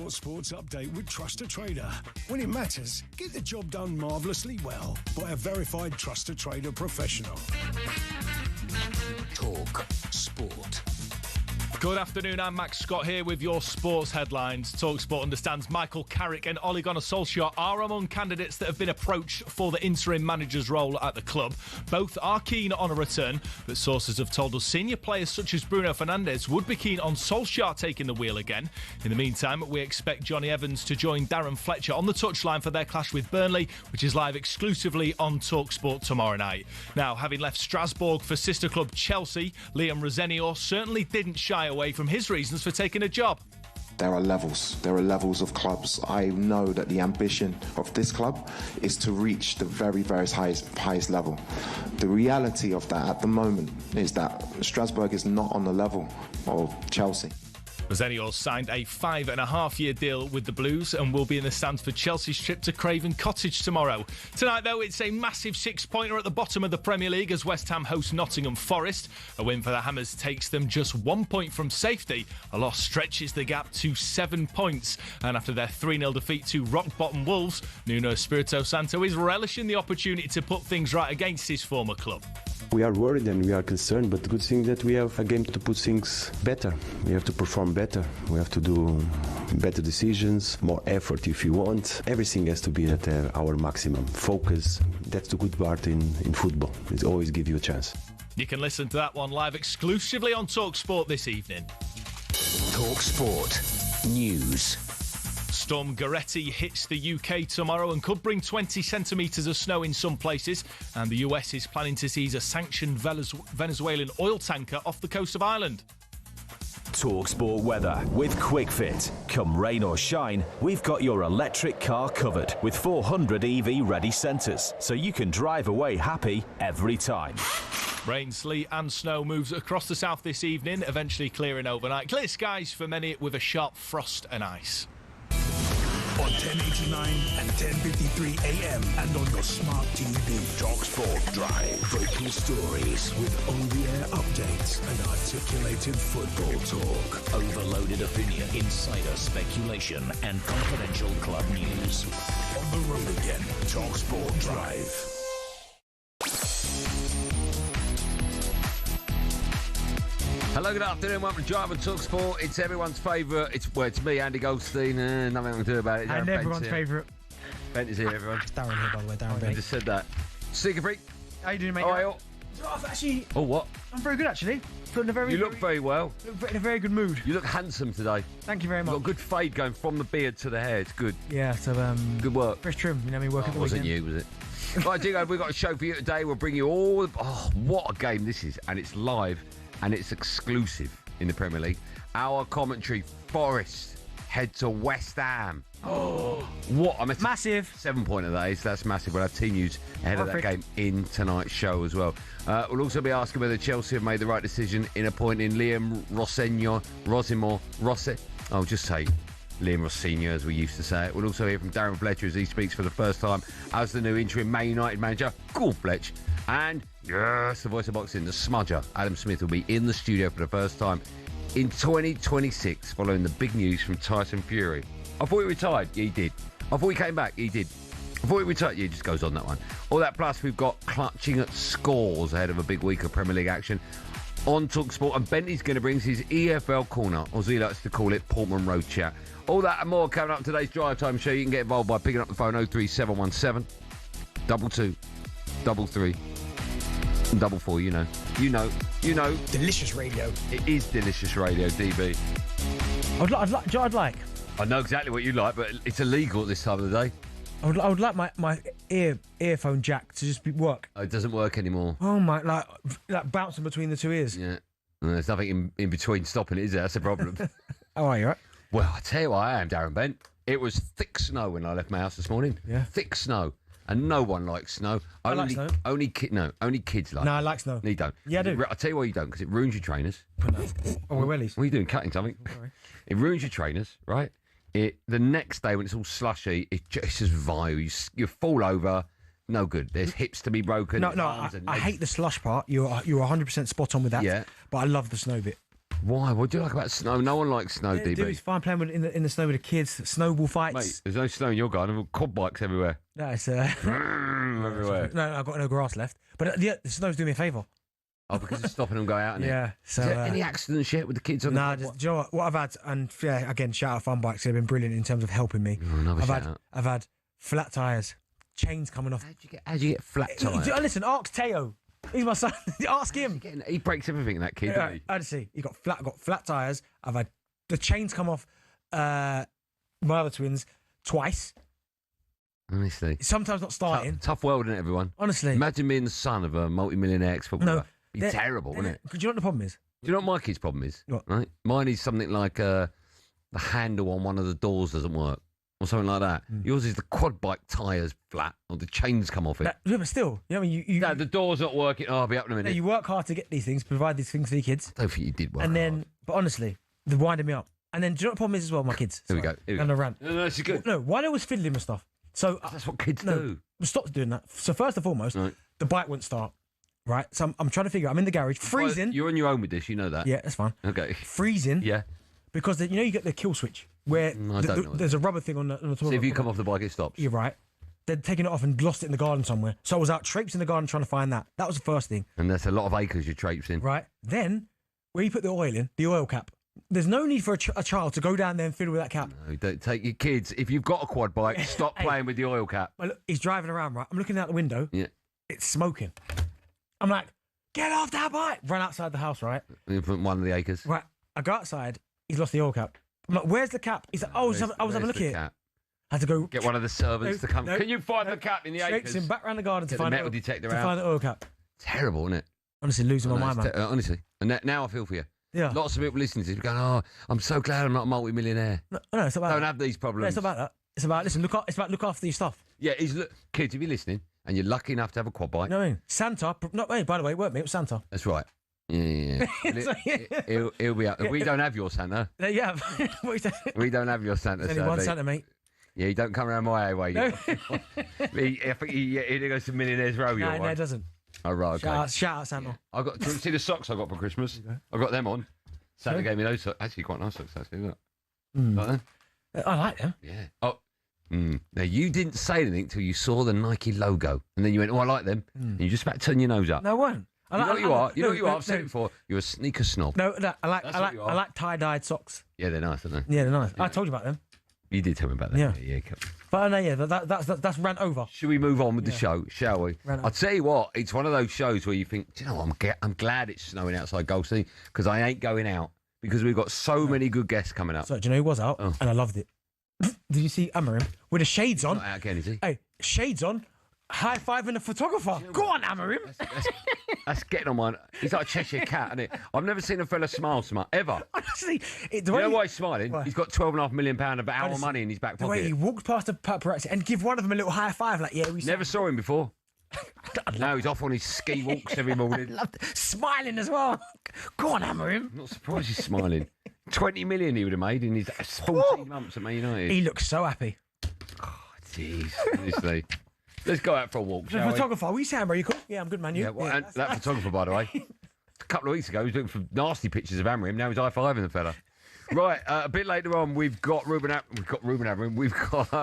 talkSPORT's update with Trust a Trader. When it matters, get the job done marvellously well by a verified Trust a Trader professional. talkSPORT. Good afternoon, I'm Max Scott here with your sports headlines. talkSPORT understands Michael Carrick and Ole Gunnar Solskjaer are among candidates that have been approached for the interim manager's role at the club. Both are keen on a return, but sources have told us senior players such as Bruno Fernandes would be keen on Solskjaer taking the wheel again. In the meantime, we expect Johnny Evans to join Darren Fletcher on the touchline for their clash with Burnley, which is live exclusively on talkSPORT tomorrow night. Now, having left Strasbourg for sister club Chelsea, Liam Rosenior certainly didn't shy away from his reasons for taking a job. There are levels of clubs. I know that the ambition of this club is to reach the very, very highest level. The reality of that at the moment is that Strasbourg is not on the level of Chelsea. Rosenior signed a 5.5-year deal with the Blues and will be in the stands for Chelsea's trip to Craven Cottage tomorrow. Tonight, though, it's a massive six-pointer at the bottom of the Premier League as West Ham host Nottingham Forest. A win for the Hammers takes them just 1 point from safety. A loss stretches the gap to 7 points. And after their 3-0 defeat to rock-bottom Wolves, Nuno Espirito Santo is relishing the opportunity to put things right against his former club. We are worried and we are concerned, but the good thing that we have a game to put things better. We have to perform better. We have to do better decisions, more effort if you want. Everything has to be at our maximum. Focus, that's the good part in football. It always gives you a chance. You can listen to that one live exclusively on talkSPORT this evening. talkSPORT News. Storm Goretti hits the UK tomorrow and could bring 20 centimetres of snow in some places. And the US is planning to seize a sanctioned Venezuelan oil tanker off the coast of Ireland. talkSPORT weather with QuickFit. Come rain or shine, we've got your electric car covered with 400 EV ready centres, so you can drive away happy every time. Rain, sleet and snow moves across the south this evening, eventually clearing overnight. Clear skies for many with a sharp frost and ice. On 1089 and 1053 AM and on your smart TV. talkSPORT Drive. Breaking stories with on-the-air updates and articulated football talk. Overloaded opinion, insider speculation and confidential club news. On the road again. talkSPORT Drive. Hello, good afternoon. Welcome to Drive on talkSPORT. It's everyone's favourite. It's me, Andy Goldstein. Nothing I can do about it. And everyone's favourite. Bent is here, everyone. It's Darren here, by the way. Darren I Bent. just said that. Seeker Freak. How you doing, mate? All right. Actually, Oh, what? I'm very good, actually. You look very well. In a very good mood. You look handsome today. Thank you very You've much. got a good fade going from the beard to the hair. It's good. Yeah, so Good work. fresh trim. You know me working the Wasn't weekend. you, was it? Right, Dingo, we've got a show for you today. We'll bring you all... Oh, what a game this is. And it's live and it's exclusive in the Premier League. Our commentary, Forest head to West Ham. Oh, what a Massive. 7 pointer that is. That's massive. We'll have team news ahead of that game in tonight's show as well. We'll also be asking whether Chelsea have made the right decision in appointing Liam I'll just say Liam Rosenior, as we used to say it. We'll also hear from Darren Fletcher as he speaks for the first time as the new interim Man United manager. Cool, Fletch. And yes, the voice of boxing, the smudger, Adam Smith, will be in the studio for the first time in 2026 following the big news from Tyson Fury. I thought he retired. Yeah, he did. I thought he came back. He did. I thought he retired. Yeah, he just goes on that one. All that plus we've got clutching at scores ahead of a big week of Premier League action on talkSPORT. And Bentley's going to bring us his EFL corner, or as he likes to call it, Portman Road Chat. All that and more coming up in today's Drive Time show. You can get involved by picking up the phone 03717 22 33 44. You know. Delicious radio. It is delicious radio, DB. I'd like. I know exactly what you like, but it's illegal at this time of the day. I would like my earphone jack to just work. Oh, it doesn't work anymore. Oh my, like bouncing between the two ears. Yeah. There's nothing in between stopping it, is there? That's a problem. How are you, right? Well, I tell you what I am, Darren Bent. It was thick snow when I left my house this morning. Yeah. Thick snow. And no one likes snow. I like snow. Only kids like No, it. I like snow. No, you don't. Yeah, I do. I'll tell you why you don't, because it ruins your trainers. Oh, we're wellies. What are you doing, cutting something? Sorry. It ruins your trainers, right? The next day when it's all slushy, it's just vile. You fall over, no good. There's hips to be broken. No, I hate the slush part. You're 100% spot on with that. Yeah. But I love the snow bit. Why? What do you like about snow? No one likes snow, DB. Dude, it's fine playing in the snow with the kids. Snowball fights. Mate, there's no snow in your garden. There are quad bikes everywhere. No, it's everywhere. No, I've got no grass left. But the snow's doing me a favour. Oh, because it's stopping them going out, isn't it? Yeah. So Is there any accidents yet with the kids on the do you know what I've had? And yeah, again, shout out Fun Bikes. They've been brilliant in terms of helping me. I've had flat tyres, chains coming off. How'd you get flat tyres? Listen, ask Teo. He's my son. Ask him. He breaks everything, that kid, doesn't he? Honestly, he got flat tyres. I've had the chains come off my other twins twice. Honestly. Sometimes not starting. Tough world, isn't it, everyone? Honestly. Imagine being the son of a multi-millionaire ex-footballer. No. It'd be terrible, wouldn't it? Do you know what the problem is? Do you know what my kid's problem is? What? Right? Mine is something like the handle on one of the doors doesn't work. Or something like that. Yours is the quad bike tyres flat, or the chains come off it. Yeah, but still, you know, No, the door's not working. Oh, I'll be up in a minute. You work hard to get these things, provide these things for your kids. I don't think you did work And then, hard. but honestly, they're winding me up. And then, do you know what the problem is as well, my kids? Here we go. And a rant. No, this is good. No, why they always fiddling with stuff? So That's what kids do. Stop doing that. So first and foremost, Right. the bike won't start. Right, so I'm trying to figure out. I'm in the garage, freezing. Well, you're on your own with this, you know that. Yeah, that's fine. Okay. Freezing. Yeah. Because you know you get the kill switch where I don't know what there's a rubber thing on the top. So if you come off the bike, it stops. You're right. They're taking it off and lost it in the garden somewhere. So I was out traipsing in the garden trying to find that. That was the first thing. And there's a lot of acres you're traipsing. Right. Then, where you put the oil in, the oil cap. There's no need for a child to go down there and fiddle with that cap. No, don't take your kids. If you've got a quad bike, stop playing with the oil cap. Well, look, he's driving around, right? I'm looking out the window. Yeah. It's smoking. I'm like, get off that bike. Run outside the house, right? You put one of the acres. Right. I go outside. He's lost the oil cap. I'm like, where's the cap? He's like, I was having a look at it. I had to go. Get one of the servants to come. No, Can you find the cap in the acres? Him back around the garden Get to find the metal detector out. find the oil cap. Terrible, isn't it? Honestly, losing my mind, man. Honestly. And now I feel for you. Yeah. Lots of people listening to this going, oh, I'm so glad I'm not a multi-millionaire. No, it's about Don't that. have these problems. No, it's about that. It's about, listen, it's about look after your stuff. Yeah, kids, if you're listening and you're lucky enough to have a quad bike. You know what I mean? Santa, by the way, it weren't me, it was Santa. That's right. Yeah. He'll be up. We don't have your Santa. Yeah. We don't have your Santa. There's only one Santa, mate. Yeah, you don't come around my way. No. I think he goes to Millionaires Row. No, it doesn't. Oh, right, okay. Shout out, Santa. I got. Do you see the socks I got for Christmas? I got them on. Santa gave me those socks. Actually, quite nice socks. Actually, look. Like them? I like them. Yeah. Oh. Now you didn't say anything till you saw the Nike logo, and then you went, "Oh, I like them." And you just about to turn your nose up. No, I won't. You know what you are. You know what you are. I've said it before. You're a sneaker snob. No, I like tie-dyed socks. Yeah, they're nice, aren't they? Yeah, they're nice. I told you about them. You did tell me about that. Yeah. But that's rant over. Should we move on with the show, shall we? Rant I'll tell you what, it's one of those shows where you think, do you know what, I'm glad it's snowing outside Goldstein because I ain't going out because we've got so many good guests coming up. So, do you know who was out? Oh. And I loved it. Did you see Amarim with the shades on? Not out again, is he? Hey, shades on, high-fiving the photographer. Go on, Amarim. That's getting on mine. He's like a Cheshire cat, isn't it? I've never seen a fella smile, ever. Honestly, You know why he's smiling? Why? He's got £12.5 million of our money in his back The way he pocket. walked past the paparazzi and give one of them a little high five, like, yeah, we Never saw him before. Now he's off on his ski walks every morning. smiling as well. Go on, Amarim. I'm not surprised he's smiling. 20 million he would have made in his 14 months at Man United. He looks so happy. Jeez, honestly. Let's go out for a walk, The shall we? photographer, we Sam, are you cool? Yeah, I'm good, man. You? Yeah, well, and that photographer, by the way, a couple of weeks ago, he was looking for nasty pictures of Amarim. Now he's high-fiving the fella. Right, a bit later on, we've got Ruben Amarim. We've got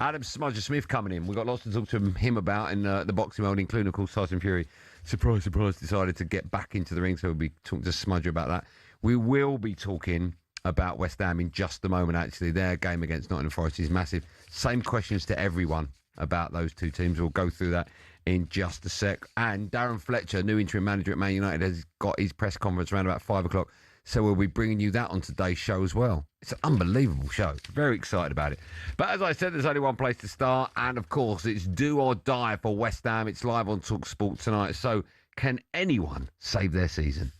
Adam Smudger-Smith coming in. We've got lots to talk to him about in the boxing world, including, of course, Tyson Fury. Surprise, decided to get back into the ring, so we'll be talking to Smudger about that. We will be talking about West Ham in just a moment, actually. Their game against Nottingham Forest is massive. Same questions to everyone about those two teams. We'll go through that in just a sec. And Darren Fletcher, new interim manager at Man United, has got his press conference around about 5 o'clock. So we'll be bringing you that on today's show as well. It's an unbelievable show. Very excited about it. But as I said, there's only one place to start. And, of course, it's do or die for West Ham. It's live on talkSPORT tonight. So can anyone save their season?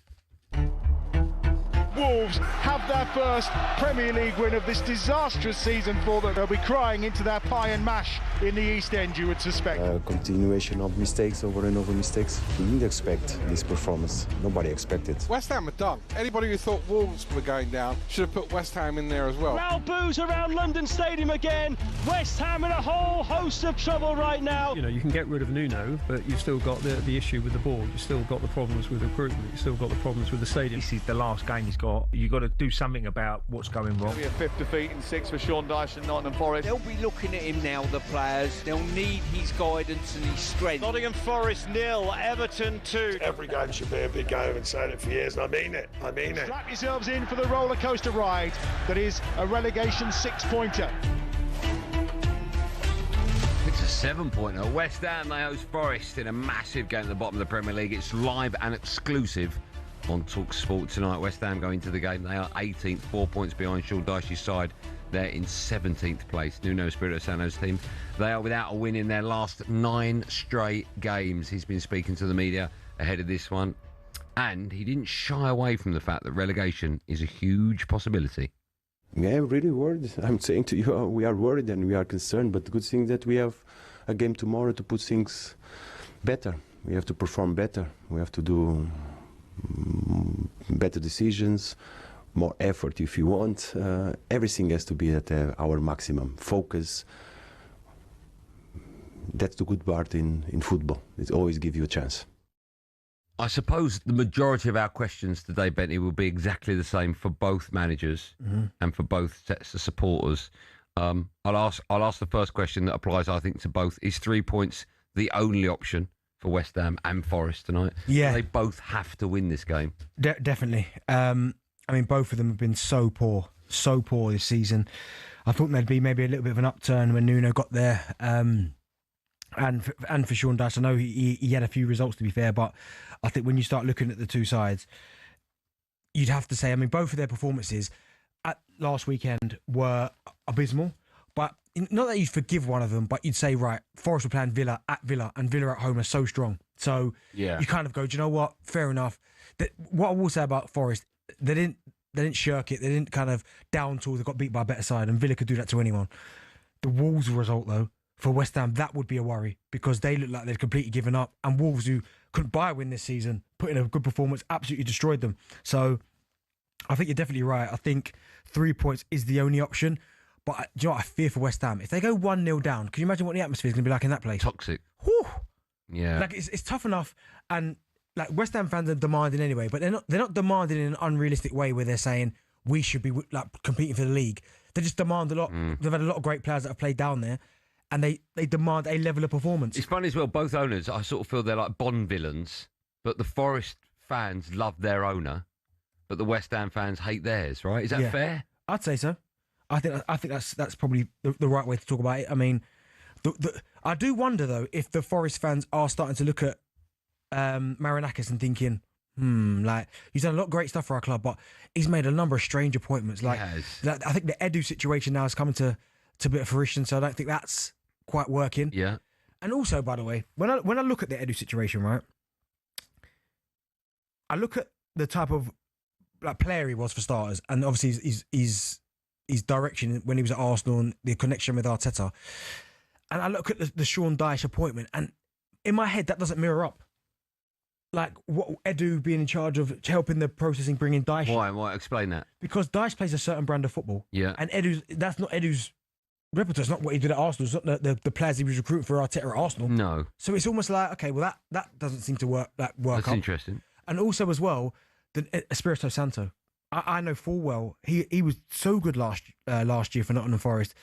Wolves have their first Premier League win of this disastrous season for them. They'll be crying into their pie and mash in the East End, you would suspect. Continuation of mistakes, over and over mistakes. We didn't expect this performance. Nobody expected. West Ham are done. Anybody who thought Wolves were going down should have put West Ham in there as well. Loud boos around London Stadium again. West Ham in a hole host of trouble right now. You know, you can get rid of Nuno, but you've still got the issue with the ball. You've still got the problems with recruitment. You've still got the problems with the stadium. This is the last game he's got. You've got to do something about what's going wrong. It'll be a fifth defeat in 6 for Sean Dyche and Nottingham Forest. They'll be looking at him now, the players. They'll need his guidance and his strength. Nottingham Forest 0, Everton 2. Every game should be a big game, and saying it for years, and I mean it. I mean it. Strap yourselves in for the roller coaster ride that is a relegation 6-pointer. It's a 7-pointer. West Ham, they host Forest in a massive game at the bottom of the Premier League. It's live and exclusive on talkSPORT tonight. West Ham go into the game. They are 18th, 4 points behind Sean Dyche's side. They're in 17th place. Nuno Espirito Santo's team. They are without a win in their last 9 straight games. He's been speaking to the media ahead of this one. And he didn't shy away from the fact that relegation is a huge possibility. Yeah, I'm really worried. I'm saying to you, we are worried and we are concerned, but the good thing that we have a game tomorrow to put things better. We have to perform better. We have to do better decisions, more effort if you want. Everything has to be at our maximum. Focus. That's the good part in football. It always gives you a chance. I suppose the majority of our questions today, Bentley, will be exactly the same for both managers and for both sets of supporters. I'll ask the first question that applies, I think, to both. Is 3 points the only option for West Ham and Forest tonight? Yeah. They both have to win this game. Definitely. I mean, both of them have been so poor this season. I thought there'd be maybe a little bit of an upturn when Nuno got there. And for Sean Dyche, I know he had a few results, to be fair, but I think when you start looking at the two sides, you'd have to say, I mean, both of their performances at last weekend were abysmal. But not that you'd forgive one of them, but you'd say, right, Forest were playing Villa, and Villa at home are so strong. So you kind of go, do you know what? Fair enough. What I will say about Forest, they didn't shirk it. They didn't kind of down tool. They got beat by a better side, and Villa could do that to anyone. The Wolves result, though, for West Ham, that would be a worry because they look like they'd completely given up. And Wolves, who couldn't buy a win this season, put in a good performance, absolutely destroyed them. So I think you're definitely right. I think 3 points is the only option. But do you know what I fear for West Ham? If they go 1-0 down, can you imagine what the atmosphere is going to be like in that place? Toxic. Whew. Yeah. Like it's tough enough, and like West Ham fans are demanding anyway, but they're not demanding in an unrealistic way where they're saying we should be like competing for the league. They just demand a lot. They've had a lot of great players that have played down there. And they demand a level of performance. It's funny as well, both owners, I sort of feel they're like Bond villains, but the Forest fans love their owner, but the West Ham fans hate theirs, right? Is that fair? I'd say so. I think that's probably the right way to talk about it. I mean, I do wonder, though, if the Forest fans are starting to look at Marinakis and thinking, like, he's done a lot of great stuff for our club, but he's made a number of strange appointments. Like, I think the Edu situation now is coming to a bit of fruition, so I don't think that's quite working. Yeah. And also, by the way, when I look at the Edu situation, right, I look at the type of like player he was for starters, and obviously his direction when he was at Arsenal and the connection with Arteta. And I look at the Sean Dyche appointment, and in my head that doesn't mirror up. Like what Edu being in charge of helping the processing, bringing Dyche. Why? Explain that. Because Dyche plays a certain brand of football. Yeah. And that's not Edu's repertoire. It's not what he did at Arsenal. It's not the players he was recruiting for Arteta at Arsenal. No. So it's almost like, okay, well that doesn't seem to work. That's interesting. And also as well, the Espirito Santo. I know full well he was so good last year for Nottingham Forest.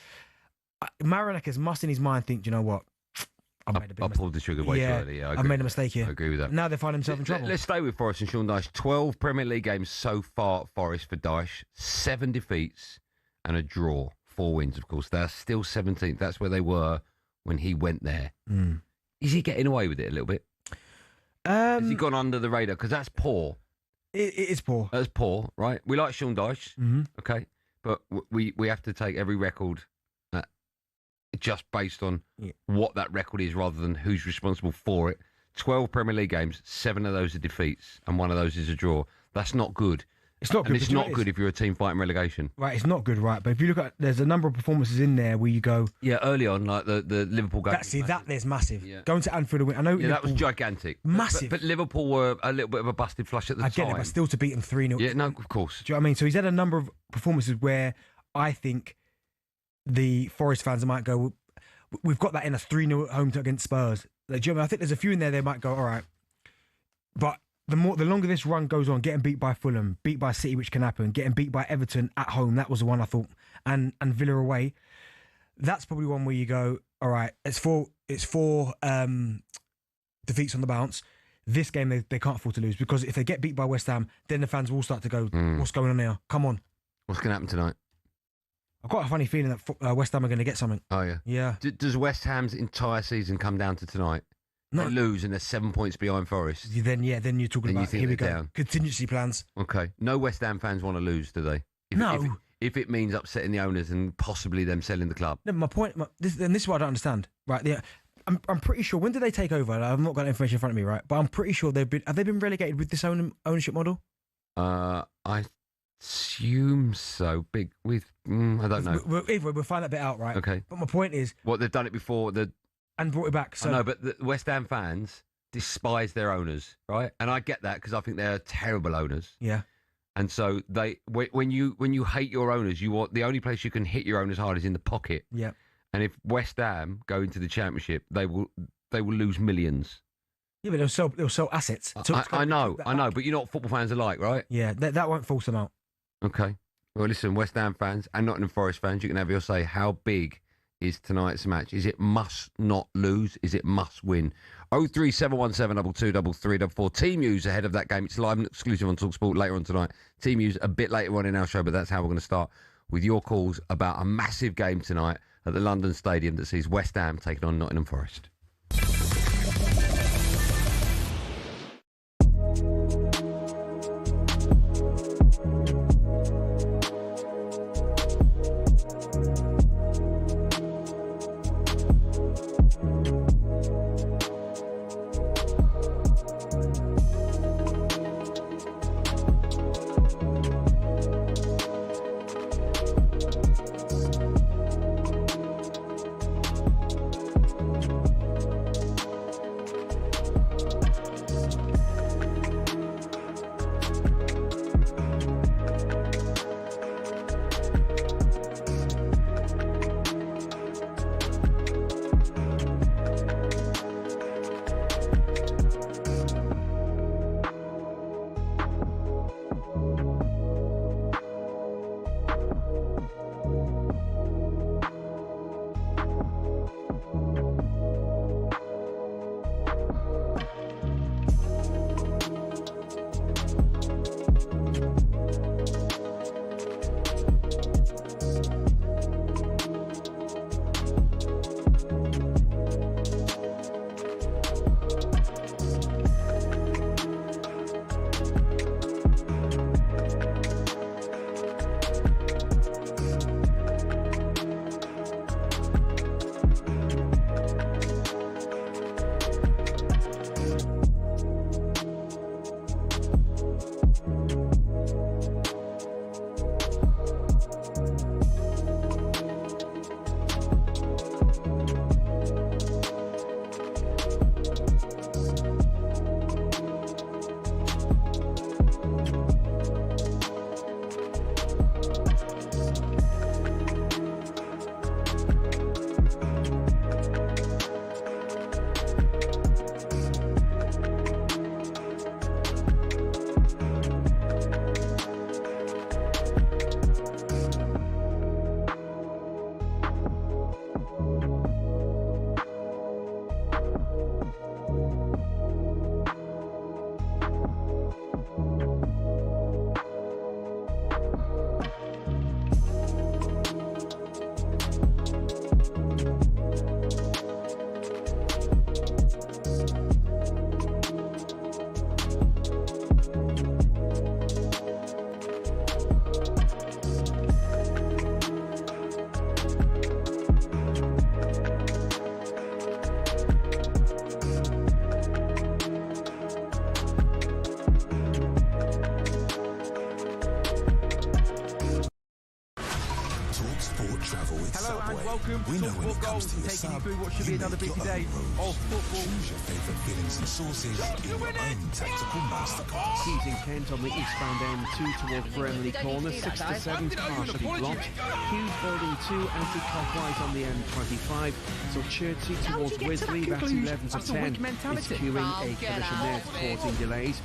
Marinakis must in his mind think, you know what? I pulled the trigger way too early. Yeah, I made a mistake here. I agree with that. Now they find themselves in trouble. Let's stay with Forest and Sean Dyche. 12 Premier League games so far at Forest for Dyche. 7 defeats and a draw. 4 wins, of course. They're still 17th. That's where they were when he went there. Is he getting away with it a little bit? Has he gone under the radar? Because that's poor. It is poor. That's poor, right? We like Sean Dyche, okay? But we have to take every record just based on what that record is rather than who's responsible for it. 12 Premier League games, 7 of those are defeats, and 1 of those is a draw. That's not good. It's not good. And it's not good if you're a team fighting relegation. Right, it's not good, right? But if you look at, there's a number of performances in there where you go... Yeah, early on, like the Liverpool game. There's massive. Yeah. Going to Anfield to win. I know that was gigantic. Massive. But Liverpool were a little bit of a busted flush at the time. I get it, but still to beat them 3-0. Yeah, no, of course. Do you know what I mean? So he's had a number of performances where I think the Forest fans might go, we've got that in a 3-0 at home against Spurs. Like, do you know what I mean? I think there's a few in there they might go, all right. But the longer this run goes on, getting beat by Fulham, beat by City, which can happen, getting beat by Everton at home, that was the one I thought, and Villa away, that's probably one where you go, all right, it's four defeats on the bounce. This game they can't afford to lose, because if they get beat by West Ham, then the fans will start to go, what's going on here? Come on. What's going to happen tonight? I've got a funny feeling that West Ham are going to get something. Oh, yeah? Yeah. Does West Ham's entire season come down to tonight? No. They lose and they're 7 points behind Forest. Then you're talking about, here we go, down. Contingency plans. Okay. No West Ham fans want to lose, do they? If it means upsetting the owners and possibly them selling the club. No, my point, this is what I don't understand, right? Yeah, I'm pretty sure, when did they take over? I've not got that information in front of me, right? But I'm pretty sure have they been relegated with this ownership model? I assume so. I don't know. We'll find that bit out, right? Okay. But my point is, what they've done it before, and brought it back. So I know, but the West Ham fans despise their owners, right? And I get that, because I think they're terrible owners. Yeah. And so when you hate your owners, the only place you can hit your owners hard is in the pocket. Yeah. And if West Ham go into the Championship, they will lose millions. Yeah, but they'll sell assets. I know, but you know what football fans are like, right? Yeah, that won't force them out. Okay. Well, listen, West Ham fans and Nottingham Forest fans, you can have your say. How big is tonight's match? Is it must not lose? Is it must win? 03717 223344. Team news ahead of that game. It's live and exclusive on talkSPORT later on tonight. Team news a bit later on in our show, but that's how we're going to start with your calls about a massive game tonight at the London Stadium that sees West Ham taking on Nottingham Forest. We know when it comes to your sub, what should be another busy day of football. Choose your favourite fillings and sauces in your own tactical masterclass. Keys in Kent on the eastbound M2 towards Bramley Corner, 6 to 7 partially blocked. Hughes Building 2 anti-clockwise on the M25. So Chertsey towards Wisley, that's 11 to 10. It's queuing a collision there, causing delays.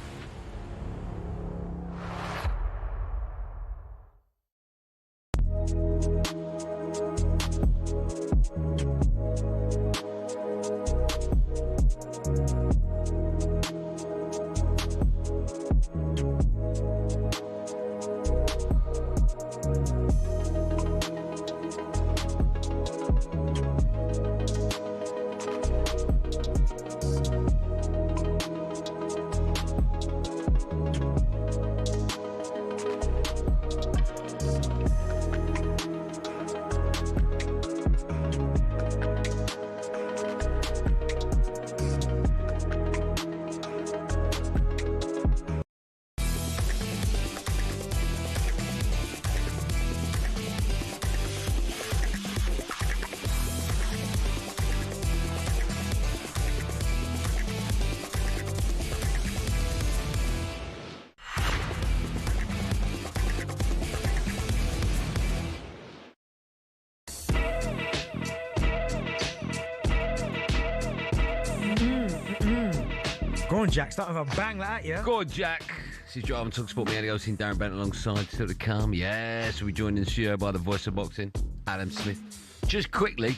Go on, Jack. Start with a bang like that, yeah? Go on, Jack. This is Drive on talkSPORT. Me, Andy Goldstein Darren Bent alongside. Still to come. Yes, we're joined in the studio by the voice of boxing, Adam Smith. Just quickly,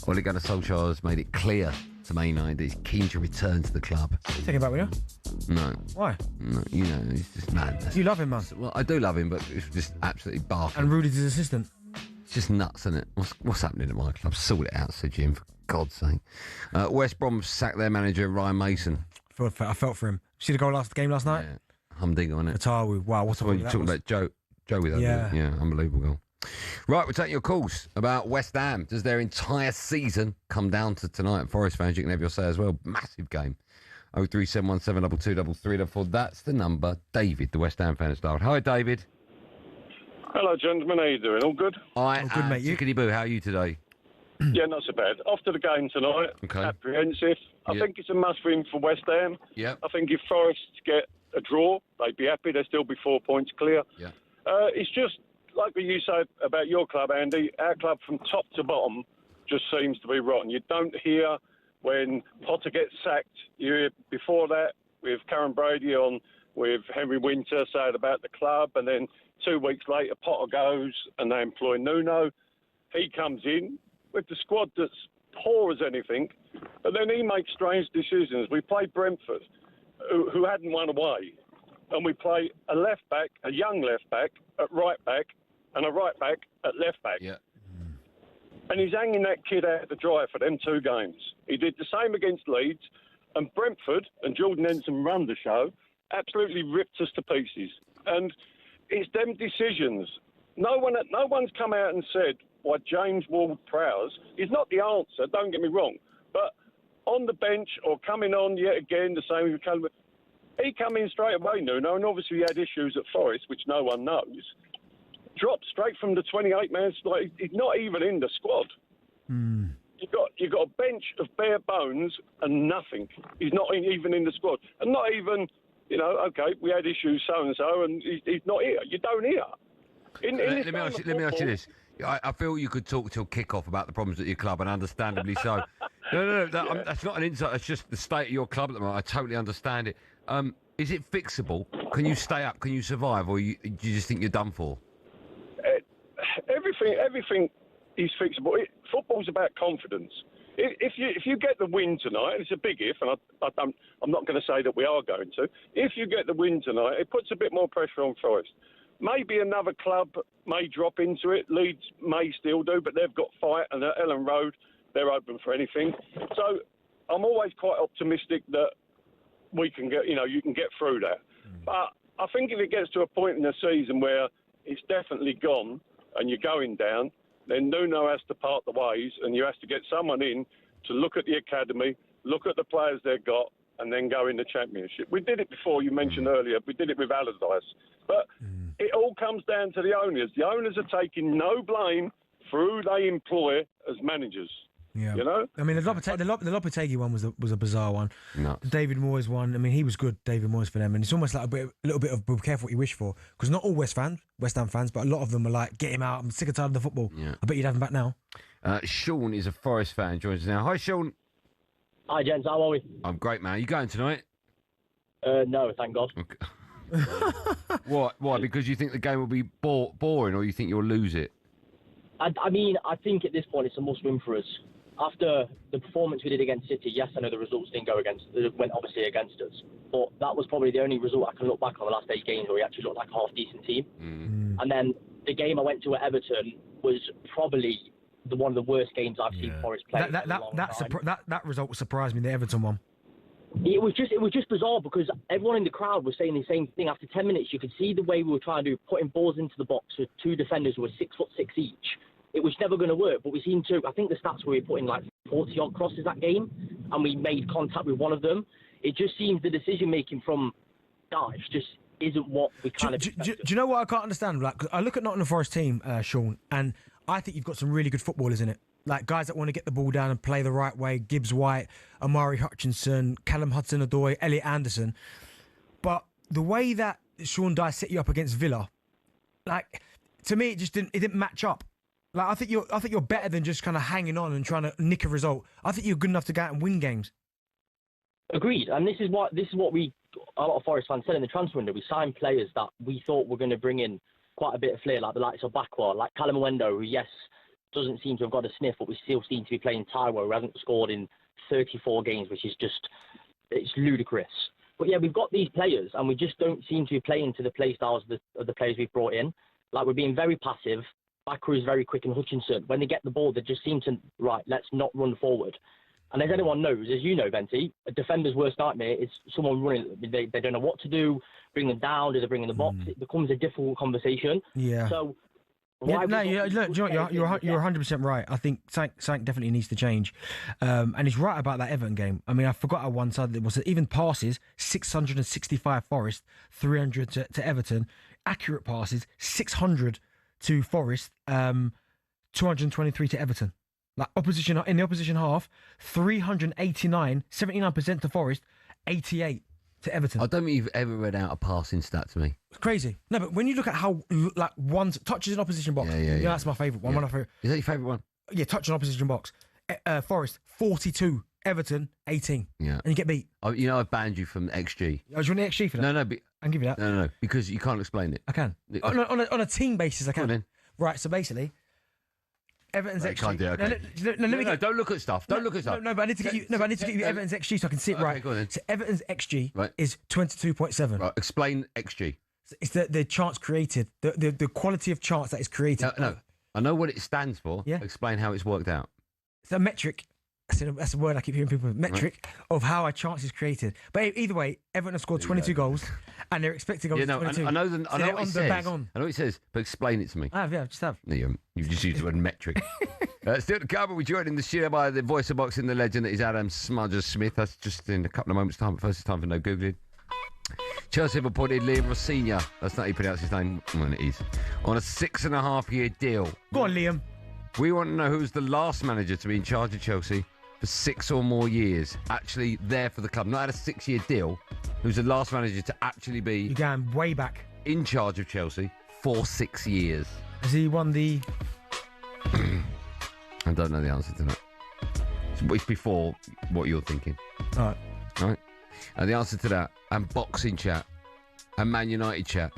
Ole Gunnar Solskjaer has made it clear to Man United he's keen to return to the club. Thinking about me, No. Why? No, you know, he's just madness. You love him, man. Well, I do love him, but it's just absolutely barking. And Rudy's his assistant. It's just nuts, isn't it? What's happening at my club? Sort it out, said Jim, for God's sake. West Brom sacked their manager, Ryan Mason. I felt for him. See the game last night? Yeah. Humdinger, wasn't it? Atawu. Wow, what a goal. You're talking about Joe with that. Yeah, unbelievable goal. Right, we're taking your calls about West Ham. Does their entire season come down to tonight? Forest fans, you can have your say as well. Massive game. 03717223334. That's the number. David, the West Ham fan, has dialed. Hi, David. Hello, gentlemen. How you doing? All good? All good, mate. Tickety-boo. How are you today? Yeah, not so bad. Off to the game tonight. Okay. Apprehensive. I think it's a must-win for West Ham. Yeah. I think if Forest get a draw, they'd be happy. They'll still be 4 points clear. Yeah. It's just like what you say about your club, Andy. Our club from top to bottom just seems to be rotten. You don't hear when Potter gets sacked. You hear before that with Karen Brady on, with Henry Winter saying about the club, and then 2 weeks later Potter goes and they employ Nuno. He comes in with the squad that's poor as anything, but then he makes strange decisions. We play Brentford, who hadn't won away, and we play a left back, a young left back at right back, and a right back at left back. Yeah. And he's hanging that kid out to dry for them 2 games. He did the same against Leeds, and Brentford and Jordan Henderson run the show, absolutely ripped us to pieces. And it's them decisions. No one's come out and said why James Ward-Prowse is not the answer, don't get me wrong, but on the bench or coming on yet again, the same with Calvert, he come in straight away, Nuno, and obviously he had issues at Forest, which no one knows. Dropped straight from the 28-man, like he's not even in the squad. You got a bench of bare bones and nothing. He's not even in the squad, and not even, okay, we had issues so and so, and he's not here. You don't hear. Let me ask you this. I feel you could talk till kick-off about the problems at your club, and understandably so. No, that's not an insight. It's just the state of your club at the moment. I totally understand it. Is it fixable? Can you stay up? Can you survive? Or do you just think you're done for? Everything is fixable. Football's about confidence. If you get the win tonight, and it's a big if, and I'm not going to say that we are going to. If you get the win tonight, it puts a bit more pressure on Forest. Maybe another club may drop into it. Leeds may still do, but they've got fight, and at Ellen Road, they're open for anything. So I'm always quite optimistic that we can get, you can get through that. But I think if it gets to a point in the season where it's definitely gone and you're going down, then Nuno has to part the ways, and you have to get someone in to look at the academy, look at the players they've got, and then go in the Championship. We did it before, you mentioned earlier. We did it with Allardyce. But it all comes down to the owners. The owners are taking no blame through they employ as managers. Yeah. You know? I mean, the Lopetegui one was a bizarre one. No. The David Moyes one, I mean, he was good, David Moyes, for them. And it's almost like a little bit of be careful what you wish for. Because not all West Ham fans, but a lot of them are like, get him out. I'm sick and tired of the football. Yeah. I bet you'd have him back now. Sean is a Forest fan, joins us now. Hi, Sean. Hi, gents. How are we? I'm great, man. Are you going tonight? No, thank God. Okay. Why? Because you think the game will be boring, or you think you'll lose it? I mean, I think at this point it's a must-win for us. After the performance we did against City, yes, I know the results went obviously against us, but that was probably the only result I can look back on the last 8 games where we actually looked like a half-decent team. And then the game I went to at Everton was probably one of the worst games I've seen Forest play. That result surprised me, the Everton one. It was just bizarre because everyone in the crowd was saying the same thing. After 10 minutes, you could see the way we were trying to do, putting balls into the box with 2 defenders who were 6'6" each. It was never going to work, but we seemed to. I think the stats were we put in like 40 odd crosses that game, and we made contact with one of them. It just seems the decision making from guys just isn't what we kind of. Do you know what I can't understand? Like, I look at Nottingham Forest team, Sean, and I think you've got some really good footballers in it. Like guys that want to get the ball down and play the right way. Gibbs White, Amari Hutchinson, Callum Hudson-Odoi, Elliot Anderson. But the way that Sean Dyche set you up against Villa, like to me, it didn't match up. Like I think you're better than just kind of hanging on and trying to nick a result. I think you're good enough to go out and win games. Agreed, and this is what a lot of Forest fans said in the transfer window. We signed players that we thought were going to bring in quite a bit of flair, like the likes of Bakwa, like Callum Mwendo, who doesn't seem to have got a sniff, but we still seem to be playing Taiwo, who hasn't scored in 34 games, which is it's ludicrous. But yeah, we've got these players, and we just don't seem to be playing to the play styles of the players we've brought in. Like we're being very passive. Bakwa is very quick, and Hutchinson, when they get the ball, they just seem to, let's not run forward. And as anyone knows, as you know, Venti, a defender's worst nightmare is someone running. They don't know what to do, bring them down, do they bring in the box? It becomes a difficult conversation. Yeah. So, you're 100% right. I think something definitely needs to change. And he's right about that Everton game. I mean, I forgot how one side it was. Even passes, 665 Forest, 300 to Everton. Accurate passes, 600 to Forest, 223 to Everton. Like in the opposition half, 389, 79% to Forest, 88 to Everton. I don't think you've ever read out a passing stat to me. It's crazy. No, but when you look at how one touches in opposition box, that's my favourite one. Yeah. One of my favourite. Is that your favourite one? Yeah, touch in opposition box. Forest 42, Everton 18. Yeah, and you get beat. I've banned you from XG. Oh, do you want the XG for that? No, I'll give you that. No, because you can't explain it. I can. On a team basis, I can. Then. Right, so basically, Everton's XG. Can't do it. Okay. Don't look at stuff. Don't look at stuff. No, but I need to get you. No, but I need to get you Everton's XG so I can see it right. Go on then. So Everton's XG is 22.7. Right, explain XG. It's the chance created, the quality of chance that is created. No, I know what it stands for. Yeah. Explain how it's worked out. It's a metric. That's a word I keep hearing people. Metric of how a chance is created. But either way, Everton have scored 22 goals, and they're expected goals. 22. I know what it says. Bang on. I know what it says, but explain it to me. I just have. No, you just used the word metric. Still to cover, we're joined in the studio by the voice of boxing, the legend that is Adam Smudger Smith. That's just in a couple of moments' time. But first, it's time for no Googling. Chelsea have appointed Liam Rosenior, that's not how you pronounce his name, well, it is, on a 6.5-year deal. Go on, Liam. We want to know who's the last manager to be in charge of Chelsea for 6 or more years, actually there for the club, not had a 6-year deal, who's the last manager to actually be... You're going way back. ...in charge of Chelsea for 6 years. Has he won the... I don't know the answer to that. It's before what you're thinking. All right. And the answer to that, and boxing chat, and Man United chat,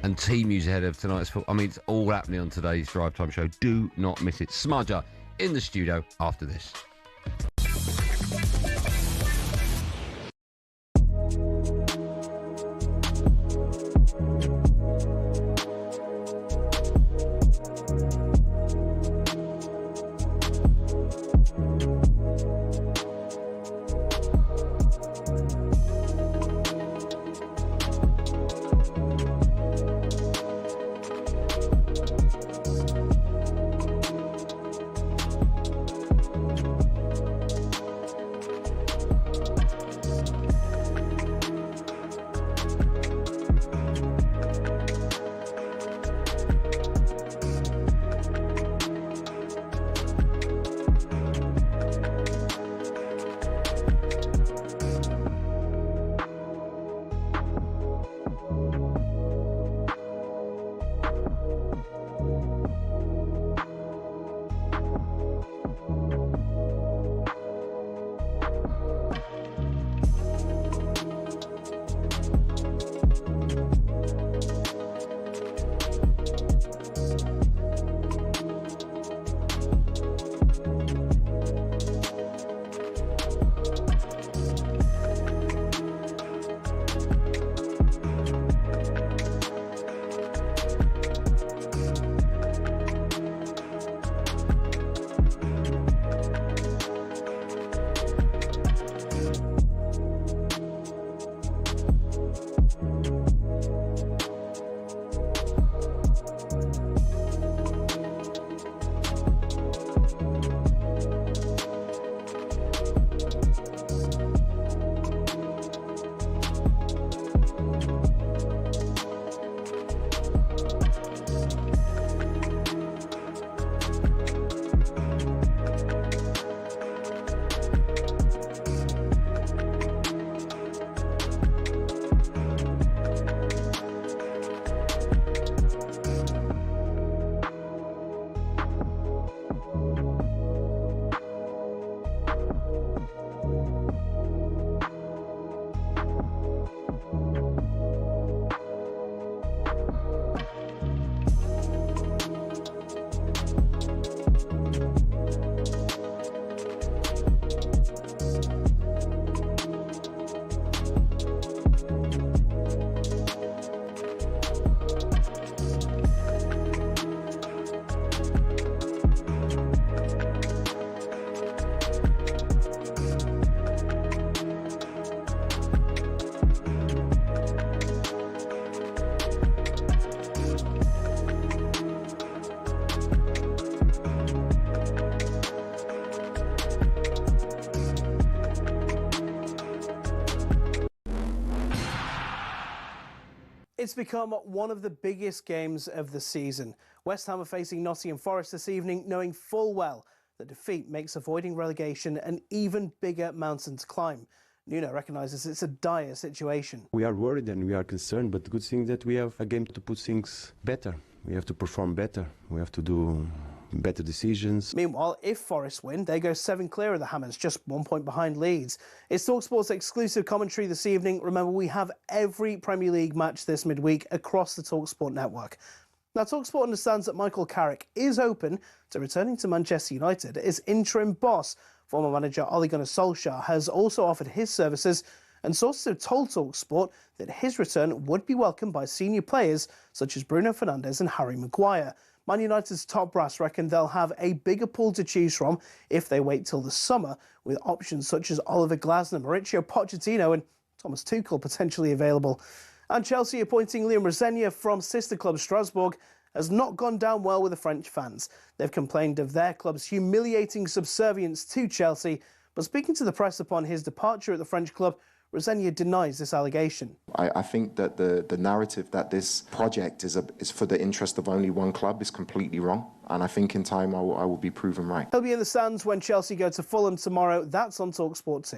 and team news ahead of tonight's football. I mean, it's all happening on today's Drive Time show. Do not miss it. Smudger in the studio after this. It's become one of the biggest games of the season. West Ham are facing Nottingham Forest this evening, knowing full well that defeat makes avoiding relegation an even bigger mountain to climb. Nuno recognises it's a dire situation. We are worried and we are concerned, but the good thing that we have a game to put things better. We have to perform better. We have to do better decisions. Meanwhile, if Forest win, they go 7 clear of the Hammers, just 1 point behind Leeds. It's talkSPORT's exclusive commentary this evening. Remember, we have every Premier League match this midweek across the talkSPORT network. Now, talkSPORT understands that Michael Carrick is open to returning to Manchester United as interim boss. Former manager Ole Gunnar Solskjaer has also offered his services, and sources have told talkSPORT that his return would be welcomed by senior players such as Bruno Fernandes and Harry Maguire. Man United's top brass reckon they'll have a bigger pool to choose from if they wait till the summer, with options such as Oliver Glasner, Mauricio Pochettino and Thomas Tuchel potentially available. And Chelsea appointing Liam Rosenior from sister club Strasbourg has not gone down well with the French fans. They've complained of their club's humiliating subservience to Chelsea, but speaking to the press upon his departure at the French club, Rosenior denies this allegation. I think that the narrative that this project is for the interest of only one club is completely wrong, and I think in time I will be proven right. He'll be in the stands when Chelsea go to Fulham tomorrow. That's on talkSPORT 2.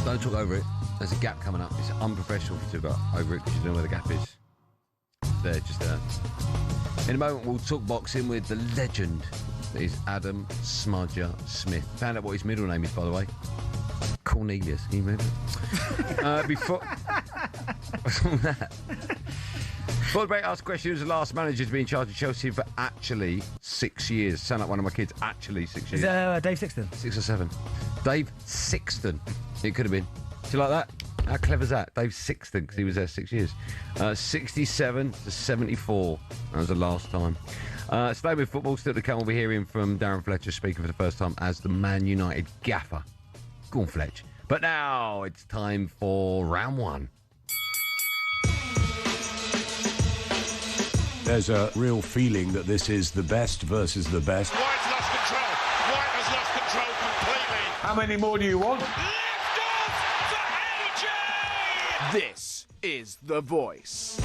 Don't talk over it. There's a gap coming up. It's unprofessional to talk over it because you don't know where the gap is. There, just there. In a moment, we'll talk boxing with the legend that is Adam Smudger Smith. Found out what his middle name is, by the way. Cornelius. Can you remember? Before... What's wrong with that? Before the break, ask question, who's the last manager to be in charge of Chelsea for actually 6 years? Sound like one of my kids. Actually 6 years. Is it Dave Sixton? 6 or 7. Dave Sixton. It could have been. Do you like that? How clever is that? Dave Sixton, because he was there 6 years. 67 to 74. That was the last time. Stay with football. Still to come, we'll be hearing from Darren Fletcher speaking for the first time as the Man United gaffer. Go on, Fletch. But now it's time for round one. There's a real feeling that this is the best versus the best. White's lost control. White has lost control completely. How many more do you want? This is The Voice.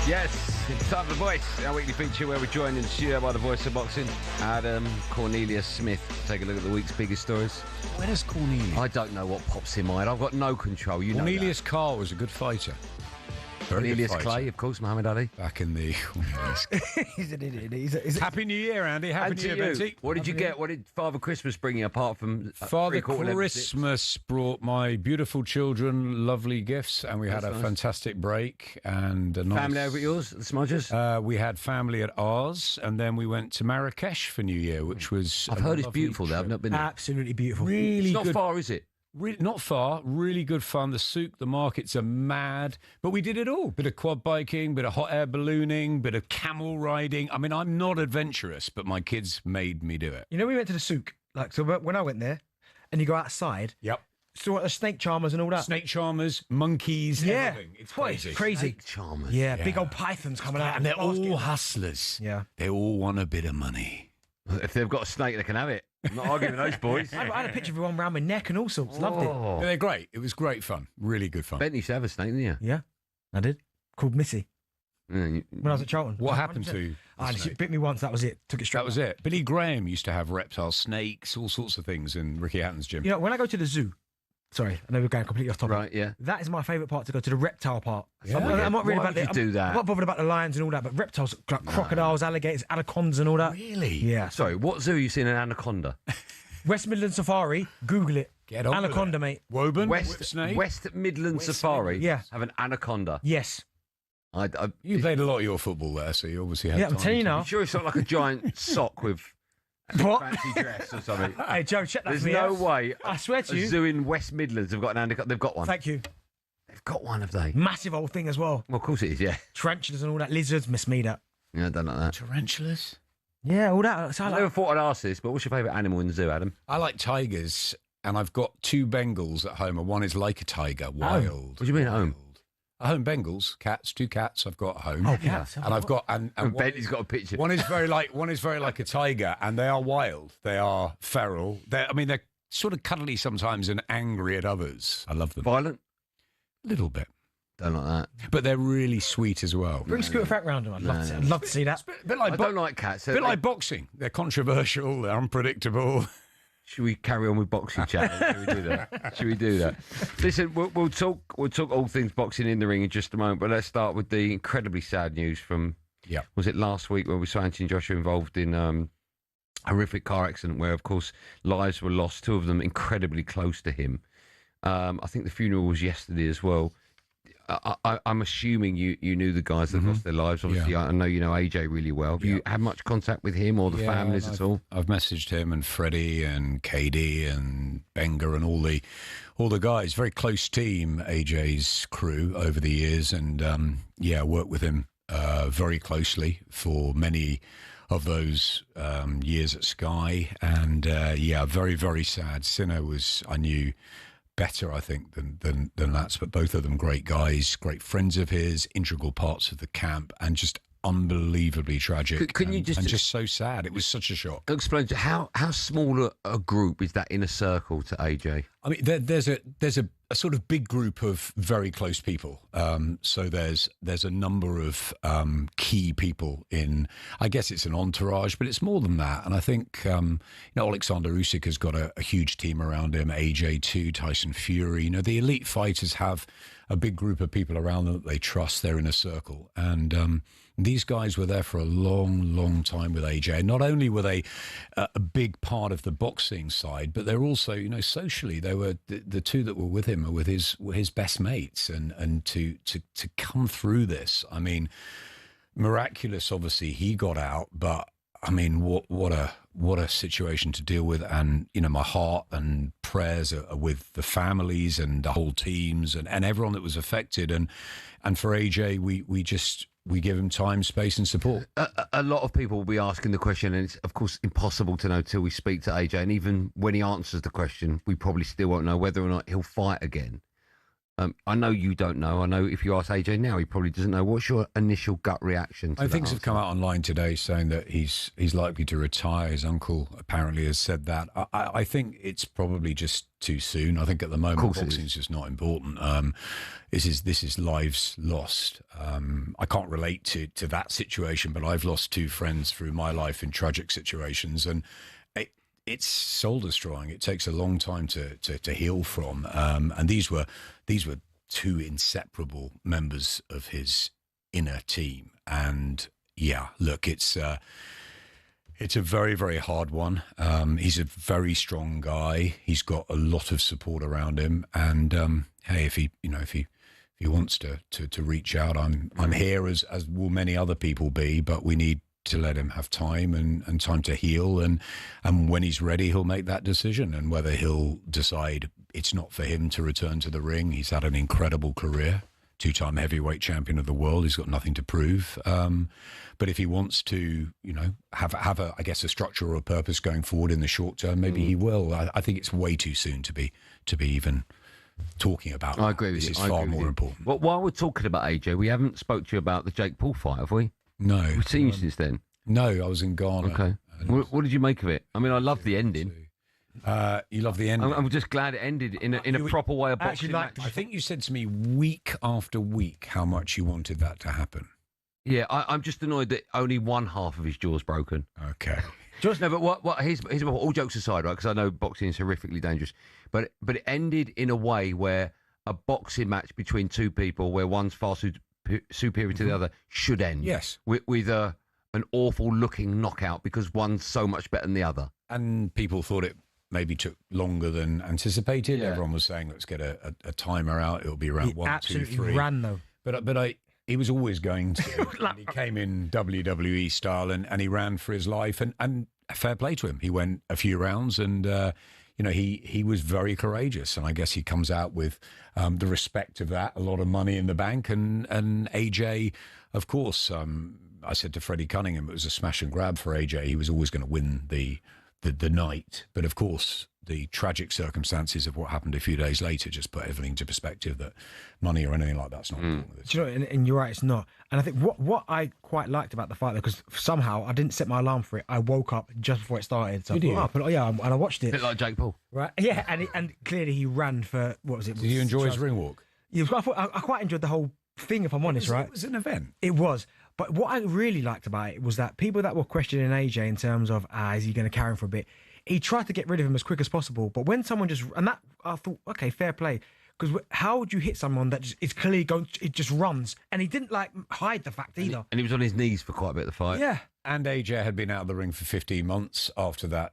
Yes, it's time for The Voice, our weekly feature where we're joined in the studio by the voice of boxing, Adam Cornelius Smith. Take a look at the week's biggest stories. Where does Cornelius? I don't know what pops in mind. I've got no control. You Cornelius know that. Carr was a good fighter. Cornelius Clay, of course, Muhammad Ali. Back in the... He's an idiot. Happy New Year, Andy. Happy New Year, Benty. What did you get? What did Father Christmas bring you apart from... Father Christmas brought my beautiful children lovely gifts, and we had a fantastic break. And a nice... Family over at yours, the Smudgers? We had family at ours, and then we went to Marrakesh for New Year, which was... I've heard it's beautiful there. I've not been there. Absolutely beautiful. Really It's not good. far, is it? Not far, really good fun. The souk, the markets are mad, but we did it all. Bit of quad biking, bit of hot air ballooning, bit of camel riding. I mean, I'm not adventurous, but my kids made me do it. You know, we went to the souk, like, so when I went there, and you go outside. Yep. So the snake charmers and all that. Snake charmers, monkeys, everything. It's crazy. Crazy. Snake charmers. Yeah, big old pythons coming out. And they're all hustlers. Yeah. They all want a bit of money. If they've got a snake, they can have it. I'm not arguing with those boys. I had a picture of everyone around my neck and all sorts. Loved it. Yeah, they're great. It was great fun. Really good fun. Bent used to have a snake, didn't you? Yeah, I did. Called Missy. Yeah, When I was at Charlton. What happened 100%. to It bit me once, that was it. Took it straight That was it. Billy Graham used to have reptile snakes, all sorts of things in Ricky Hatton's gym. You know, when I go to the zoo, sorry, I know we're going completely off topic. Right, yeah. That is my favourite part, to go to the reptile part. Yeah. I'm not really Why about would you do that? I'm not bothered about the lions and all that, but reptiles, like crocodiles, alligators, anacondas and all that. Really? Yeah. Sorry, what zoo are you seeing an anaconda? West Midland Safari, Google it. Get on with Anaconda, it. mate. Woburn? West Midland West Safari Midlands. Yeah. have an anaconda. Yes. You played a lot of your football there, so you obviously had Yeah, I'm time telling you to- now. I'm sure it's not like a giant sock with What? fancy dress or something. Hey, Joe, check that There's for me. no yeah? way. I swear to A you. zoo in West Midlands have got an anaconda. They've got one. Thank you. They've got one, have they? Massive old thing as well. Well, of course it is, yeah. Tarantulas and all that. Lizards, miss me that. Yeah, I don't like that. Tarantulas? Yeah, all that. So I I like- never thought I'd ask this, but what's your favourite animal in the zoo, Adam? I like tigers, and I've got 2 Bengals at home, and one is like a tiger, wild. What do you mean at home? At home, Bengals, cats, 2 cats I've got at home. Oh, cats. And I've got and one Bentley's got a picture. One is very like a tiger, and they are wild. They are feral. They're sort of cuddly sometimes and angry at others. I love them. Violent? A little bit. Don't like that. But they're really sweet as well. Bring Scooter Fact round them. I'd love to see that. Bit like I don't like cats. A bit like boxing. They're controversial. They're unpredictable. Should we carry on with boxing chat? Should we do that? Listen, we'll talk all things boxing in the ring in just a moment, but let's start with the incredibly sad news from was it last week where we saw Anthony Joshua involved in a horrific car accident where, of course, lives were lost, 2 of them incredibly close to him. I think the funeral was yesterday as well. I'm assuming you knew the guys that lost their lives. Obviously, I know you know AJ really well. Have you had much contact with him or the families at all? I've messaged him and Freddie and KD and Benga and all the guys. Very close team, AJ's crew over the years, and worked with him very closely for many of those years at Sky. And very, very sad. Sinner was, I knew, better, I think, than Lats, but both of them great guys, great friends of his, integral parts of the camp, and just unbelievably tragic. Can you and just so sad. It was such a shock. Explain how small a group is that inner circle to AJ? I mean, there's a sort of big group of very close people. So there's a number of key people in. I guess it's an entourage, but it's more than that. And I think Alexander Usyk has got a huge team around him. AJ too, Tyson Fury. The elite fighters have a big group of people around them that they trust. They're in a circle, and these guys were there for a long, long time with AJ. Not only were they a big part of the boxing side, but they're also, socially, they were the 2 that were with him were his best mates, and to come through this, I mean, miraculous. Obviously, he got out, but I mean, what a situation to deal with, and my heart and prayers are with the families and the whole teams and everyone that was affected, and for AJ, we give him time, space, and support. A lot of people will be asking the question, and it's, of course, impossible to know till we speak to AJ. And even when he answers the question, we probably still won't know whether or not he'll fight again. I know you don't know. I know if you ask AJ now, he probably doesn't know. What's your initial gut reaction to that? Things have come out online today saying that he's likely to retire. His uncle apparently has said that. I think it's probably just too soon. I think at the moment boxing's just not important. This is lives lost. I can't relate to that situation, but I've lost 2 friends through my life in tragic situations, and it's soul destroying. It takes a long time to heal from. And these were 2 inseparable members of his inner team. And look, it's a very, very hard one. He's a very strong guy. He's got a lot of support around him. And hey, if he wants to reach out, I'm here as will many other people be. But we need to let him have time and time to heal, and when he's ready, he'll make that decision. And whether he'll decide it's not for him to return to the ring, he's had an incredible career, two-time heavyweight champion of the world. He's got nothing to prove. But if he wants to, have a, I guess, a structure or a purpose going forward in the short term, maybe he will. I think it's way too soon to be even talking about. I agree with this you. is I far agree with more you. important. Well, while we're talking about AJ, we haven't spoke to you about the Jake Paul fight, have we? No. We've seen you since then. No, I was in Ghana. Okay. What did you make of it? I mean, I love the ending. You love the ending. I'm just glad it ended in a proper way of boxing match. I think you said to me week after week how much you wanted that to happen. Yeah, I'm just annoyed that only one half of his jaw's broken. Okay. Just no, but here's all jokes aside, right? Because I know boxing is horrifically dangerous, but it ended in a way where a boxing match between two people, where one's far superior to the other, should end. Yes. With an awful looking knockout because one's so much better than the other. And people thought it maybe took longer than anticipated. Yeah. Everyone was saying, let's get a timer out. It'll be around 1, 2, 3. Absolutely ran though. But he was always going to. And he came in WWE style and he ran for his life. And fair play to him. He went a few rounds and, he was very courageous. And I guess he comes out with the respect of that, a lot of money in the bank. And AJ, of course, I said to Freddie Cunningham, it was a smash and grab for AJ. He was always going to win the night. But of course, the tragic circumstances of what happened a few days later just put everything into perspective, that money or anything like that's not important with it. Do you know, and you're right, it's not. And I think what I quite liked about the fight, because somehow I didn't set my alarm for it. I woke up just before it started. So Did you? And I watched it. A bit like Jake Paul. Right, yeah, and clearly he ran for, what was it? Did you enjoy his ring walk? Yeah, I quite enjoyed the whole thing, if I'm honest, right? It was an event. It was. But what I really liked about it was that people that were questioning AJ in terms of, is he going to carry him for a bit? He tried to get rid of him as quick as possible. But when someone I thought, okay, fair play. Because how would you hit someone that is clearly it just runs? And he didn't hide the fact either. And he was on his knees for quite a bit of the fight. Yeah. And AJ had been out of the ring for 15 months after that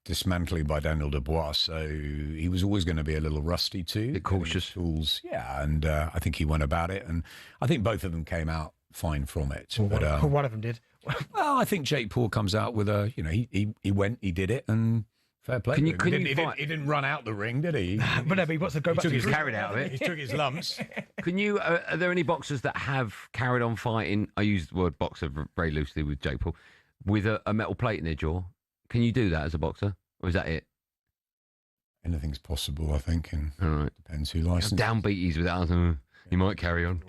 dismantling by Daniel Dubois. So he was always going to be a little rusty too. A bit cautious. Tools. Yeah. And I think he went about it. And I think both of them came out fine from it. Well, one of them did. Well, I think Jake Paul comes out with he went, he did it, and fair play. He didn't run out the ring, did he? But no, but he wants to go back. He carried out of it. He took his lumps. Can you? Are there any boxers that have carried on fighting? I use the word boxer very loosely with Jake Paul, with a metal plate in their jaw. Can you do that as a boxer, or is that it? Anything's possible, I think, and depends who licenses. Downbeaties without. He might carry on.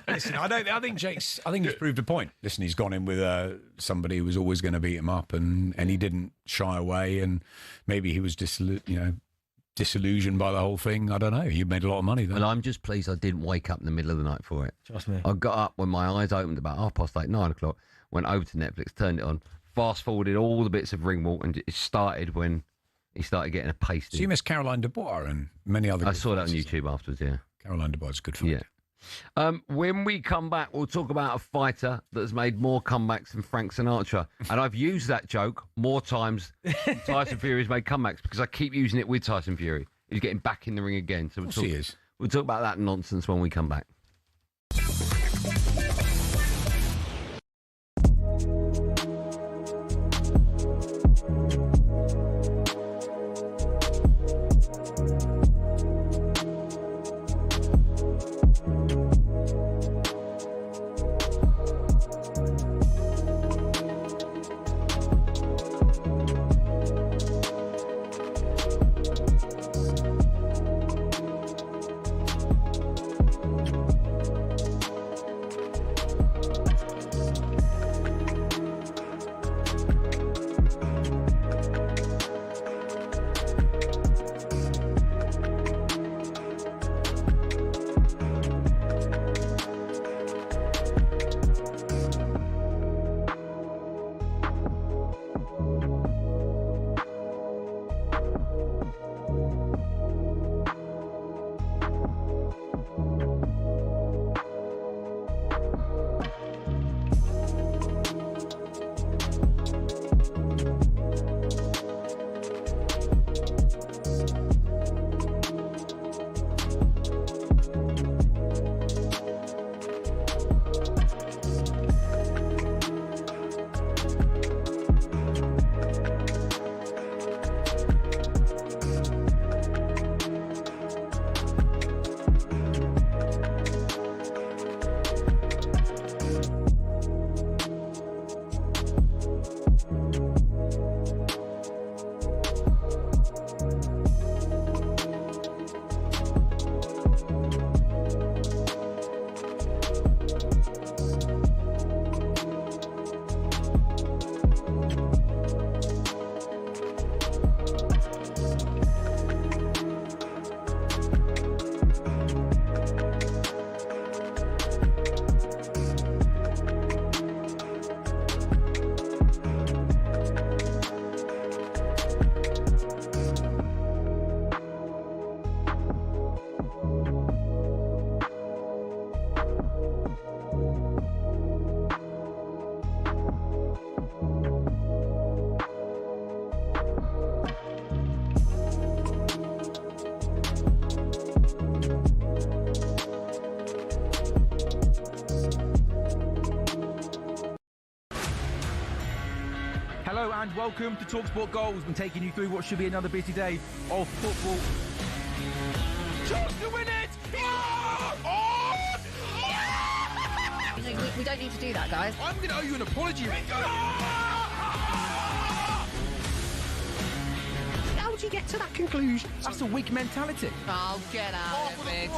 Listen, I think he's proved a point. Listen, he's gone in with somebody who was always going to beat him up, and he didn't shy away, and maybe he was disillusioned by the whole thing. I don't know. He made a lot of money then. And I'm just pleased I didn't wake up in the middle of the night for it. Trust me. I got up when my eyes opened about 8:30, 9 o'clock, went over to Netflix, turned it on, fast forwarded all the bits of ring walk, and it started when he started getting a pace. So you missed Caroline Dubois and many other. I saw that on YouTube afterwards. Yeah. Caroline Dubois is a good fight. Yeah. When we come back, we'll talk about a fighter that has made more comebacks than Frank Sinatra. And I've used that joke more times than Tyson Fury has made comebacks, because I keep using it with Tyson Fury. He's getting back in the ring again. So we'll talk about that nonsense when we come back. welcome to talkSPORT Goals and taking you through what should be another busy day of football. Chance to win it! We don't need to do that, guys. I'm going to owe you an apology. How do you get to that conclusion? That's a weak mentality. Oh, get out of it.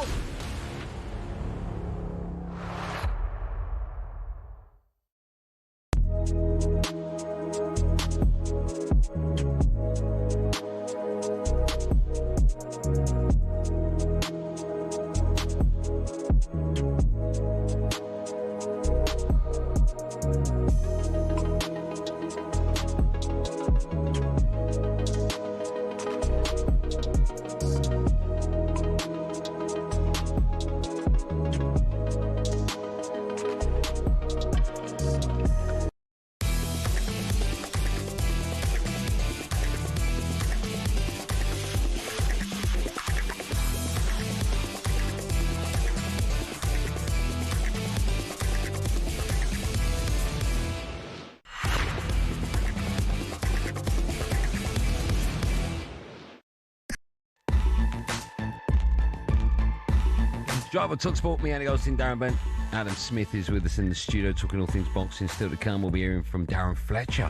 Driver talkSPORT, me, Andy Goldstein Darren Bent. Adam Smith is with us in the studio talking all things boxing. Still to come, we'll be hearing from Darren Fletcher,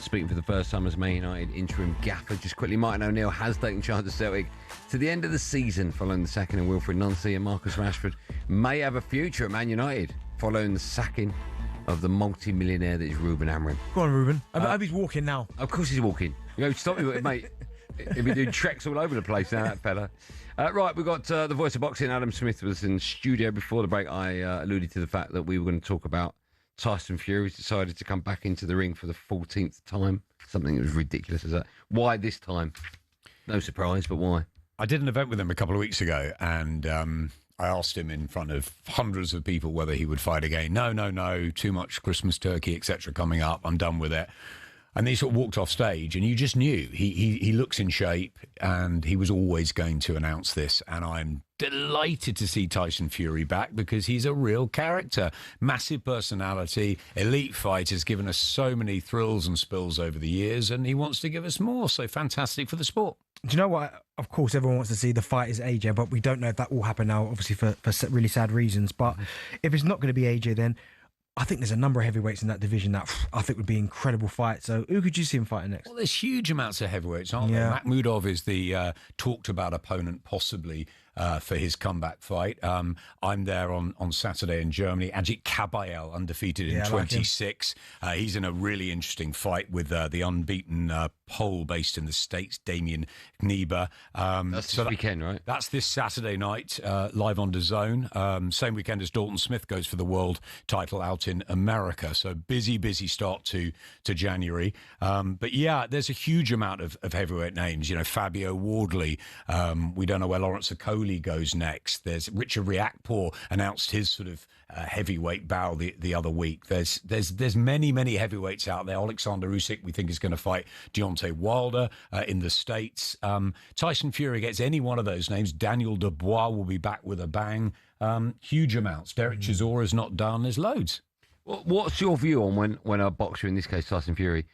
speaking for the first time as Man United interim gaffer. Just quickly, Martin O'Neill has taken charge of Celtic to the end of the season following the sacking of Wilfred Nancy, and Marcus Rashford may have a future at Man United following the sacking of the multi-millionaire that is Ruben Amorim. Go on, Ruben. I hope he's walking now. Of course he's walking. You know, stop me, mate. He'll be doing treks all over the place now, that fella. Right, we've got the voice of boxing, Adam Smith, was in the studio before the break. I alluded to the fact that we were going to talk about Tyson Fury. He's decided to come back into the ring for the 14th time. Something as ridiculous as that. Why this time? No surprise, but why? I did an event with him a couple of weeks ago, and I asked him in front of hundreds of people whether he would fight again. No, too much Christmas turkey, etc. coming up. I'm done with it. And he sort of walked off stage, and you just knew he looks in shape, and he was always going to announce this. And I'm delighted to see Tyson Fury back because he's a real character, massive personality, elite fighter, has given us so many thrills and spills over the years, and he wants to give us more. So fantastic for the sport. Do you know what? Of course, everyone wants to see the fighters AJ, but we don't know if that will happen now, obviously for really sad reasons. But if it's not going to be AJ, then I think there's a number of heavyweights in that division that I think would be incredible fights. So who could you see him fighting next? Well, there's huge amounts of heavyweights, aren't there? Makhmudov is the talked about opponent possibly for his comeback fight. I'm there on Saturday in Germany. Ajit Kabayel, undefeated in 26. He's in a really interesting fight with the unbeaten Pole based in the States, Damian Gniba. That's this weekend, right? That's this Saturday night, live on DAZN. Same weekend as Dalton Smith goes for the world title out in America. So busy start to January. But yeah, there's a huge amount of heavyweight names. You know, Fabio Wardley. We don't know where Lawrence Okoli goes next. There's Richard Riakporhe announced his sort of heavyweight bow the other week. There's many heavyweights out there. Alexander Usyk we think is going to fight Deontay Wilder in the States. Tyson Fury gets any one of those names. Daniel Dubois will be back with a bang. Huge amounts. Derek Chisora's not done. There's loads. What's your view on when a boxer, in this case Tyson Fury,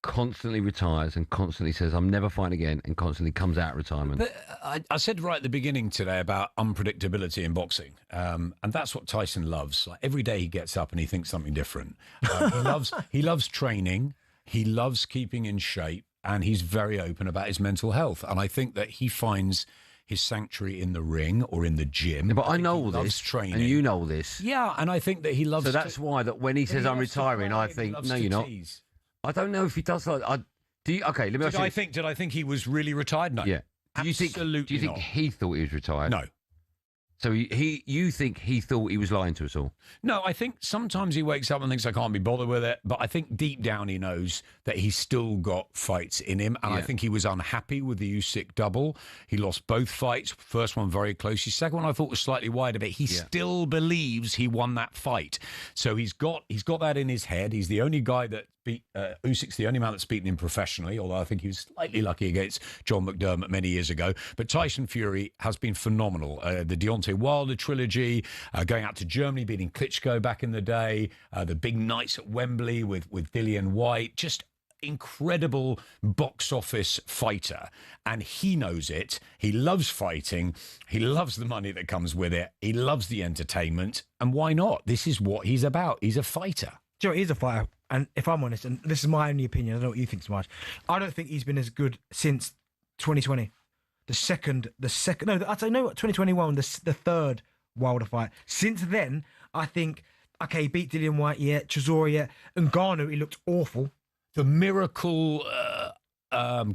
constantly retires and constantly says, I'm never fighting again, and constantly comes out of retirement? But I said right at the beginning today about unpredictability in boxing, and that's what Tyson loves. Like every day he gets up and he thinks something different. He loves training, he loves keeping in shape, and he's very open about his mental health. And I think that he finds his sanctuary in the ring or in the gym. Yeah, but I know all this, training. And you know all this. Yeah, and I think that he loves. So that's why that when he says I'm retiring, I think no, you're not. I don't know if he does like. Do you? Okay, let me ask you. Did I think he was really retired? No. Yeah. Absolutely. Do you think he thought he was retired? No. So you think he thought he was lying to us all? No, I think sometimes he wakes up and thinks I can't be bothered with it, but I think deep down he knows that he's still got fights in him, and I think he was unhappy with the Usyk double. He lost both fights. First one very close. His second one I thought was slightly wider, but he still believes he won that fight. So he's got that in his head. He's the only guy that beat Usyk's the only man that's beaten him professionally, although I think he was slightly lucky against John McDermott many years ago. But Tyson Fury has been phenomenal. The Deontay Wilder trilogy, going out to Germany, beating Klitschko back in the day, the big nights at Wembley with Dillian White, just incredible box office fighter, and he knows it. He loves fighting. He loves the money that comes with it. He loves the entertainment. And why not? This is what he's about. He's a fighter. Do you know what, he's a fighter. And if I'm honest, and this is my only opinion, I don't know what you think so much. I don't think he's been as good since 2020. The second, no, I'd say no, 2021, the third Wilder fight. Since then, I think, okay, he beat Dillian White, yeah, Chisora, yeah, and Ngannou, he looked awful. The miracle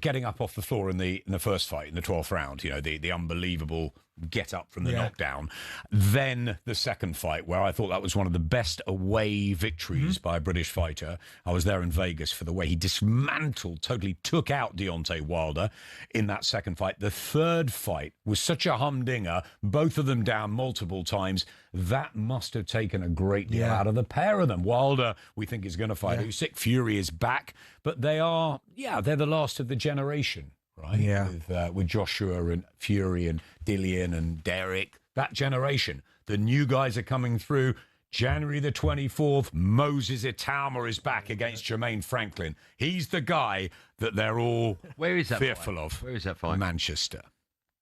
getting up off the floor in the first fight, in the 12th round, the unbelievable get up from the knockdown. Then the second fight, where I thought that was one of the best away victories by a British fighter. I was there in Vegas for the way he dismantled, totally took out Deontay Wilder in that second fight. The third fight was such a humdinger, both of them down multiple times. That must have taken a great deal out of the pair of them. Wilder, we think, is going to fight Usyk. Fury is back, but they're the last of the generation. Right, with Joshua and Fury and Dillian and Derek, that generation. The new guys are coming through. January the 24th, Moses Itauma is back against Jermaine Franklin. He's the guy that they're all fearful of. Where is that fight? Manchester.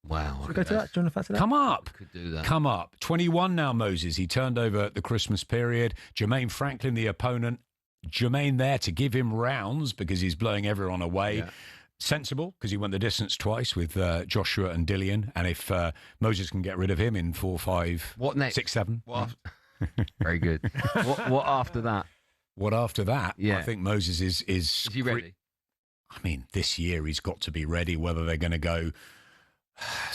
Wow. Should we go to that? Do you want to fact it out? Come up. Could do that. Come up. 21 now, Moses. He turned over at the Christmas period. Jermaine Franklin, the opponent. Jermaine there to give him rounds because he's blowing everyone away. Yeah. Sensible, because he went the distance twice with Joshua and Dillian, and if Moses can get rid of him in 4, 5, what next? 6, 7. What very good. What after that? What after that? Yeah. I think Moses is he ready? I mean, this year he's got to be ready. Whether they're going to go.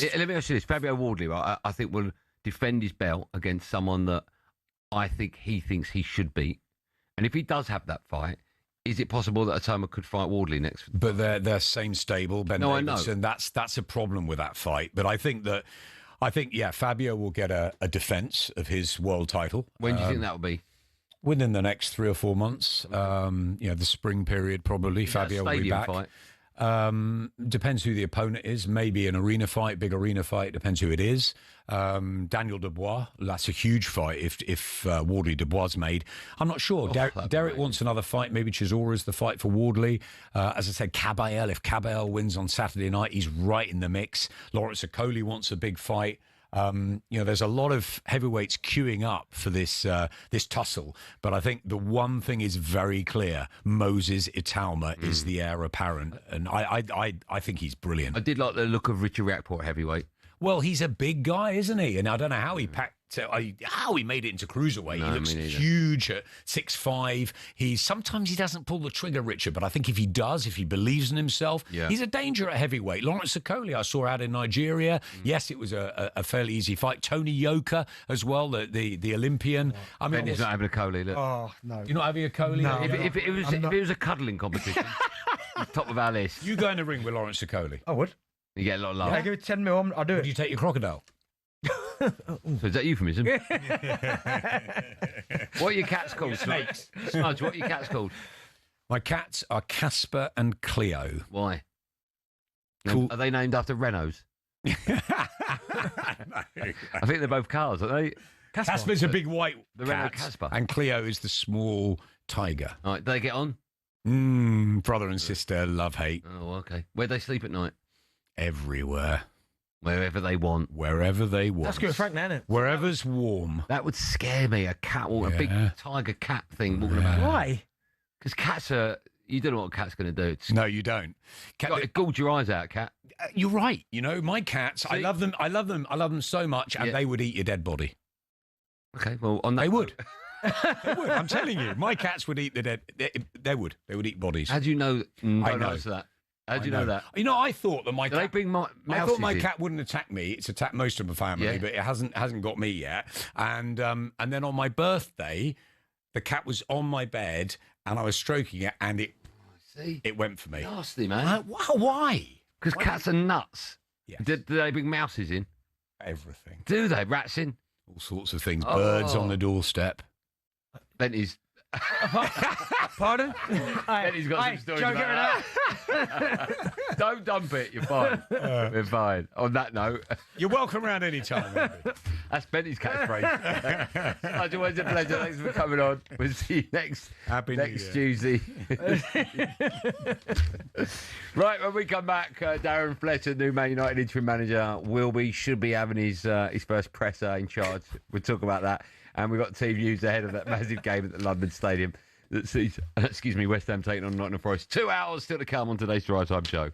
Let me ask you this: Fabio Wardley, right, I think will defend his belt against someone that I think he thinks he should beat, and if he does have that fight. Is it possible that Itauma could fight Wardley next? But they're same stable, Ben Davidson. That's a problem with that fight. But I think Fabio will get a defence of his world title. When do you think that will be? Within the next 3 or 4 months. The spring period probably. Fabio will be back. Fight? Depends who the opponent is. Maybe an arena fight, big arena fight. Depends who it is. Daniel Dubois, that's a huge fight if Wardley Dubois made. I'm not sure. Derek wants another fight. Maybe Chisora is the fight for Wardley. As I said, Caballel. If Caballel wins on Saturday night, he's right in the mix. Lawrence Okoli wants a big fight. There's a lot of heavyweights queuing up for this tussle, but I think the one thing is very clear: Moses Itauma is the heir apparent, and I think he's brilliant. I did like the look of Richard Riakporhe heavyweight. Well, he's a big guy, isn't he? And I don't know how he how he made it into cruiserweight. He looks huge at 6'5". Sometimes he doesn't pull the trigger, Richard, but I think if he does, if he believes in himself, he's a danger at heavyweight. Lawrence Okoli, I saw out in Nigeria. Yes, it was a fairly easy fight. Tony Yoka as well, the Olympian. I mean, he's not having a Okoli. Look. Oh no, you're not having a Okoli. No, if it was a cuddling competition, top of our list. You go in the ring with Lawrence Okoli. I would. You get a lot of love. Yeah, give it 10 mil. I'll do it. Would you take your crocodile? So is that euphemism? What are your cats called? Snakes. Smudge, what are your cats called? My cats are Casper and Cleo. Why? Cool. Are they named after Renaults? I think they're both cars, aren't they? Casper's a big white Renault cat, Casper. and Cleo is the small tiger. All right, do they get on? Brother and sister, love-hate. Oh, okay. Where'd they sleep at night? Everywhere. Wherever they want. Wherever they want. That's good, Frank, isn't it? Wherever's warm. That would scare me, a cat walking, a big tiger cat thing walking about. Why? Because cats are... You don't know what a cat's going to do. No, you don't. It gouge your eyes out, cat. You're right. You know, my cats, I love them. I love them so much, and they would eat your dead body. Okay, well, on that... They would. They would. I'm telling you. My cats would eat the dead... They would. They would eat bodies. How do you know... I know. Answer that. How do you know that? You know, I thought that my cat... They bring I thought my cat wouldn't attack me. It's attacked most of the family, but it hasn't got me yet. And then on my birthday, the cat was on my bed, and I was stroking it, and it went for me. Nasty, man. Why? Because cats are nuts. Yes. Do they bring mouses in? Everything. Do they? Rats in? All sorts of things. Birds on the doorstep. Bentley's Pardon? Benny's got some stories about that. Don't dump it. You're fine. We're fine. On that note, you're welcome round any time. That's Benny's catchphrase. It's always a pleasure. Thanks for coming on. We'll see you next Tuesday. Right, when we come back, Darren Fletcher, new Man United interim manager, should be having his first presser in charge. We'll talk about that. And we've got team news ahead of that massive game at the London Stadium that sees, West Ham taking on Nottingham Forest. 2 hours still to come on today's Drive Time Show.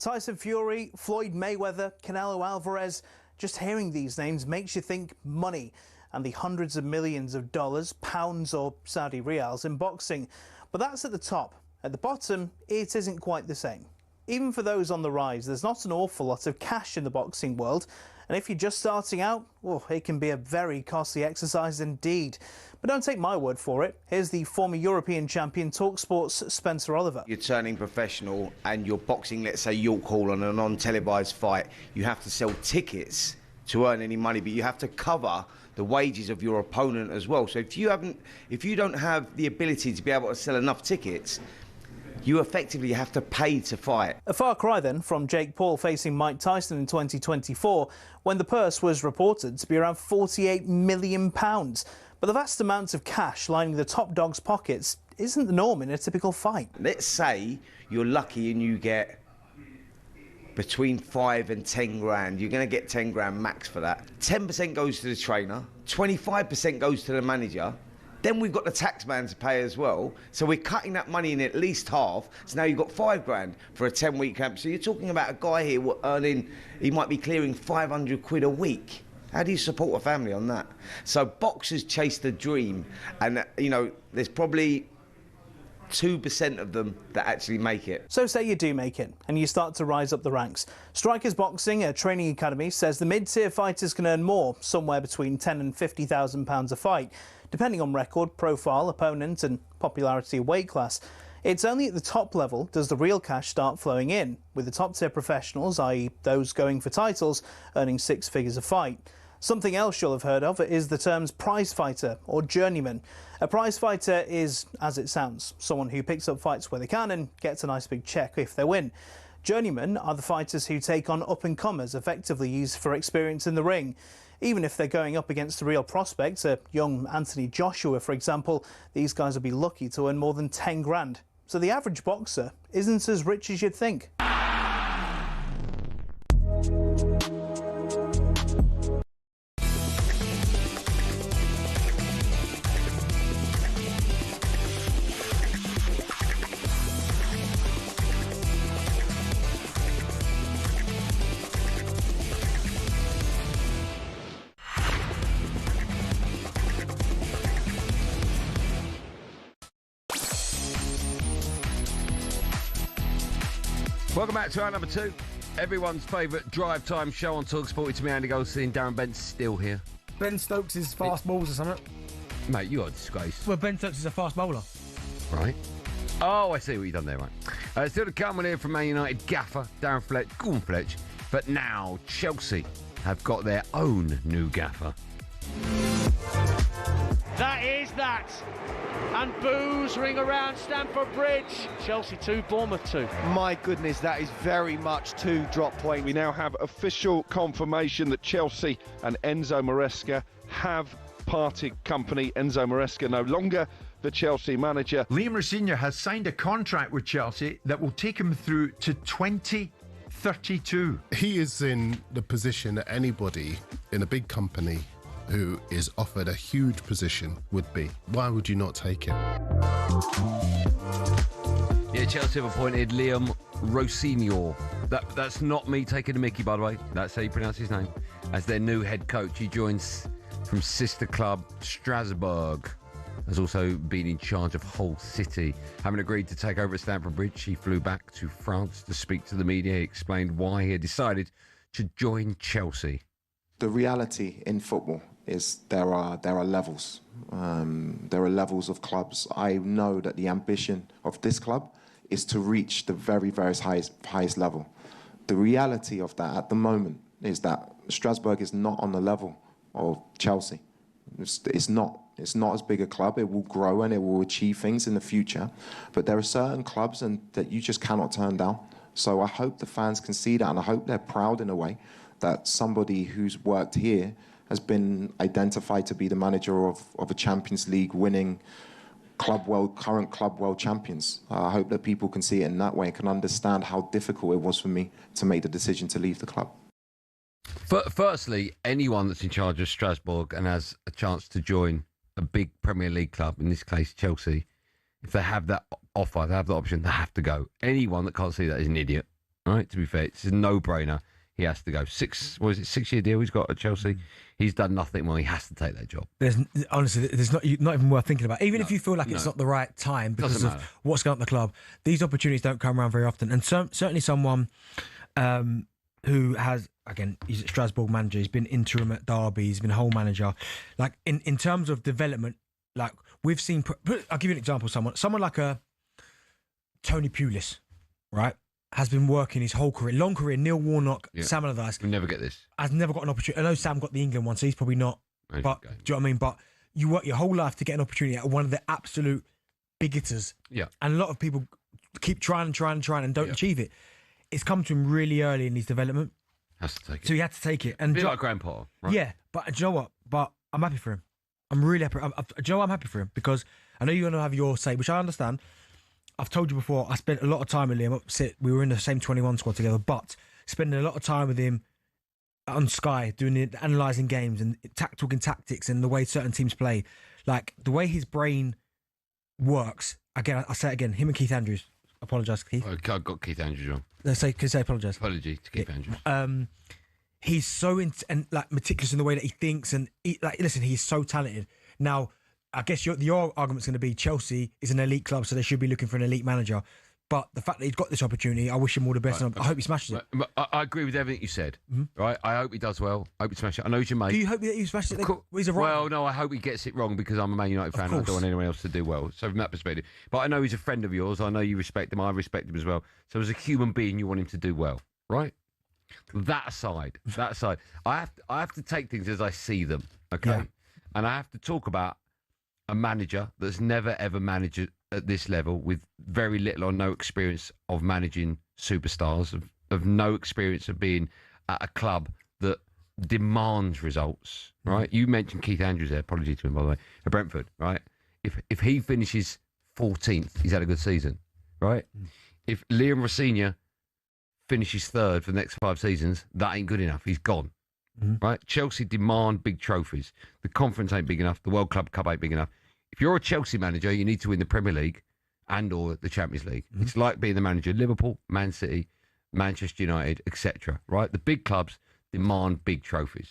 Tyson Fury, Floyd Mayweather, Canelo Alvarez. Just hearing these names makes you think money and the hundreds of millions of dollars, pounds or Saudi riyals in boxing. But that's at the top. At the bottom, it isn't quite the same. Even for those on the rise, there's not an awful lot of cash in the boxing world. And if you're just starting out, well, it can be a very costly exercise indeed. But don't take my word for it. Here's the former European champion, talkSPORT's Spencer Oliver. You're turning professional and you're boxing, let's say, York Hall on a non-televised fight. You have to sell tickets to earn any money, but you have to cover the wages of your opponent as well. So if you don't have the ability to be able to sell enough tickets, you effectively have to pay to fight. A far cry then from Jake Paul facing Mike Tyson in 2024, when the purse was reported to be around £48 million. But the vast amounts of cash lining the top dog's pockets isn't the norm in a typical fight. Let's say you're lucky and you get between 5 and 10 grand. You're going to get 10 grand max for that. 10% goes to the trainer, 25% goes to the manager. Then we've got the tax man to pay as well. So we're cutting that money in at least half. So now you've got 5 grand for a 10-week camp. So you're talking about a guy here earning, he might be clearing 500 quid a week. How do you support a family on that? So boxers chase the dream. And, you know, there's probably 2% of them that actually make it. So say you do make it and you start to rise up the ranks. Strikers Boxing, a training academy, says the mid-tier fighters can earn more, somewhere between £10,000 and £50,000 a fight, depending on record, profile, opponent and popularity of weight class. It's only at the top level does the real cash start flowing in, with the top-tier professionals, i.e. those going for titles, earning 6 figures a fight. Something else you'll have heard of is the terms prize fighter or journeyman. A prize fighter is, as it sounds, someone who picks up fights where they can and gets a nice big check if they win. Journeymen are the fighters who take on up-and-comers, effectively used for experience in the ring. Even if they're going up against a real prospect, a young Anthony Joshua, for example, these guys will be lucky to earn more than 10 grand. So the average boxer isn't as rich as you'd think. Welcome back to our number 2. Everyone's favourite drive time show on talkSPORT. It's me, Andy Goldstein Darren Bent, still here. Ben Stokes is fast balls or something. Mate, you are a disgrace. Well, Ben Stokes is a fast bowler. Right. Oh, I see what you've done there, right. Still to come, we'll hear from Man United gaffer Darren Fletcher. But now Chelsea have got their own new gaffer. That is that. And boos ring around Stamford Bridge. Chelsea 2, Bournemouth 2. My goodness, that is very much 2 drop points. We now have official confirmation that Chelsea and Enzo Maresca have parted company. Enzo Maresca no longer the Chelsea manager. Liam Rossini has signed a contract with Chelsea that will take him through to 2032. He is in the position that anybody in a big company who is offered a huge position would be. Why would you not take it? Yeah, Chelsea have appointed Liam Rossini. That's not me taking the mickey, by the way. That's how you pronounce his name. As their new head coach, he joins from sister club Strasbourg. Has also been in charge of Hull City. Having agreed to take over at Stamford Bridge, he flew back to France to speak to the media. He explained why he had decided to join Chelsea. The reality in football is there are levels. There are levels of clubs. I know that the ambition of this club is to reach the very, very highest level. The reality of that at the moment is that Strasbourg is not on the level of Chelsea. It's not. It's not as big a club. It will grow and it will achieve things in the future. But there are certain clubs that you just cannot turn down. So I hope the fans can see that, and I hope they're proud in a way that somebody who's worked here has been identified to be the manager of a Champions League winning current club world champions. I hope that people can see it in that way and can understand how difficult it was for me to make the decision to leave the club. Firstly, anyone that's in charge of Strasbourg and has a chance to join a big Premier League club, in this case Chelsea, if they have that offer, they have the option, they have to go. Anyone that can't see that is an idiot. All right, to be fair, it's a no-brainer. He has to go. 6-year deal he's got at Chelsea. He's done nothing well. He has to take that job. There's not even worth thinking about. Even if you feel like it's not the right time because of what's going on at the club, these opportunities don't come around very often. And certainly someone who has, again, he's at Strasbourg manager, he's been interim at Derby, he's been whole manager. Like in terms of development, like we've seen. I'll give you an example. Someone like a Tony Pulis, right? Has been working his whole career, long career. Neil Warnock, Sam Allardyce. We never get this. Has never got an opportunity. I know Sam got the England one, so he's probably not. But do you know what I mean? But you work your whole life to get an opportunity at one of the absolute big hitters. Yeah. And a lot of people keep trying and don't achieve it. It's come to him really early in his development. Has to take it. So he had to take it. And a bit like Grandpa, right? Yeah, but do you know what? But I'm happy for him. I'm really happy. Do you know what? I'm happy for him because I know you're going to have your say, which I understand. I've told you before, I spent a lot of time with Liam. We were in the same 21 squad together, but spending a lot of time with him on Sky, analysing games and talking tactics and the way certain teams play. Like, the way his brain works, again, I say it again, him and Keith Andrews. Apologise, Keith. Oh, I got Keith Andrews wrong. Say apologise. Apology to Keith Andrews. He's so meticulous in the way that he thinks, and listen, he's so talented. Now, I guess your argument's going to be Chelsea is an elite club, so they should be looking for an elite manager. But the fact that he's got this opportunity, I wish him all the best, and I hope he smashes it. I agree with everything you said. Right? I hope he does well. I hope he smashes it. I know he's your mate. Do you hope that he smashes it? He's a right. Well, no, I hope he gets it wrong because I'm a Man United fan and I don't want anyone else to do well. So from that perspective. But I know he's a friend of yours. I know you respect him. I respect him as well. So as a human being, you want him to do well, right? That aside, I have to take things as I see them, okay? Yeah. And I have to talk about a manager that's never, ever managed at this level with very little or no experience of managing superstars, of no experience of being at a club that demands results, right? You mentioned Keith Andrews there, apology to him, by the way, at Brentford, right? If he finishes 14th, he's had a good season, right? If Liam Rosenior finishes 3rd for the next 5 seasons, that ain't good enough. He's gone, right? Chelsea demand big trophies. The Conference ain't big enough. The World Club Cup ain't big enough. If you're a Chelsea manager, you need to win the Premier League and or the Champions League. It's like being the manager of Liverpool, Man City, Manchester United, etc. Right? The big clubs demand big trophies.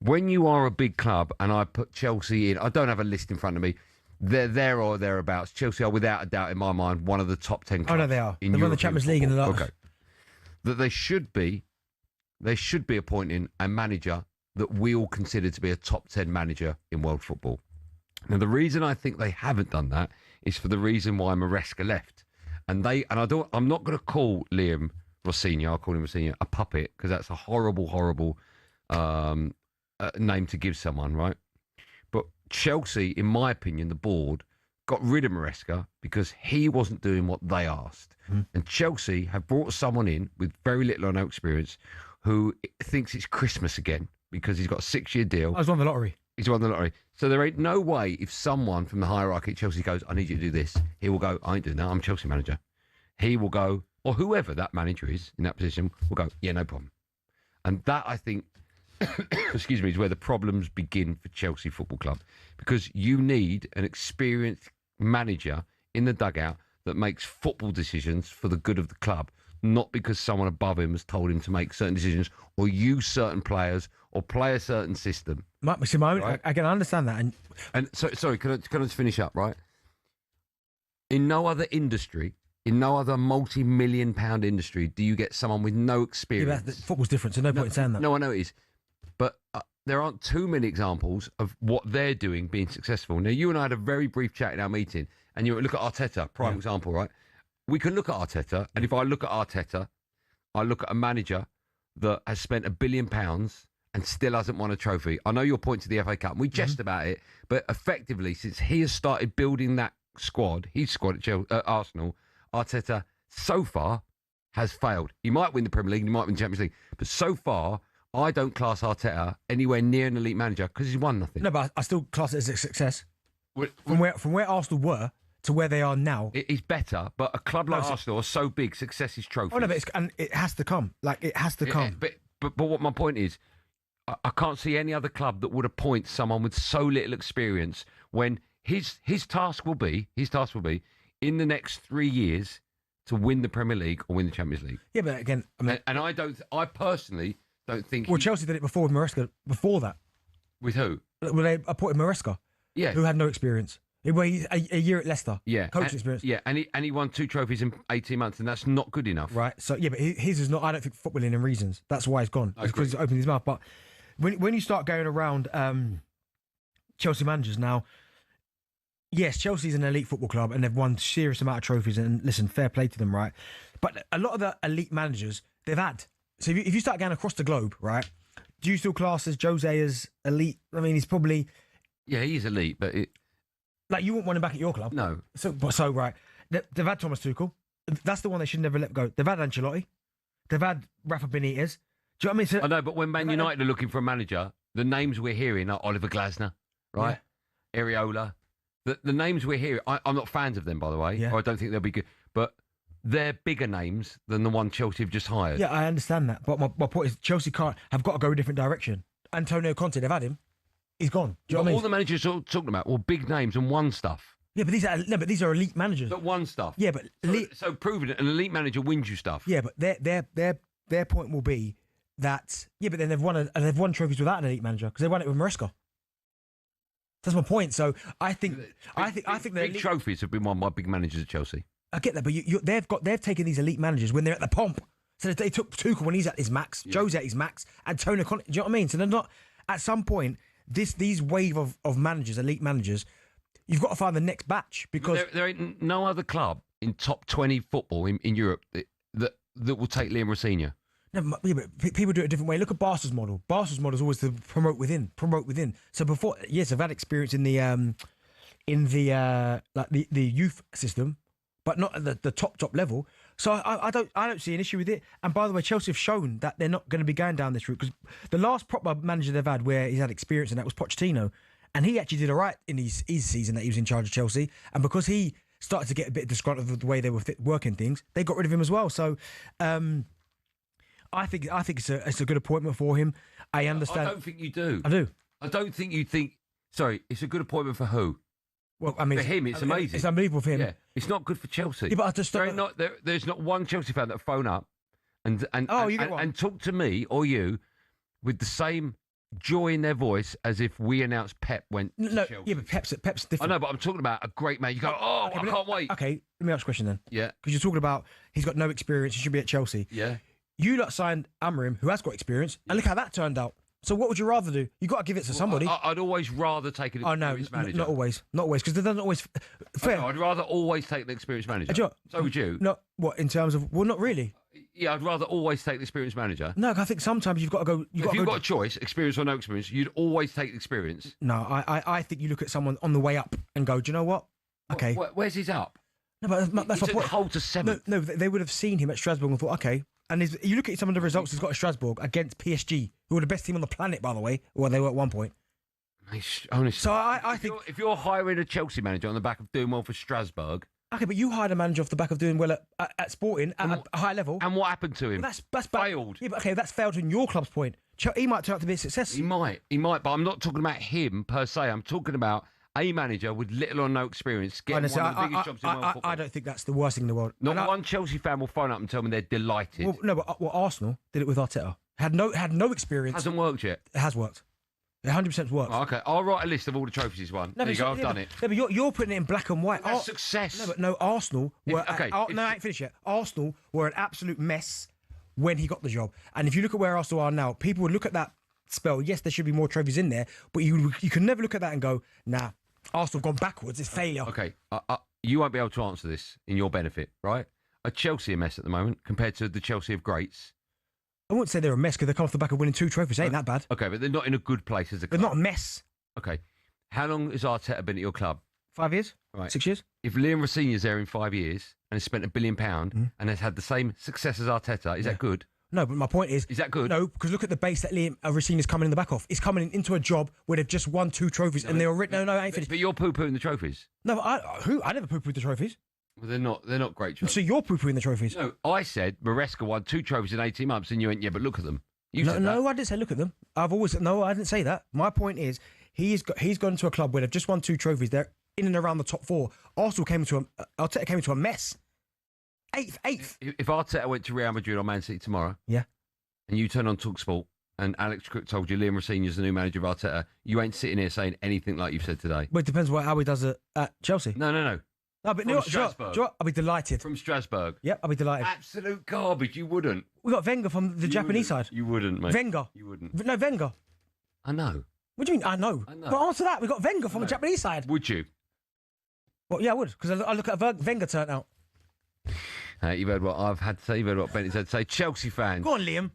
When you are a big club, and I put Chelsea in, I don't have a list in front of me, they're there or thereabouts. Chelsea are, without a doubt, in my mind, one of the top 10 clubs. Oh, no, they are. They won the Champions League in the last. Okay. That they should be appointing a manager that we all consider to be a top 10 manager in world football. Now, the reason I think they haven't done that is for the reason why Maresca left. I'm not going to call Liam Rosenior, I'll call him Rosenior, a puppet, because that's a horrible name to give someone, right? But Chelsea, in my opinion, the board, got rid of Maresca because he wasn't doing what they asked. And Chelsea have brought someone in with very little or no experience who thinks it's Christmas again because he's got a 6-year deal. He's won the lottery. He's won the lottery. So there ain't no way if someone from the hierarchy at Chelsea goes, I need you to do this, he will go, I ain't doing that, I'm Chelsea manager. He will go, or whoever that manager is in that position, will go, yeah, no problem. And that, I think, excuse me, is where the problems begin for Chelsea Football Club. Because you need an experienced manager in the dugout that makes football decisions for the good of the club, not because someone above him has told him to make certain decisions or use certain players or play a certain system. Simone, right? I can understand that. And so, sorry, can I just finish up, right? In no other industry, in no other multi-million-pound industry, do you get someone with no experience. Yeah, football's different, so no point in saying that. No, I know it is. But there aren't too many examples of what they're doing being successful. Now, you and I had a very brief chat in our meeting, and you look at Arteta, prime example, right? We can look at Arteta, and if I look at Arteta, I look at a manager that has spent £1 billion and still hasn't won a trophy. I know your point to the FA Cup, and we jest about it, but effectively, since he has started building that squad, his squad at Arsenal, Arteta so far has failed. He might win the Premier League, he might win the Champions League, but so far, I don't class Arteta anywhere near an elite manager because he's won nothing. No, but I still class it as a success. From where Arsenal were to where they are now. It's better, but a club like Arsenal are so big, success is trophies. Oh, no, but it has to come. Like, it has to come. But what my point is, I can't see any other club that would appoint someone with so little experience when his task will be in the next 3 years to win the Premier League or win the Champions League. Yeah, but again, I mean, and I personally don't think. Well, Chelsea did it before with Maresca. Before that, with who? Well, they appointed Maresca. Yeah, who had no experience. He's a year at Leicester. Yeah, coaching experience. Yeah, and he won 2 trophies in 18 months, and that's not good enough. Right. So yeah, but his is not. I don't think footballing in reasons. That's why he's gone. It's because he's opened his mouth. But when you start going around Chelsea managers now, yes, Chelsea's an elite football club, and they've won a serious amount of trophies. And listen, fair play to them, right? But a lot of the elite managers they've had. So if you start going across the globe, right? Do you still class as Jose as elite? I mean, he's probably. Yeah, he is elite, but like you wouldn't want him back at your club. No. So right, they've had Thomas Tuchel. That's the one they should never let go. They've had Ancelotti. They've had Rafa Benitez. Do you know what I mean? So, I know, but when Man United are looking for a manager, the names we're hearing are Oliver Glasner, right? Yeah. Areola. The names we're hearing, I'm not fans of them, by the way. Yeah. Or I don't think they'll be good. But they're bigger names than the one Chelsea have just hired. Yeah, I understand that. But my point is Chelsea have got to go a different direction. Antonio Conte, they've had him. He's gone. Do you know what I mean? All the managers are talking about were big names and won stuff. Yeah, but these are elite managers. But won stuff. Yeah, but so proving it, an elite manager wins you stuff. Yeah, but their point will be that but then they've won trophies without an elite manager because they won it with Maresca. That's my point. So I think big trophies have been won by big managers at Chelsea. I get that, but they've taken these elite managers when they're at the pomp. So they took Tuchel when he's at his max, Joe's at his max, Antonio Conte. Do you know what I mean? So they're not. At some point, these wave of managers, elite managers, you've got to find the next batch because there ain't no other club in top 20 football in Europe that will take Liam Rosenior. No, but people do it a different way. Look at Barca's model. Barca's model is always to promote within. So before, yes, I've had experience in the youth system, but not at the top level. So I don't see an issue with it. And by the way, Chelsea have shown that they're not going to be going down this route because the last proper manager they've had where he's had experience in that was Pochettino, and he actually did all right in his season that he was in charge of Chelsea. And because he started to get a bit disgruntled with the way they were working things, they got rid of him as well. So. I think it's a good appointment for him. I understand. I don't think you do. I do. I don't think you think. Sorry, it's a good appointment for who? Well, I mean, for him, it's amazing. It's unbelievable for him. Yeah, it's not good for Chelsea. Yeah, but I just there's not one Chelsea fan that phone up and talk to me or you with the same joy in their voice as if we announced Pep went to Chelsea. Yeah, but Pep's different. I know, but I'm talking about a great man. You go, I can't wait. Okay, let me ask you a question then. Yeah. Because you're talking about he's got no experience, he should be at Chelsea. Yeah. You lot signed Amorim, who has got experience, and look how that turned out. So what would you rather do? You've got to give it to somebody. I'd always rather take an experienced manager. Not always, because they don't always. Fair. I'd rather always take the experienced manager. So would you? Not what in terms of not really. Yeah, I'd rather always take the experienced manager. No, I think sometimes you've got to go. If you've got a choice, experience or no experience, you'd always take the experience. No, I think you look at someone on the way up and go, do you know what? Okay, where's his up? No, but that's my point. Hold to 7th. No, they would have seen him at Strasbourg and thought, okay. And you look at some of the results he's got at Strasbourg against PSG, who were the best team on the planet, by the way. Well, they were at one point. Honestly, so I think if you're hiring a Chelsea manager on the back of doing well for Strasbourg, okay, but you hired a manager off the back of doing well at Sporting at a high level. And what happened to him? Well, that's failed. Yeah, but okay, that's failed in your club's point. He might turn out to be a success. He might, but I'm not talking about him per se. I'm talking about a manager with little or no experience getting one of the biggest jobs in world football. I don't think that's the worst thing in the world. Not one Chelsea fan will phone up and tell me they're delighted. Well, no, but Arsenal did it with Arteta. Had no experience. Hasn't worked yet. It has worked. It 100% worked. Oh, okay, I'll write a list of all the trophies he's won. There you go, I've done it. No, but you're putting it in black and white. That's success. No, Arsenal were... no, I ain't finished yet. Arsenal were an absolute mess when he got the job. And if you look at where Arsenal are now, people would look at that spell. Yes, there should be more trophies in there, but you can never look at that and go, nah, Arsenal have gone backwards. It's failure. Okay, you won't be able to answer this in your benefit, right? Are Chelsea a mess at the moment compared to the Chelsea of greats? I wouldn't say they're a mess because they come off the back of winning 2 trophies. It ain't that bad. Okay, but they're not in a good place as a club. They're not a mess. Okay. How long has Arteta been at your club? 5 years? Right. 6 years? If Liam Rosenior's there in 5 years and has spent £1 billion and has had the same success as Arteta, is that good? No, but my point is... Is that good? No, because look at the base that Liam Rosenior's coming in the back of. He's coming into a job where they've just won 2 trophies and they're written... No, I ain't finished. But you're poo-pooing the trophies. No, but I never poo-pooed the trophies. Well, they're not great trophies. So you're poo-pooing the trophies. No, I said Maresca won 2 trophies in 18 months and you went, yeah, but look at them. No, I didn't say look at them. I didn't say that. My point is he's gone to a club where they've just won 2 trophies. They're in and around the top 4. Arsenal Arteta came into a mess. 8th. If Arteta went to Real Madrid or Man City tomorrow, yeah, and you turn on talkSPORT and Alex Crook told you Liam Rosenior's the new manager of Arteta, you ain't sitting here saying anything like you've said today. But it depends how he does it at Chelsea. No. No, but From Strasbourg. I'll be delighted. From Strasbourg. Yep, I'll be delighted. Absolute garbage. You wouldn't. We got Wenger from the Japanese side. You wouldn't, mate. Wenger. You wouldn't. No, Wenger. I know. What do you mean? I know. But answer that. We got Wenger from the Japanese side. Would you? Well, yeah, I would, because I look at Wenger turn out. You've heard what I've had to say. You've heard what Benny's had to say. Chelsea fans. Go on, Liam.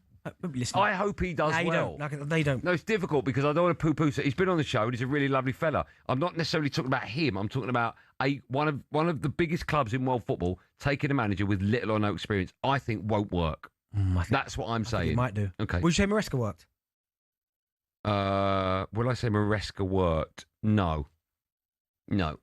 I hope he does well. They don't. No, it's difficult because I don't want to poo-poo. He's been on the show and he's a really lovely fella. I'm not necessarily talking about him. I'm talking about one of the biggest clubs in world football taking a manager with little or no experience. I think won't work. That's what I'm saying. It might do. Okay. Would you say Maresca worked? Will I say Maresca worked? No, I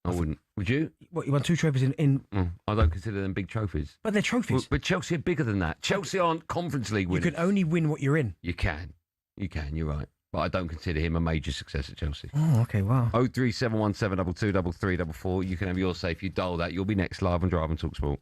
wouldn't. Would you? What, you won 2 trophies in... I don't consider them big trophies. But they're trophies. But Chelsea are bigger than that. Chelsea aren't Conference League winners. You can only win what you're in. You can, you're right. But I don't consider him a major success at Chelsea. Oh, okay, wow. 03717 223344. You can have your say. If you dial that, you'll be next live on Drive and talkSPORT.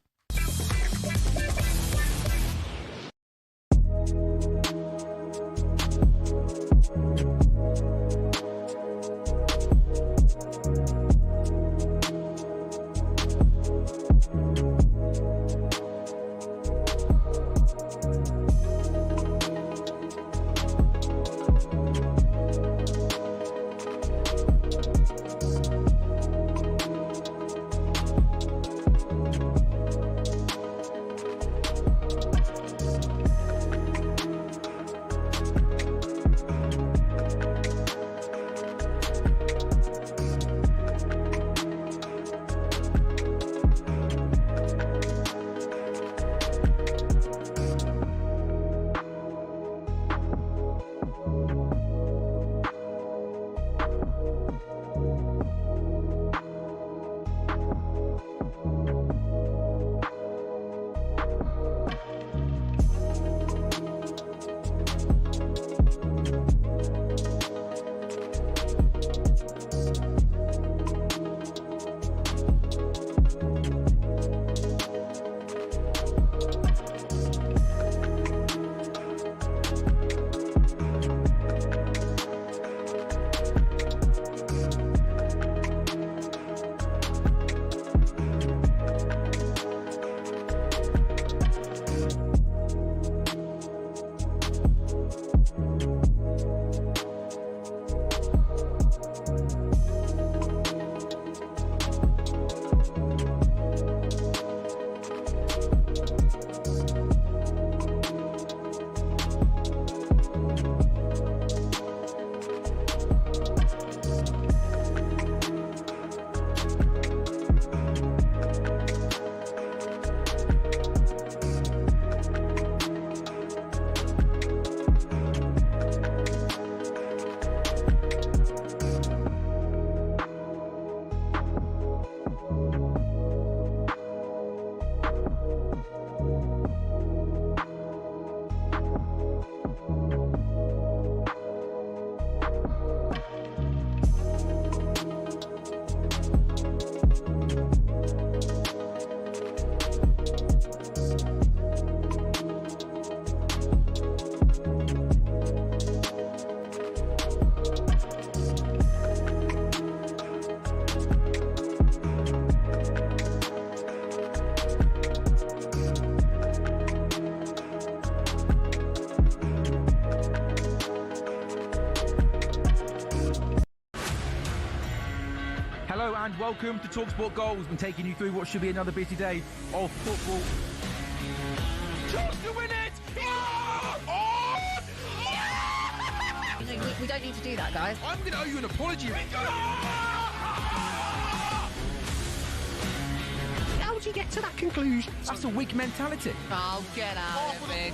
Welcome to talkSPORT Goals. Been taking you through what should be another busy day of football. Chance to win it! We don't need to do that, guys. I'm going to owe you an apology. How would you get to that conclusion? That's a weak mentality. Oh, get out of it.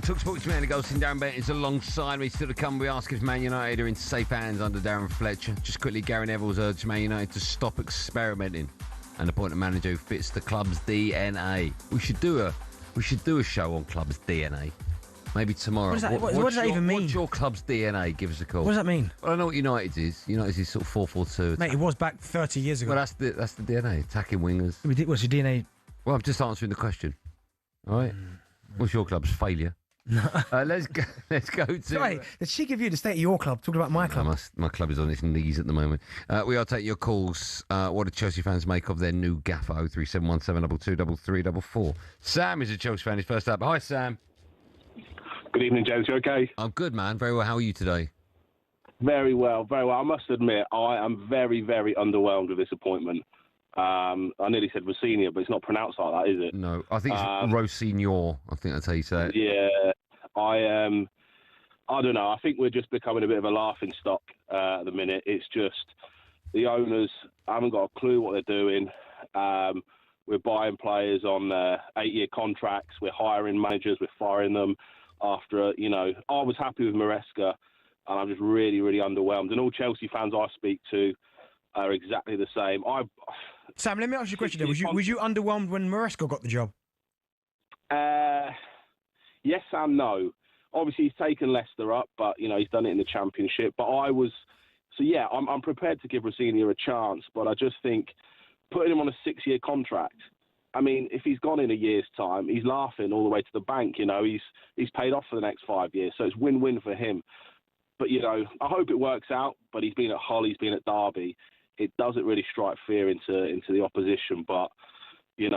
talkSPORT to Andy Goldstein Darren Bent is alongside me. Still to come, we ask if Man United are in safe hands under Darren Fletcher. Just quickly, Gary Neville's urged Man United to stop experimenting and appoint a manager who fits the club's DNA. We should do a show on club's DNA. Maybe tomorrow. What does that even mean? What's your club's DNA? Give us a call. What does that mean? Well, I know what United's is. United's is sort of 4-4-2. Mate, it was back 30 years ago. Well, that's the DNA. Attacking wingers. What's your DNA? Well, I'm just answering the question. All right. What's your club's failure? Let's go to. Sorry, did she give you the state of your club? Talking about my club. My club is on its knees at the moment. We are taking your calls. What do Chelsea fans make of their new gaffer? 03717223344. Sam is a Chelsea fan. His first up. Hi, Sam. Good evening, James. You okay? I'm good, man. Very well. How are you today? Very well, very well. I must admit, I am very, very underwhelmed with this appointment. I nearly said Rossini, but it's not pronounced like that, is it? No, I think it's Rossignor. I think that's how you say it. Yeah, I don't know. I think we're just becoming a bit of a laughing stock at the minute. It's just the owners haven't got a clue what they're doing. We're buying players on 8-year contracts. We're hiring managers. We're firing them after, I was happy with Maresca, and I'm just really, really underwhelmed. And all Chelsea fans I speak to are exactly the same. Sam, let me ask you a question. Was you underwhelmed when Maresca got the job? Yes and no. Obviously, he's taken Leicester up, but he's done it in the Championship. But I'm prepared to give Rossini a chance, but I just think putting him on a 6-year contract. I mean, if he's gone in a year's time, he's laughing all the way to the bank. He's paid off for the next 5 years, so it's win-win for him. But I hope it works out. But he's been at Hull, he's been at Derby. It doesn't really strike fear into the opposition, but it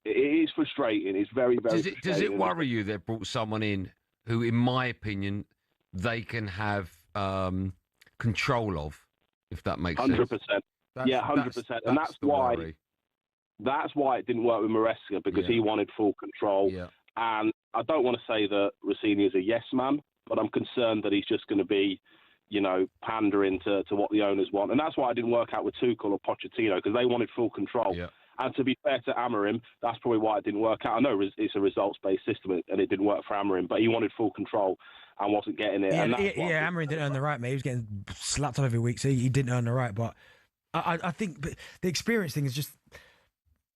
is frustrating. It's very, very. Does it worry you they brought someone in who, in my opinion, they can have control of, if that makes sense? 100%. Yeah, 100%, and that's why. Worry. That's why it didn't work with Maresca, because he wanted full control. Yeah. And I don't want to say that Rossini is a yes man, but I'm concerned that he's just going to be, pandering to what the owners want. And that's why it didn't work out with Tuchel or Pochettino, because they wanted full control. Yeah. And to be fair to Amorim, that's probably why it didn't work out. I know it's a results-based system, and it didn't work for Amorim, but he wanted full control and wasn't getting it. Amorim didn't earn the right, mate. He was getting slapped up every week, so he didn't earn the right. But I think the experience thing is just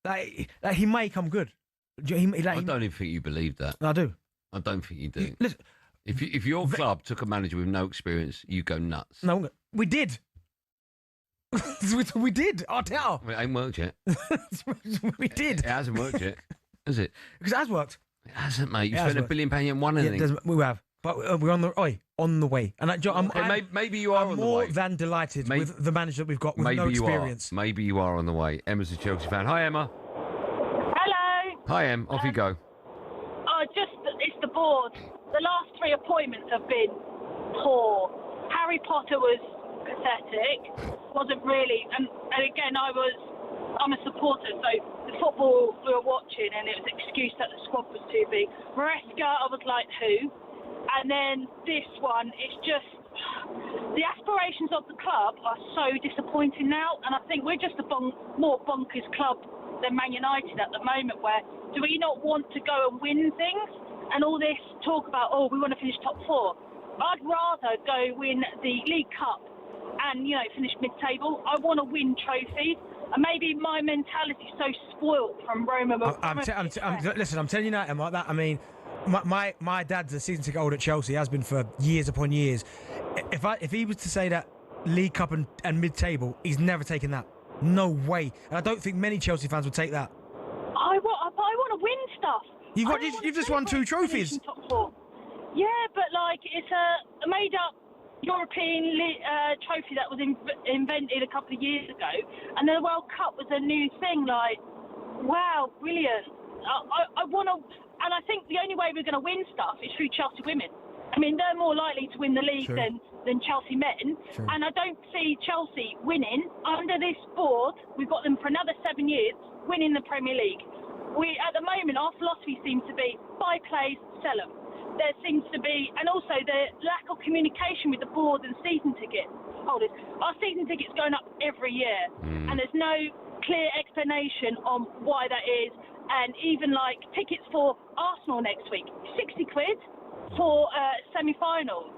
like he may come good. I don't even think you believe that. I do. I don't think you do. Listen, if your club took a manager with no experience, you go nuts. No, we did. We did. Arteta. Well, it ain't worked yet. We did. It hasn't worked yet, has it? Because it has worked. It hasn't, mate. You spent £1 billion and won anything. We have. But we're on the way. And maybe you are on the way. I'm more than delighted with the manager that we've got with no experience. Maybe you are on the way. Emma's a Chelsea fan. Hi, Emma. Hello. Hi, Em. Off you go. It's the board. The last 3 appointments have been poor. Harry Potter was pathetic. Wasn't really. And again, I was I'm a supporter, so the football we were watching, and it was an excuse that the squad was too big. Maresca, I was like, who? And then this one, it's just the aspirations of the club are so disappointing now, and I think we're just a more bonkers club than Man United at the moment, where do we not want to go and win things? And all this talk about, oh, we want to finish top 4. I'd rather go win the League Cup and, finish mid-table. I want to win trophies. And maybe my mentality is so spoilt from Roma. Listen, I'm telling you now, Emma, that, I mean, my dad's a season ticket holder at Chelsea, has been for years upon years. If he was to say that League Cup and mid-table, he's never taken that. No way. And I don't think many Chelsea fans would take that. I want to win stuff. You've just won 2 trophies. Top 4. Yeah, but it's a made-up European trophy that was invented a couple of years ago, and the World Cup was a new thing. Wow, brilliant! I want to, and I think the only way we're going to win stuff is through Chelsea women. I mean, they're more likely to win the league than Chelsea men, and I don't see Chelsea winning under this board. We've got them for another 7 years, winning the Premier League. At the moment, our philosophy seems to be buy players, sell them. There seems to be, and also the lack of communication with the board and season ticket holders. Our season ticket's going up every year, and there's no clear explanation on why that is. And even tickets for Arsenal next week, 60 quid for semi-final.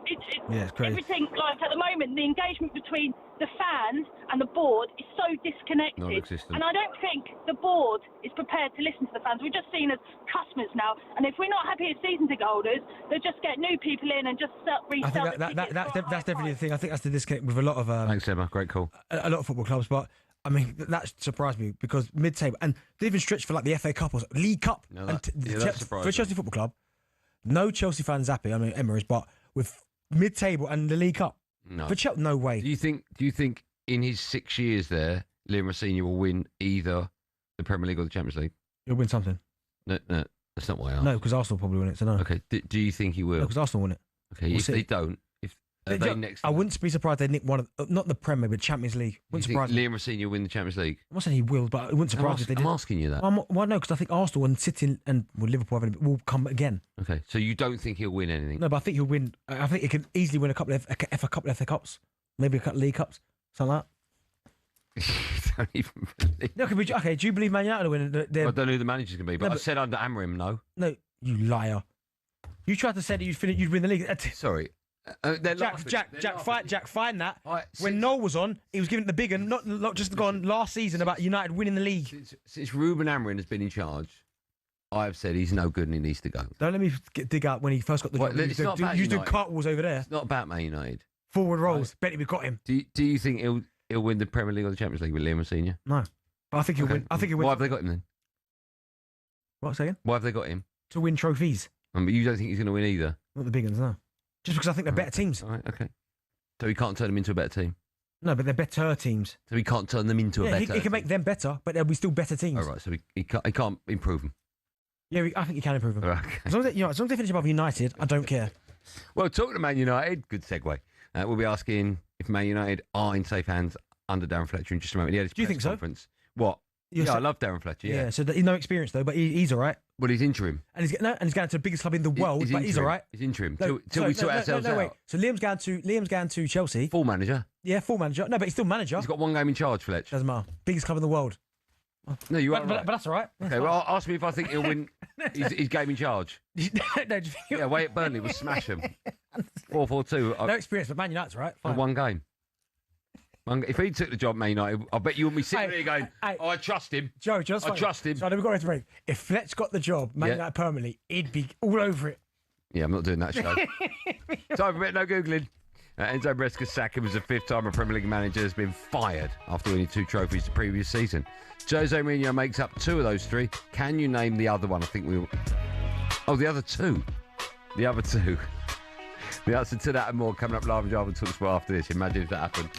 It's crazy. Everything, at the moment, the engagement between the fans and the board is so disconnected. Non-existent. And I don't think the board is prepared to listen to the fans. We're just seen as customers now. And if we're not happy as season ticket holders, they'll just get new people in and just resell that's definitely the thing. I think that's the disconnect with a lot of... Thanks, Emma. Great call. A lot of football clubs, but... I mean, that surprised me because mid-table, and they even stretched for the FA Cup or League Cup. No, that surprised for Chelsea Football Club, no Chelsea fans happy. I mean, Emma is, but with mid-table and the League Cup, for Chelsea, no way. Do you think in his 6 years there, Liam Rossini will win either the Premier League or the Champions League? He'll win something. No, that's not why I asked. No, because Arsenal probably win it. So no. Okay. Do you think he will? No, because Arsenal win it. Okay. If they don't. I wouldn't be surprised they nick one of not the Premier, but Champions League. Wouldn't surprise me. Liam Rossini will win the Champions League? I'm not saying he will, but it wouldn't surprise me if they did. I'm asking you that. Well, no, because I think Arsenal and City and Liverpool will come again. Okay, so you don't think he'll win anything? No, but I think he'll win. I think he can easily win a couple of FA Cups, maybe a couple of League Cups, something like that. Don't even believe. No, okay. Do you believe Man United will win? I don't know who the manager's going to be, but I said under Amorim, no. No, you liar. You tried to say that you'd win the league. Sorry. Jack, find that. When Noel was on, he was giving it the big and not just gone last season about United winning the league. Since Ruben Amorim has been in charge, I've said he's no good and he needs to go. Don't let me dig out when he first got the job. You do cartwalls over there. It's not about Man United. Forward rolls. Betty, we got him. Do you think he'll win the Premier League or the Champions League with Liam Rossini? No, but I think he'll win. Why have they got him then? What again? Why have they got him? To win trophies. But you don't think he's going to win either? Not the big ones, no. Just because I think they're better teams. All right, okay. So he can't turn them into a better team? No, but they're better teams. So he can't turn them into a better team? He can make them better, but they'll be still better teams. All right, so he can't improve them? Yeah, I think he can improve them. Okay. As long as they finish above United, I don't care. Well, talking to Man United, good segue. We'll be asking if Man United are in safe hands under Darren Fletcher in just a moment. Do you think so? What? I love Darren Fletcher. Yeah. So he's no experience though, but he's all right. Well, he's interim, and he's going to the biggest club in the world, but he's all right. He's interim till we sort ourselves out. Wait. So Liam's going to Chelsea. Full manager. Yeah, full manager. No, but he's still manager. He's got one game in charge, Fletcher. Doesn't matter. Biggest club in the world. No, you are right. But that's all right. Okay, well, ask me if I think he'll win his game in charge. Yeah, away at Burnley, we'll smash him. 4-4-2. No experience, but Man United's right. Fine. One game. If he took the job, Man United, I bet you wouldn't be sitting there going, I trust him. Joe, I trust him. So we've got to break. If Fletch got the job, Man United permanently, he'd be all over it. Yeah, I'm not doing that show. Time for a bit, no Googling. Enzo Maresca's sack, who was the fifth-time Premier League manager, has been fired after winning 2 trophies the previous season. Jose Mourinho makes up 2 of those 3. Can you name the other one? I think the other 2. The other 2. The answer to that and more coming up live on Java talkSPORT after this. Imagine if that happened.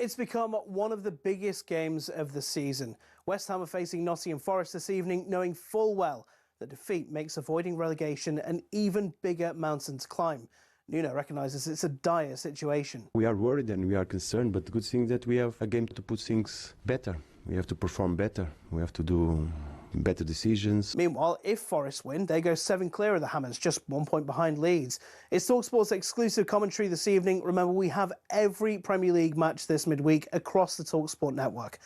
It's become one of the biggest games of the season. West Ham are facing Nottingham Forest this evening, knowing full well that defeat makes avoiding relegation an even bigger mountain to climb. Nuno recognises it's a dire situation. We are worried and we are concerned, but the good thing that we have a game to put things better. We have to perform better. We have to do better decisions. Meanwhile, if Forest win, they go 7 clear of the Hammers, just 1 point behind Leeds. It's talkSPORT's exclusive commentary this evening. Remember, we have every Premier League match this midweek across the talkSPORT network.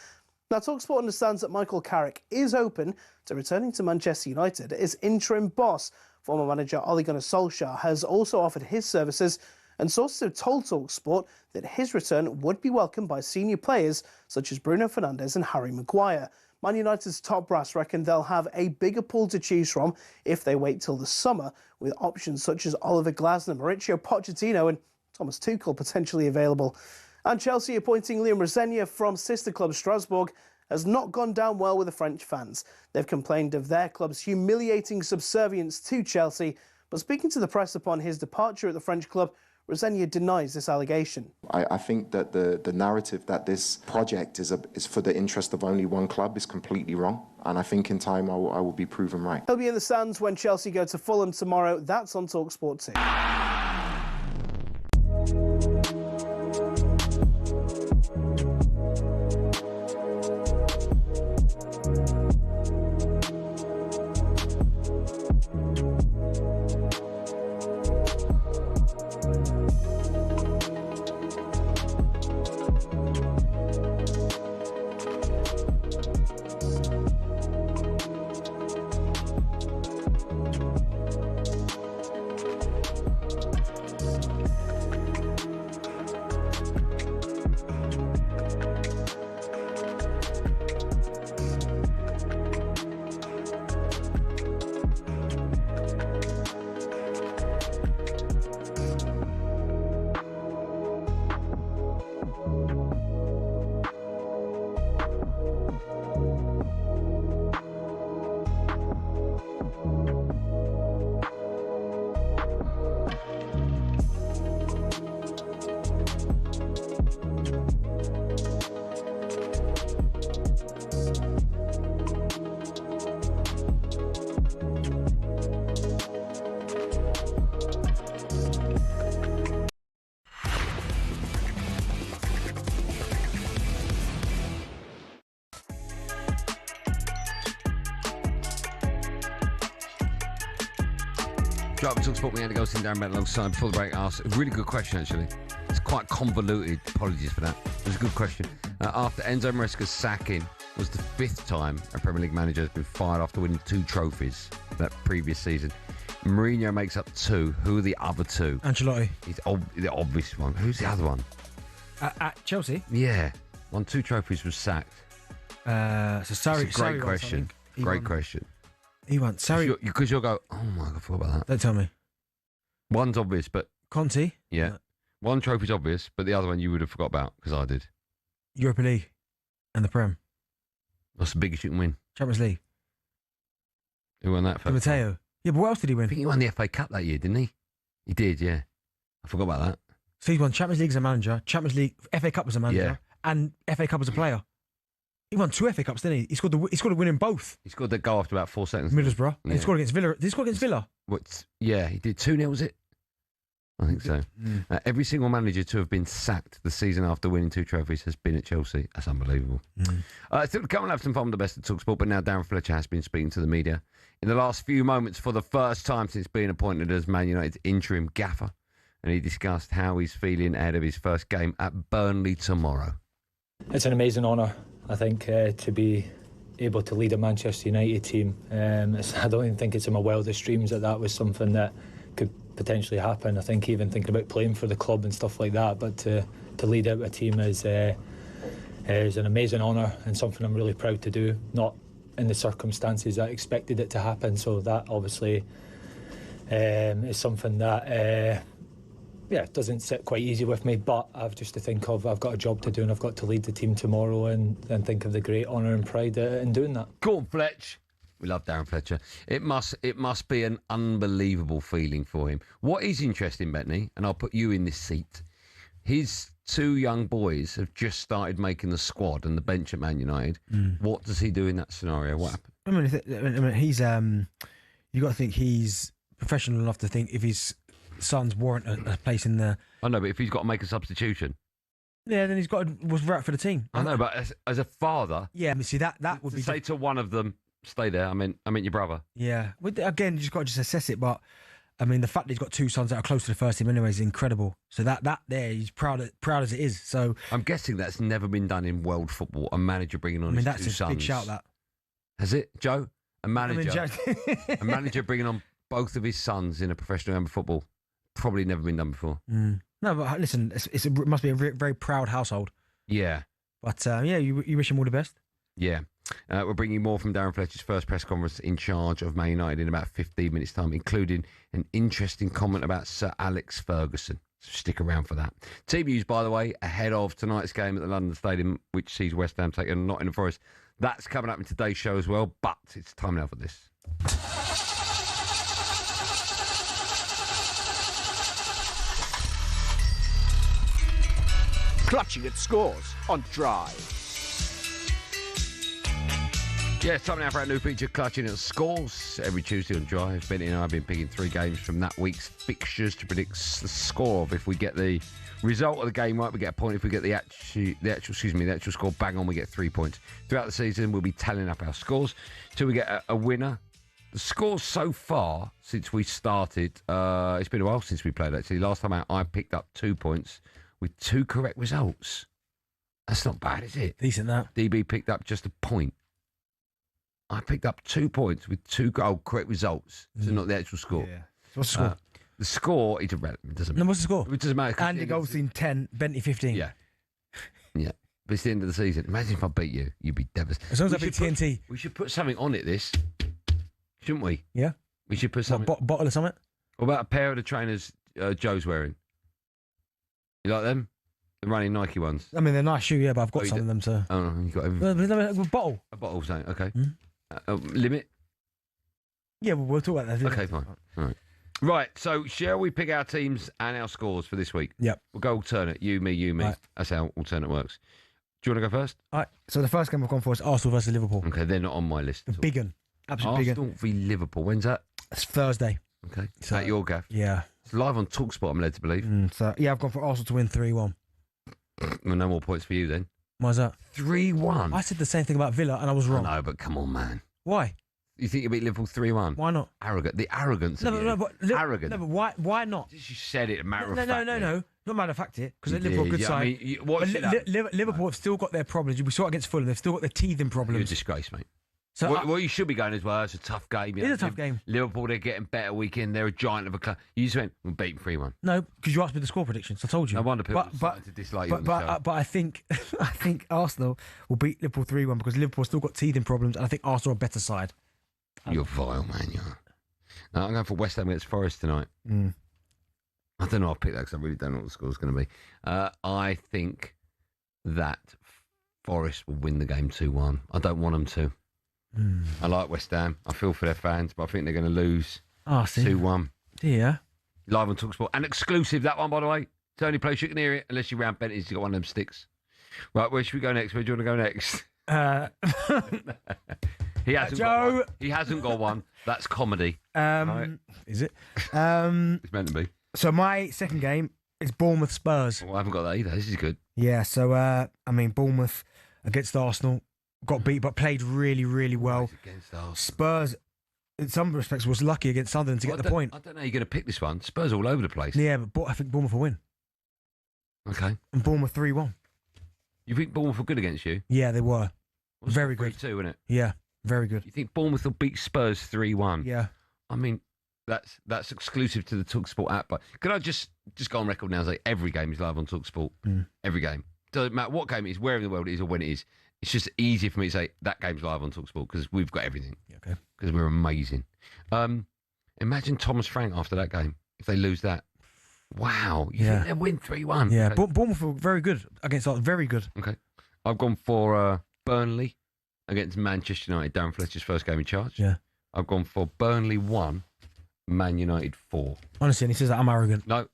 Now, talkSPORT understands that Michael Carrick is open to returning to Manchester United as interim boss. Former manager Ole Gunnar Solskjaer has also offered his services, and sources have told talkSPORT that his return would be welcomed by senior players such as Bruno Fernandes and Harry Maguire. Man United's top brass reckon they'll have a bigger pool to choose from if they wait till the summer, with options such as Oliver Glasner, Mauricio Pochettino and Thomas Tuchel potentially available. And Chelsea appointing Liam Rosenior from sister club Strasbourg has not gone down well with the French fans. They've complained of their club's humiliating subservience to Chelsea, but speaking to the press upon his departure at the French club, Rosenior denies this allegation. I think that the narrative that this project is for the interest of only one club is completely wrong, and I think in time I will be proven right. He'll be in the stands when Chelsea go to Fulham tomorrow. That's on talkSPORT 2. Right, we talkSPORT with Andy Goldstein Darren Bent alongside before the break. Asked a really good question, actually. It's quite convoluted. Apologies for that. It was a good question. After Enzo Maresca's sacking was the 5th time a Premier League manager has been fired after winning 2 trophies that previous season. Mourinho makes up 2. Who are the other 2? Ancelotti. He's the obvious one. Who's the other one? At Chelsea? Yeah. Won 2 trophies, was sacked. It's a great question. Great question. He won. Sorry. Because you'll go, oh my God, I forgot about that. Don't tell me. One's obvious, but... Conte? Yeah. One trophy's obvious, but the other one you would have forgot about, because I did. Europa League and the Prem. What's the biggest you can win? Champions League. Who won that? Di Matteo. Yeah, but what else did he win? I think he won the FA Cup that year, didn't he? He did, yeah. I forgot about that. So he's won Champions League as a manager, Champions League, FA Cup as a manager, and FA Cup as a player. He won 2 FA Cups, didn't he? He scored a win in both. He scored the goal after about 4 seconds. Middlesbrough. Yeah. He scored against Villa. Did he score against Villa? Yeah, he did. 2-0, was it? I think so. Every single manager to have been sacked the season after winning 2 trophies has been at Chelsea. That's unbelievable. Still to come and have some fun with the best of talkSPORT, but now Darren Fletcher has been speaking to the media in the last few moments for the first time since being appointed as Man United's interim gaffer, and he discussed how he's feeling ahead of his first game at Burnley tomorrow. It's an amazing honour, I think, to be able to lead a Manchester United team. I don't even think it's in my wildest dreams that was something that could potentially happen. I think even thinking about playing for the club and stuff like that, but to lead out a team is an amazing honour and something I'm really proud to do, not in the circumstances I expected it to happen. So that obviously is something that it doesn't sit quite easy with me, but I've just to think of I've got a job to do and I've got to lead the team tomorrow and think of the great honour and pride in doing that. Go on, Fletch. We love Darren Fletcher. It must be an unbelievable feeling for him. What is interesting, Bethany, and I'll put you in this seat, His 2 young boys have just started making the squad and the bench at Man United. What does he do in that scenario? What happens? I mean, he's you got to think he's professional enough to think if his sons warrant a place in the. I know, but if he's got to make a substitution, yeah, then he's got was right for the team. I know, but as a father, yeah, I mean, see that would be say to one of them, stay there. I mean your brother. Yeah, again, you just got to just assess it, but. I mean, the fact that he's got 2 sons that are close to the first team anyway is incredible. So that there, he's proud as it is. So I'm guessing that's never been done in world football. A manager bringing on his 2 sons. That's a big shout. That has it, Joe? A manager bringing on both of his sons in a professional game of football. Probably never been done before. No, but listen, it must be a very proud household. Yeah. But you wish him all the best. Yeah. We're bringing more from Darren Fletcher's first press conference in charge of Man United in about 15 minutes' time, including an interesting comment about Sir Alex Ferguson. So stick around for that. Team news, by the way, ahead of tonight's game at the London Stadium, which sees West Ham taking Nottingham Forest. That's coming up in today's show as well, but it's time now for this. Clutching at scores on Drive. Yeah, it's time now for our new feature, Clutching at Scores. Every Tuesday on Drive, Benny and I have been picking 3 games from that week's fixtures to predict the score of. If we get the result of the game right, we get a point. If we get the actual score bang on, we get 3 points. Throughout the season, we'll be tallying up our scores till we get a winner. The scores so far since we started, it's been a while since we played, actually. Last time out, I picked up 2 points with 2 correct results. That's not bad, is it? Decent, that. DB picked up just a point. I picked up 2 points with 2 correct results. So not the actual score. Yeah. What's the score? The score is irrelevant. It doesn't matter. No, what's the score? It doesn't matter. Andy Goldstein 10, Bentley 15. Yeah. Yeah. But it's the end of the season. Imagine if I beat you. You'd be devastated. As long as I beat TNT. We should put something on it, shouldn't we? Yeah. We should put something. Bottle of something? What about a pair of the trainers Joe's wearing? You like them? The running Nike ones? I mean, they're nice shoe, yeah, but I've got some of them, so. Oh, no, you've got everything. A bottle. A bottle, something, okay. Limit? Yeah, we'll talk about that. Okay, fine. All right. Right, so shall we pick our teams and our scores for this week? Yep. We'll go alternate. You, me. Right. That's how alternate works. Do you want to go first? All right, so the first game I've gone for is Arsenal versus Liverpool. Okay, they're not on my list. Big one. Absolutely big Arsenal v Liverpool. When's that? It's Thursday. Okay. So, at your gaff? Yeah. It's live on talkSPORT, I'm led to believe. I've gone for Arsenal to win 3-1. Well, no more points for you then. Why's that? 3-1. I said the same thing about Villa and I was wrong. No, but come on, man. Why? You think you beat Liverpool 3-1? Why not? Arrogant. The arrogance of you. Arrogant. No, but why not? You said it matter of fact. No. Not matter of fact here, because Liverpool are a good side. I mean, Liverpool have still got their problems. We saw it against Fulham. They've still got their teething problems. You're a disgrace, mate. So what you should be going as well, it's a tough game. It is a tough game. Liverpool, they're getting better week in. They're a giant of a club. You just went, we'll beat 3-1. No, because you asked me the score predictions. I told you. No wonder people started to dislike you on the show. But I think Arsenal will beat Liverpool 3-1 because Liverpool still got teething problems, and I think Arsenal are a better side. You're vile, man. You are. I'm going for West Ham against Forest tonight. I don't know. I'll pick that because I really don't know what the score's going to be. I think that Forest will win the game 2-1. I don't want them to. I like West Ham. I feel for their fans, but I think they're going to lose 2-1. Yeah. Live on talkSPORT. And exclusive, that one, by the way. It's the only place you can hear it, unless you're around Bentley's. You've got one of them sticks. Right, where should we go next? Where do you want to go next? He hasn't got one. He hasn't got one. That's comedy. Right. Is it? It's meant to be. So my second game is Bournemouth Spurs. Well, I haven't got that either. This is good. Yeah, so Bournemouth against Arsenal got beat, but played really, really well. Against Arsenal. Spurs, in some respects, was lucky against Sunderland to get the point. I don't know how you're going to pick this one. Spurs all over the place. Yeah, but I think Bournemouth will win. Okay. And Bournemouth 3-1. You think Bournemouth were good against you? Yeah, they were. Very good. 3-2, wasn't it? Yeah, very good. You think Bournemouth will beat Spurs 3-1? Yeah. I mean, that's exclusive to the talkSPORT app. But can I just go on record now and say every game is live on talkSPORT? Every game. Doesn't matter what game it is, where in the world it is, or when it is. It's just easier for me to say that game's live on talkSPORT because we've got everything. Okay. Because we're amazing. Imagine Thomas Frank after that game if they lose that. Wow. You think they'll win 3-1? Yeah, Okay. Bournemouth were very good against Arsenal. Very good. Okay. I've gone for Burnley against Manchester United. Darren Fletcher's first game in charge. Yeah. I've gone for Burnley 1, Man United 4. Honestly, and he says that I'm arrogant. No.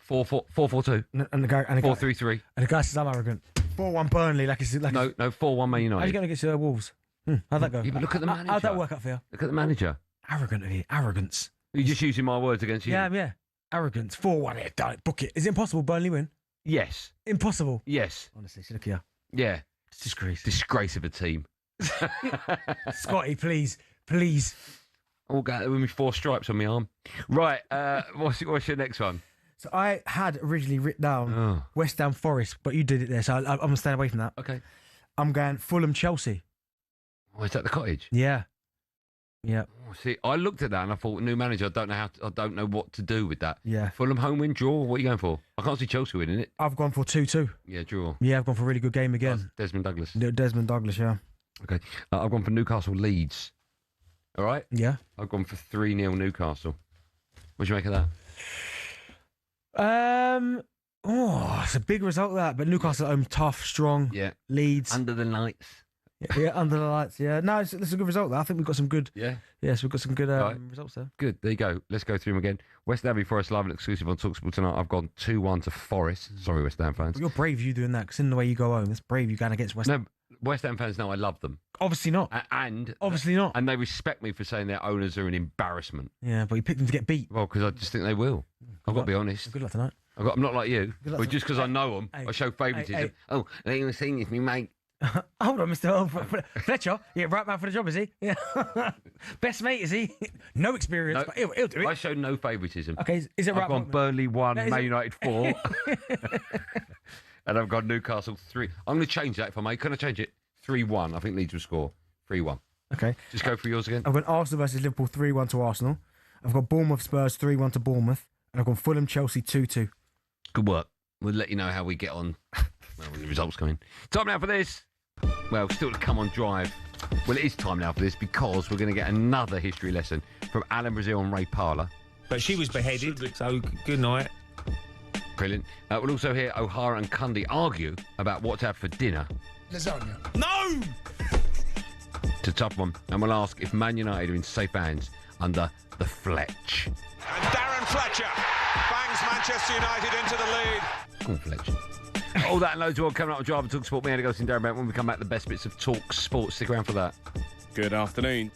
4-4-2. And the guy 4-3-3. And the guy says I'm arrogant. 4-1 Burnley, like it's like No, 4-1 Man United. How's he going against Wolves? How'd that go? Yeah, but look at the manager. How'd that work out for you? Look at the manager. Arrogant of you. Arrogance. You're just using my words against you. Yeah. Arrogance. 4-1. Yeah, done it. Book it. Is it impossible Burnley win? Yes. Impossible. Yes. Honestly, look here. Yeah. It's disgrace. Disgrace of a team. Scotty, please. All got with me 4 stripes on my arm. Right. What's your next one? So I had originally written down West Ham Forest, but you did it there, so I'm going to stay away from that. Okay. I'm going Fulham Chelsea. Oh, is that the Cottage? Yeah. Oh, see, I looked at that and I thought, new manager, I don't know what to do with that. Yeah. Fulham home win, draw. What are you going for? I can't see Chelsea winning it. I've gone for 2-2. Yeah, draw. Yeah, I've gone for a really good game again. Desmond Douglas. Desmond Douglas, yeah. Okay. I've gone for Newcastle Leeds. All right? Yeah. I've gone for 3-0 Newcastle. What do you make of that? It's a big result that, but Newcastle at home, tough, strong. Yeah. Leeds. Under the lights. Yeah, under the lights. Yeah, no, it's a good result. I think we've got some good. Yeah. Yes, we've got some good Right. results there. Good. There you go. Let's go through them again. West Ham v Forest live and exclusive on talkSPORT tonight. I've gone 2-1 to Forest. Sorry, West Ham fans. But you're brave, you doing that, because in the way you go home, it's brave you going against West Ham. No, West Ham fans know I love them. Obviously not. Obviously not. And they respect me for saying their owners are an embarrassment. Yeah, but you picked them to get beat. Well, because I just think they will. I've got to be honest. Good luck tonight. I'm not like you. Good luck But just because I know them, Hey, I show favouritism. hey. Oh, they were saying it's me, mate. Hold on, Mr. Fletcher. Yeah, right man for the job, is he? Yeah. Best mate, is he? No experience, but he'll do it. I show no favouritism. Okay, is it right? I've gone Burnley 1, No, is Man it- United 4. And I've got Newcastle 3. I'm going to change that if I may. Can I change it? 3-1. I think Leeds will score 3-1. Okay. Just go for yours again. I've got Arsenal versus Liverpool 3-1 to Arsenal. I've got Bournemouth Spurs 3-1 to Bournemouth. And I've got Fulham Chelsea 2-2. Good work. We'll let you know how we get on when the results come in. Time now for this. Well, still to come on Drive. Well, it is time now for this because we're going to get another history lesson from Alan Brazil and Ray Parler. But she was beheaded, so good night. Brilliant. We'll also hear O'Hara and Cundy argue about what to have for dinner. Lasagna. No! It's a tough one. And we'll ask if Man United are in safe hands under the Fletch. And Darren Fletcher bangs Manchester United into the lead. Come on, Fletch. All that and loads more coming up on Drive and talkSPORT. Me, Andy Goldstein Darren Bent. When we come back, the best bits of talkSPORT. Stick around for that. Good afternoon.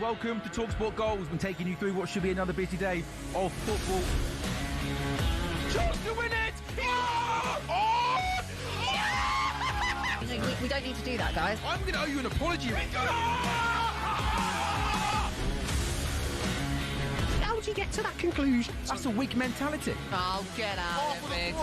welcome to talkSPORT Goals. We're taking you through what should be another busy day of football. Chance to win it! We don't need to do that, guys. I'm going to owe you an apology. How would you get to that conclusion? That's a weak mentality. Oh, get out of it.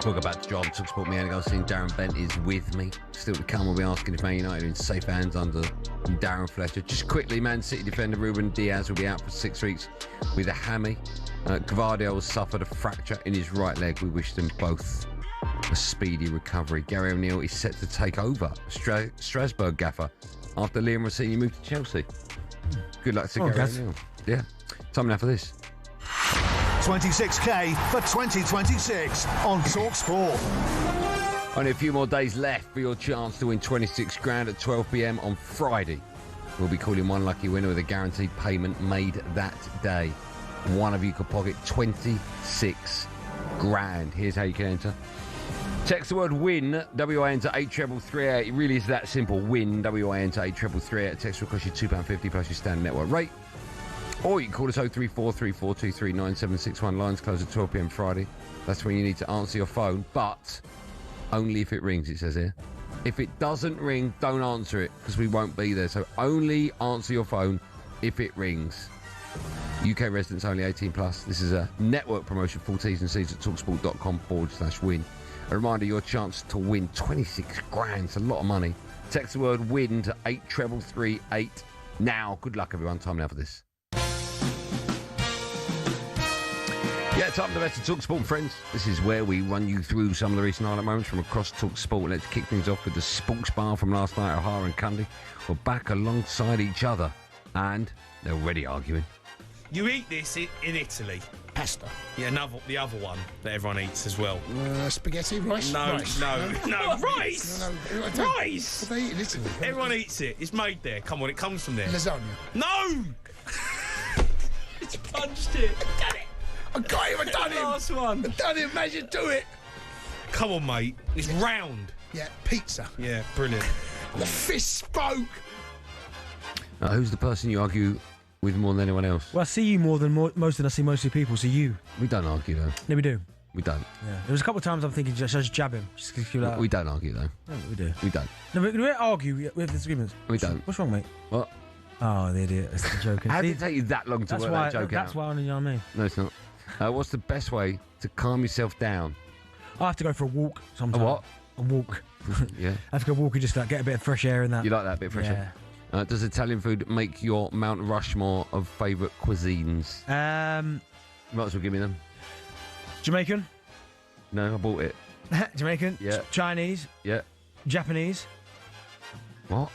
Welcome back to Job talkSPORT. Me, Andy Goldstein Darren Bent is with me. Still to come, we'll be asking if Man United are in safe hands under Darren Fletcher. Just quickly, Man City defender Ruben Diaz will be out for 6 weeks with a hammy. Gvardiol suffered a fracture in his right leg. We wish them both a speedy recovery. Gary O'Neill is set to take over Strasbourg gaffer after Liam Rossini moved to Chelsea. Good luck to Gary O'Neill. Yeah. Time now for this. 26k for 2026 on talkSPORT. Only a few more days left for your chance to win 26 grand at 12 p.m. on Friday. We'll be calling one lucky winner with a guaranteed payment made that day. One of you could pocket 26 grand. Here's how you can enter. Text the word WIN, W-I-N to 83338. It really is that simple. WIN, W-I-N to 83338. Text will cost you £2.50 plus your standard network rate. Or you can call us 03434239761. Lines close at 12 p.m. Friday. That's when you need to answer your phone, but only if it rings, it says here. If it doesn't ring, don't answer it, because we won't be there. So only answer your phone if it rings. UK residents only 18 plus. This is a network promotion. Full T's and C's at talksport.com/win. A reminder, your chance to win 26 grand. It's a lot of money. Text the word WIN to 83338 now. Good luck, everyone. Time now for this. Yeah, time for the best of talkSPORT, friends. This is where we run you through some of the recent highlight moments from across talkSPORT. Let's kick things off with the sports bar from last night. O'Hara and Cundy were back alongside each other, and they're already arguing. You eat this in Italy. Pasta. Yeah, the other one that everyone eats as well. Spaghetti, rice? No, rice. no, rice. No, rice. What they eat in Italy? Everyone eats it. It's made there. Come on, it comes from there. Lasagna. No! It's punched it. Done it. I got him, I done him. Last one. I done him, measured to it. Come on, mate. It's round. Yeah, pizza. Yeah, brilliant. The fist spoke. Who's the person you argue with more than anyone else? Well, I see you more than most than I see most of the people, so you. We don't argue, though. No, we do. We don't. Yeah. There was a couple of times I'm thinking, just jab him. We don't argue, though. No, we do. We don't. No, we don't argue. We have disagreements. We don't. What's wrong, mate? What? Oh, the idiot. That's the joke. How did it take you that long to work that joke out? That's why, you know what I mean? No, it's not. What's the best way to calm yourself down? I have to go for a walk sometimes. A what? A walk. Yeah. I have to go walk and just get a bit of fresh air in that. You like that bit of fresh air? Does Italian food make your Mount Rushmore of favourite cuisines? You might as well give me them. Jamaican? No, I bought it. Jamaican? Yeah. Chinese? Yeah. Japanese? What?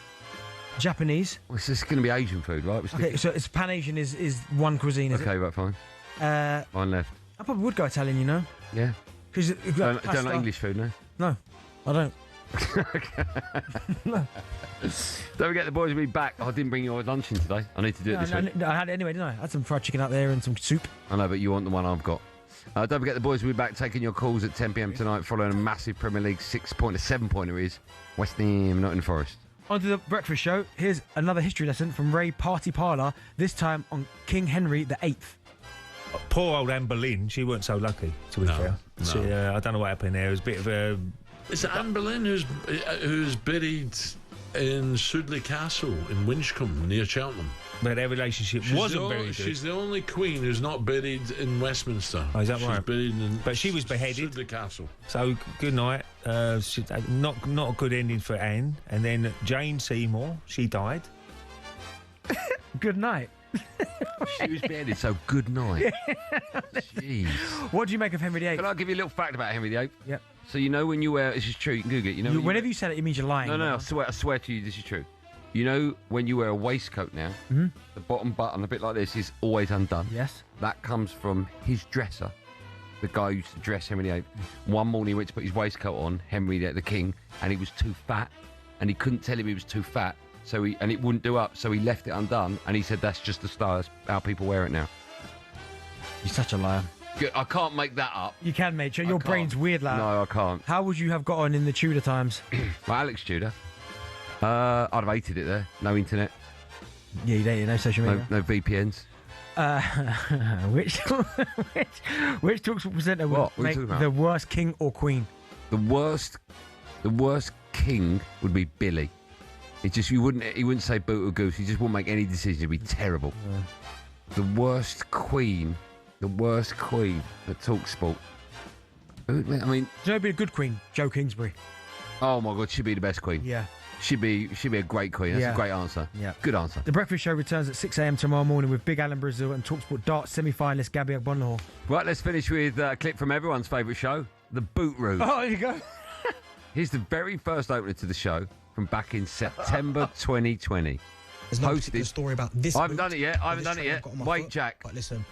Japanese? Well, it's just going to be Asian food, right? Okay, so it's Pan-Asian is one cuisine, is it? Okay, right, fine. Mine left. I probably would go Italian, you know? Yeah. Because don't like English food, no? No, I don't. No. Don't forget the boys will be back. I didn't bring your lunch in today. I need to do it this week. I had it anyway, didn't I? I had some fried chicken out there and some soup. I know, but you want the one I've got. Don't forget the boys will be back taking your calls at 10 p.m. tonight following a massive Premier League 7-pointer is West Ham, Nottingham Forest. On to the breakfast show. Here's another history lesson from Ray Party Parlour, this time on King Henry VIII. Poor old Anne Boleyn, she weren't so lucky, to be fair. no. She, I don't know what happened there. It was a bit of a... Is it Anne Boleyn who's buried in Sudley Castle in Winchcombe, near Cheltenham? But their relationship wasn't very good. She's the only queen who's not buried in Westminster. Oh, is that She's right? buried in... But she was beheaded. Sudley Castle. So, good night. Not a good ending for Anne. And then Jane Seymour, she died. Good night. She was beheaded, so good night. Jeez. What do you make of Henry VIII? Can I give you a little fact about Henry VIII? Yep. So you know when you wear... This is true, you can Google it. You know Whenever you say it, it means you're lying. No, I swear to you, this is true. You know when you wear a waistcoat now, the bottom button, a bit like this, is always undone? Yes. That comes from his dresser, the guy who used to dress Henry VIII. One morning he went to put his waistcoat on, Henry VIII, the king, and he was too fat, and he couldn't tell him he was too fat, and it wouldn't do up, so he left it undone, and he said that's just the style, that's how people wear it now. You're such a liar. Good, I can't make that up. You can, mate. Your brain's weird, lad. No, I can't. How would you have got on in the Tudor times? Well, Alex Tudor. I'd have hated it there. No internet. Yeah, you dated, no social media. No VPNs. Which TalkSPORT presenter would What are you make talking about? the worst king or queen? The worst king would be Billy. It's just he wouldn't say boot or goose. He just wouldn't make any decision. It'd be terrible. Yeah. The worst queen at TalkSPORT. I mean, Do you know who'd be a good queen? Joe Kingsbury. Oh my God, she'd be the best queen. Yeah. She'd be a great queen. That's a great answer. Yeah. Good answer. The Breakfast Show returns at 6 a.m. tomorrow morning with Big Alan Brazil and TalkSPORT darts semi-finalist Gabby Agbonlahor. Right, let's finish with a clip from everyone's favourite show, The Boot Room. Oh, there you go. Here's the very first opener to the show from back in September 2020. There's no particular story about this. I haven't done it yet. Wait, Jack. But listen,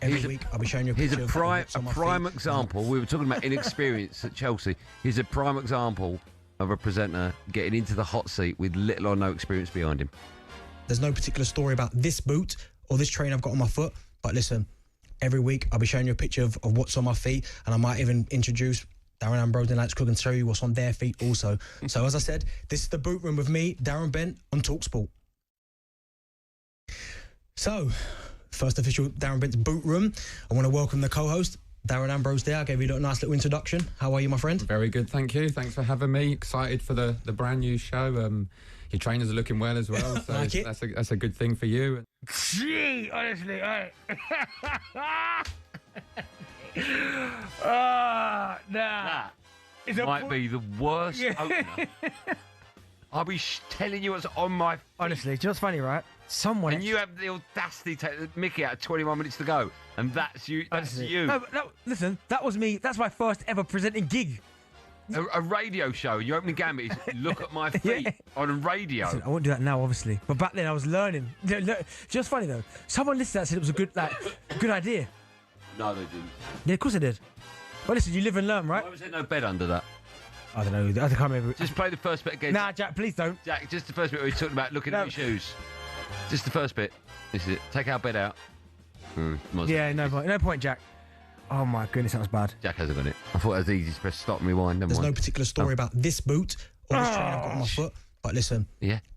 every week I'll be showing you a picture. Here's a prime example. We were talking about inexperience at Chelsea. Here's a prime example of a presenter getting into the hot seat with little or no experience behind him. There's no particular story about this boot or this train I've got on my foot. But listen, every week I'll be showing you a picture of what's on my feet, and I might even introduce Darren Ambrose and Alex Cook and show you what's on their feet also. So as I said, this is the Boot Room with me, Darren Bent, on TalkSPORT. So, first official Darren Bent's Boot Room. I want to welcome the co-host, Darren Ambrose there. I gave you a nice little introduction. How are you, my friend? Very good, thank you. Thanks for having me. Excited for the brand new show. Your trainers are looking well as well, so like that's a good thing for you. Gee, honestly, nah. Might be the worst opener. I'll be telling you what's on my feet. Honestly, do you know what's funny, right? And you have the audacity to take the mickey out of 21 minutes to go, and that's you. That's you. No, listen, that was me. That's my first ever presenting gig. A radio show. Your opening gambit is look at my feet on a radio. Listen, I won't do that now, obviously. But back then, I was learning. Just funny though. Someone listened to that and said it was a good idea. No, they didn't. Yeah, of course they did. Well, listen, you live and learn, right? Why was there no bed under that? I don't know. I can't remember. Just play the first bit again. Nah, Jack, please don't. Jack, just the first bit where he's talking about looking at your shoes. Just the first bit. This is it. Take our bed out. Yeah, no point, Jack. Oh my goodness, that was bad. Jack hasn't got it. I thought it was easy to press stop and rewind. There's no particular story about this boot or this train I've got on my foot. But listen,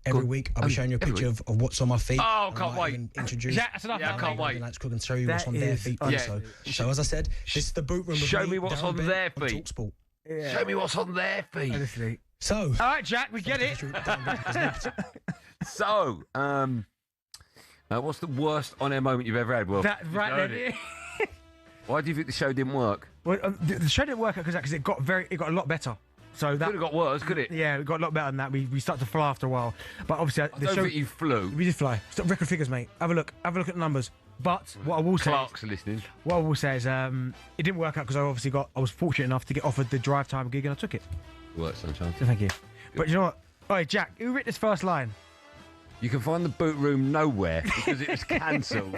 every week I'll be showing you a picture of what's on my feet. Oh, can't wait. Introduce Jack, I can't wait. Alex Cook and show you what's on their feet also. So as I said, this is the Boot Room. Show me what's on their feet. TalkSPORT. Yeah. Show me what's on their feet. Honestly. So, all right, Jack, we get it. So, what's the worst on-air moment you've ever had? Well, right there. Why do you think the show didn't work? Well, the show didn't work because it got a lot better. So that could have got worse, could it? Yeah, it got a lot better than that. We started to fly after a while, but obviously I don't think you flew. We did fly. Record figures, mate. Have a look at the numbers. But what I will say, Clark's listening. What I will say is, it didn't work out because I was fortunate enough to get offered the drive time gig and I took it. Work, sunshine. So thank you. But you know what? All right, Jack, who wrote this first line? You can find the Boot Room nowhere because it was cancelled.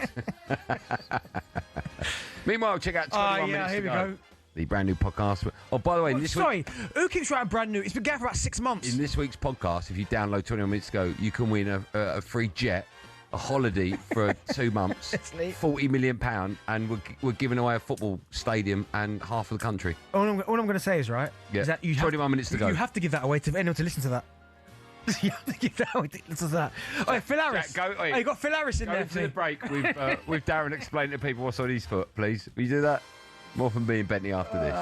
Meanwhile, check out 21 Minutes here to we go. The brand new podcast. Oh, by the way, who keeps writing brand new? It's been going for about 6 months. In this week's podcast, if you download 21 Minutes to Go, you can win a free jet, a holiday for 2 months, £40 million, and we're giving away a football stadium and half of the country. All I'm going to say is, right, Yeah. is that 21 minutes to go. You have to give that away to anyone to listen to that. How ridiculous is that? Oh, Phil Harris. Jack, Oh, you got Phil Harris in go there. to the break with Darren explaining to people what's on his foot, please. Will you do that? More from me and Bentley after this.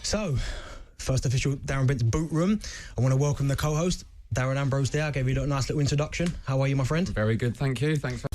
So, first official Darren Bent's boot room. I want to welcome the co-host, Darren Ambrose there. I gave you a nice little introduction. How are you, my friend? Very good, thank you. Thanks for...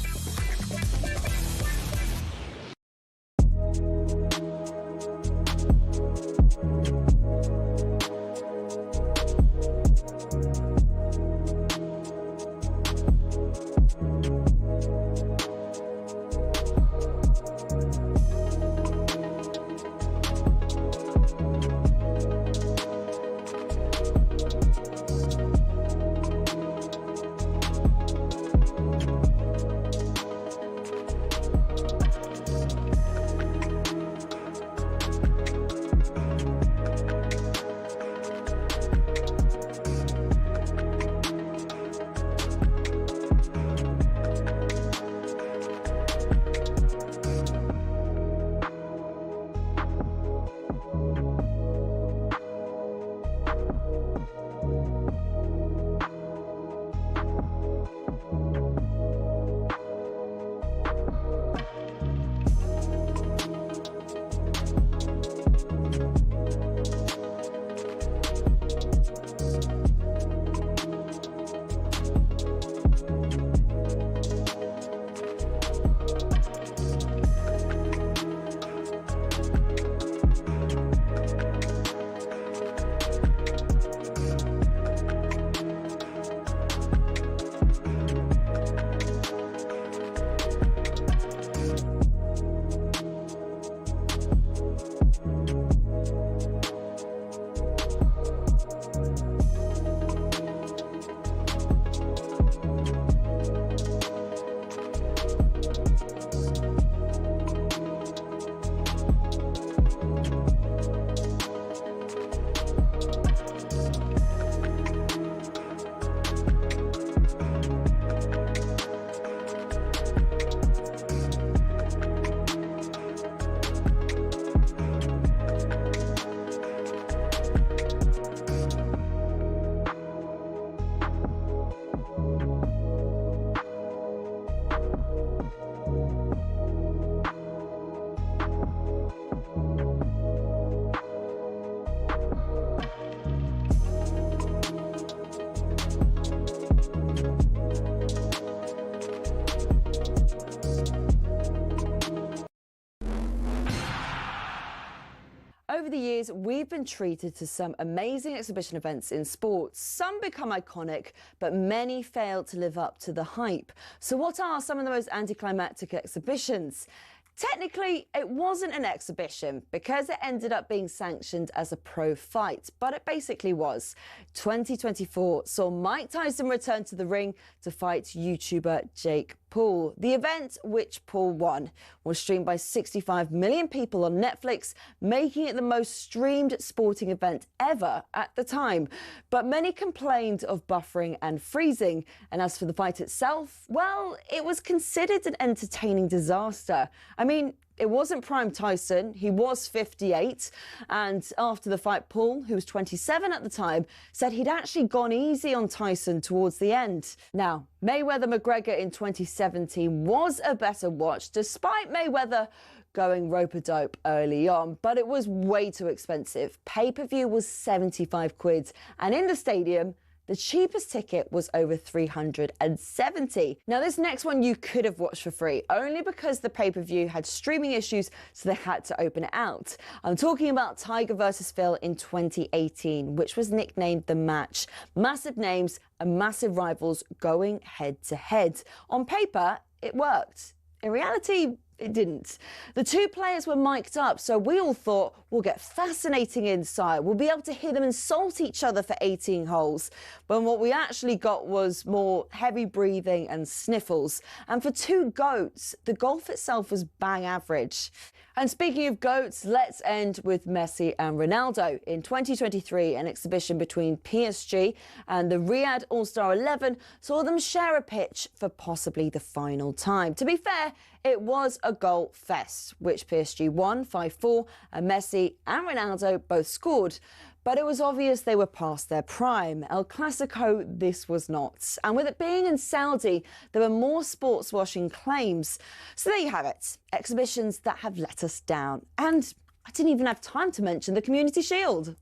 Over the years, we've been treated to some amazing exhibition events in sports. Some become iconic, but many fail to live up to the hype. So what are some of the most anticlimactic exhibitions? Technically, it wasn't an exhibition because it ended up being sanctioned as a pro fight, but it basically was. 2024 saw Mike Tyson return to the ring to fight YouTuber Jake Paul. The event, which Paul won, was streamed by 65 million people on Netflix, making it the most streamed sporting event ever at the time. But many complained of buffering and freezing. And as for the fight itself, well, it was considered an entertaining disaster. I mean, it wasn't prime Tyson. He was 58. And after the fight, Paul, who was 27 at the time, said he'd actually gone easy on Tyson towards the end. Now, Mayweather-McGregor in 2017 was a better watch, despite Mayweather going rope-a-dope early on, but it was way too expensive. Pay-per-view was 75 quid, and in the stadium, the cheapest ticket was over 370. Now, this next one you could have watched for free, only because the pay-per-view had streaming issues, so they had to open it out. I'm talking about Tiger versus Phil in 2018, which was nicknamed The Match. Massive names and massive rivals going head-to-head. On paper, it worked. In reality, it didn't. The two players were mic'd up, so we all thought we'll get fascinating insight. We'll be able to hear them insult each other for 18 holes. But what we actually got was more heavy breathing and sniffles. And for two GOATs, the golf itself was bang average. And speaking of GOATs, let's end with Messi and Ronaldo. In 2023, an exhibition between PSG and the Riyadh All-Star 11 saw them share a pitch for possibly the final time. To be fair, it was a goal fest, which PSG won 5-4, and Messi and Ronaldo both scored. But it was obvious they were past their prime. El Clasico, this was not. And with it being in Saudi, there were more sports washing claims. So there you have it. Exhibitions that have let us down. And I didn't even have time to mention the Community Shield.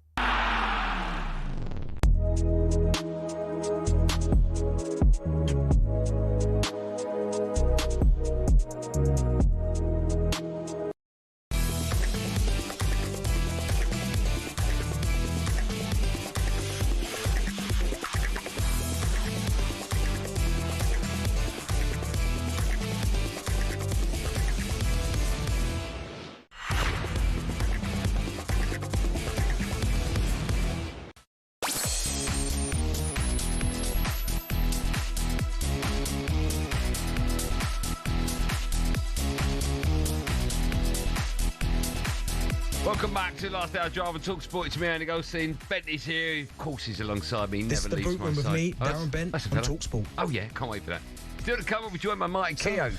Welcome back to Last Hour Drive and talkSPORT. It's me, Andy Goldstein. Bent is here. Of course, he's alongside me. This Never is the leaves boot my room with side. me, Darren Bent, on talkSPORT. Oh, yeah. Can't wait for that. Still to come, we'll be joined by Martin Keown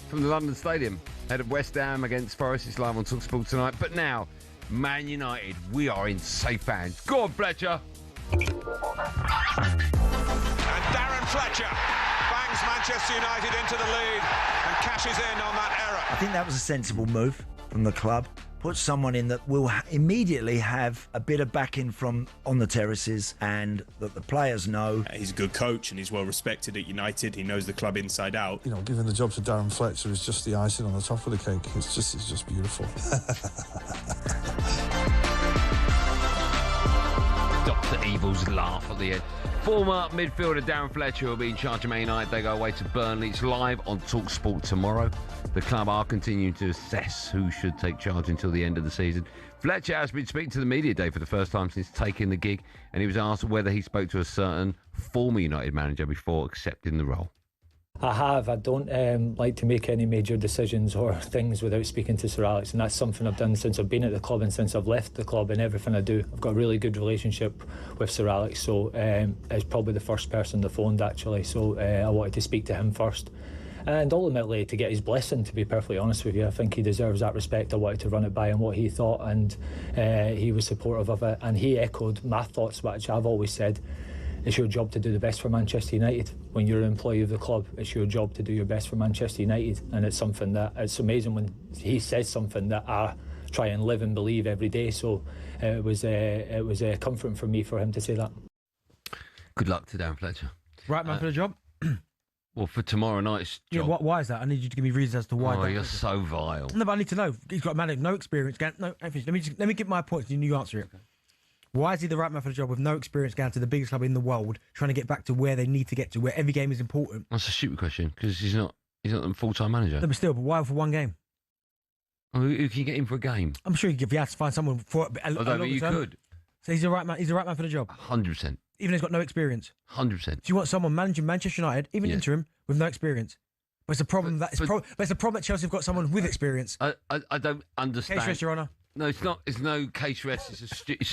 from the London Stadium. Head of West Ham against Forest. It's live on talkSPORT tonight. But now, Man United, we are in safe hands. Go on, Fletcher. And Darren Fletcher bangs Manchester United into the lead and cashes in on that error. I think that was a sensible move from the club. Put someone in that will immediately have a bit of backing from on the terraces, and that the players know. He's a good coach and he's well respected at United. He knows the club inside out. You know, giving the job to Darren Fletcher is just the icing on the top of the cake. It's just beautiful. Dr. Evil's laugh at the end. Former midfielder Darren Fletcher will be in charge of Man United. They go away to Burnley. It's live on talkSPORT tomorrow. The club are continuing to assess who should take charge until the end of the season. Fletcher has been speaking to the media day for the first time since taking the gig, and he was asked whether he spoke to a certain former United manager before accepting the role. I have. I don't like to make any major decisions or things without speaking to Sir Alex, and that's something I've done since I've been at the club and since I've left the club. And everything I do, I've got a really good relationship with Sir Alex, so it's probably the first person they phoned actually, so I wanted to speak to him first. And ultimately to get his blessing, to be perfectly honest with you. I think he deserves that respect. I wanted to run it by him what he thought, and he was supportive of it, and he echoed my thoughts, which I've always said. It's your job to do the best for Manchester United. When you're an employee of the club, it's your job to do your best for Manchester United. And it's something that, it's amazing when he says something that I try and live and believe every day. So it was comforting for me for him to say that. Good luck to Darren Fletcher. Right man for the job? Well, for tomorrow night's job. Yeah, why is that? I need you to give me reasons as to why. Oh, you're so vile. No, but I need to know. He's got a man, no experience. No, let me get my points and you answer it. Okay. Why is he the right man for the job with no experience going to the biggest club in the world, trying to get back to where they need to get to, where every game is important? That's a stupid question, because he's not a full-time manager. No, but still, but why for one game? Oh, who can you get in for a game? I'm sure if you had to find someone for I don't think you could. So he's the right man. He's the right man for the job. 100%. Even if he's got no experience. 100%. So you want someone managing Manchester United, even interim, with no experience? But it's a problem that it's a problem that Chelsea have got someone with experience. I don't understand. Case rest, Your Honour. No, it's not. It's no case rest. It's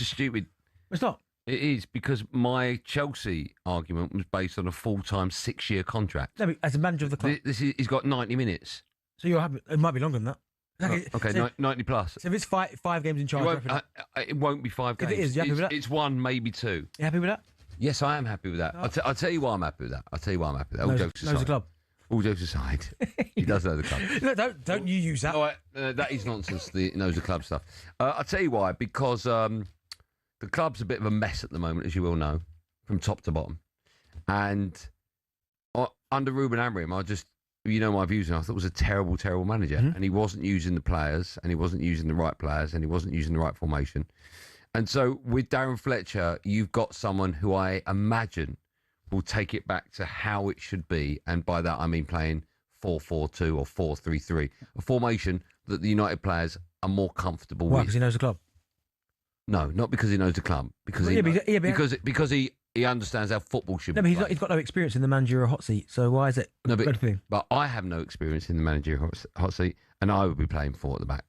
a stupid. It's not. It is, because my Chelsea argument was based on a full-time 6-year contract. No, but as a manager of the club. He's got 90 minutes. So you're happy? It might be longer than that. Okay, so 90 plus. So if it's five games in charge... It won't be 5 games. If it is, you happy with that? It's 1, maybe 2. You happy with that? Yes, I am happy with that. Oh. I'll tell you why I'm happy with that. All jokes aside. Knows the club. All jokes aside. He does know the club. No, don't you use that. That is nonsense, the knows the club stuff. I'll tell you why. Because... the club's a bit of a mess at the moment, as you all know, from top to bottom. And under Ruben Amorim, you know my views, and I thought it was a terrible, terrible manager. Mm-hmm. And he wasn't using the players, and he wasn't using the right players, and he wasn't using the right formation. And so with Darren Fletcher, you've got someone who I imagine will take it back to how it should be. And by that, I mean playing 4-4-2 or 4-3-3, a formation that the United players are more comfortable with. Why? Because he knows the club? No, not because he knows the club. Because he understands how football should be. No, but he's got no experience in the managerial hot seat. So why is it? No, but I have no experience in the managerial hot seat, and I would be playing 4 at the back.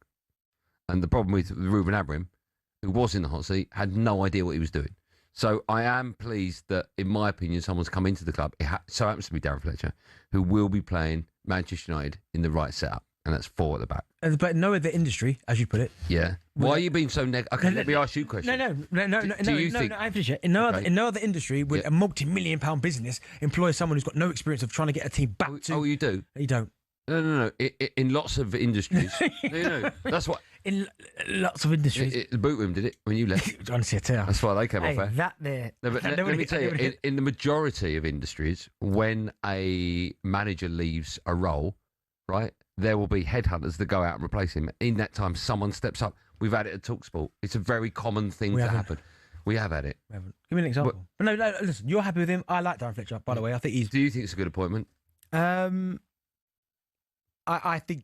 And the problem with Ruben Amorim, who was in the hot seat, had no idea what he was doing. So I am pleased that, in my opinion, someone's come into the club. It so happens to be Darren Fletcher, who will be playing Manchester United in the right setup. and that's 4 at the back. But no other industry, as you put it. Yeah. Why are you being so negative? Okay, let me ask you a question. I finish it. In no other industry would a multi-million-pound business employ someone who's got no experience of trying to get a team back to. Oh, you do? You don't. No. In lots of industries. No. That's what. In lots of industries. The boot room did it when you left. Honestly, I tell you. That's why they came off there. That there. No, but let me tell you, in the majority of industries, when a manager leaves a role, right, there will be headhunters that go out and replace him. In that time, someone steps up. We've had it at talkSPORT. It's a very common thing to happen. We have had it. Give me an example. But no, listen, you're happy with him. I like Darren Fletcher, by the way. I think he's. Do you think it's a good appointment? I think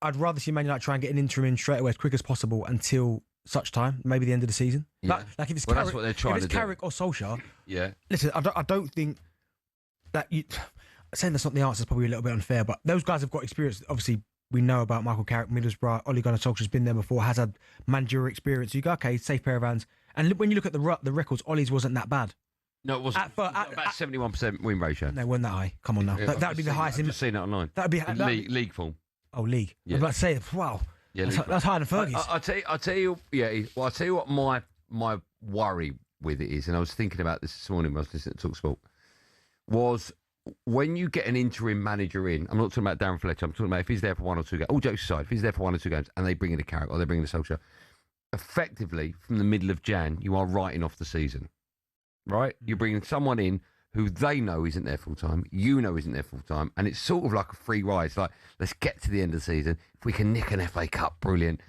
I'd rather see Man United try and get an interim in straight away as quick as possible until such time, maybe the end of the season. Yeah. Like if it's that's what they're trying to do. Carrick or Solskjaer. Yeah. Listen, I don't think that you saying that's not the answer is probably a little bit unfair, but those guys have got experience. Obviously, we know about Michael Carrick, Middlesbrough, Ole Gunnar Solskjaer's been there before, has had managerial experience. You go, okay, safe pair of hands. And when you look at the records, Ollie's wasn't that bad. No, it wasn't. About 71% win ratio. No, it wasn't that high. Come on now. Yeah, that would be the highest. I've just seen it online. That would be league form. Oh, league. Yeah. I was about to say, wow. Yeah, that's higher than Fergie's. I'll tell you. Yeah. Well, I'll tell you what my worry with it is, and I was thinking about this morning when I was listening to talkSPORT, was when you get an interim manager in. I'm not talking about Darren Fletcher. I'm talking about if he's there for 1 or 2 games. All jokes aside, if he's there for 1 or 2 games, and they bring in a Carrick or they bring in a Solskjaer, effectively from the middle of Jan, you are writing off the season. Right? You're bringing someone in who they know isn't there full time, you know isn't there full time, and it's sort of like a free ride. It's like, let's get to the end of the season. If we can nick an FA Cup, brilliant.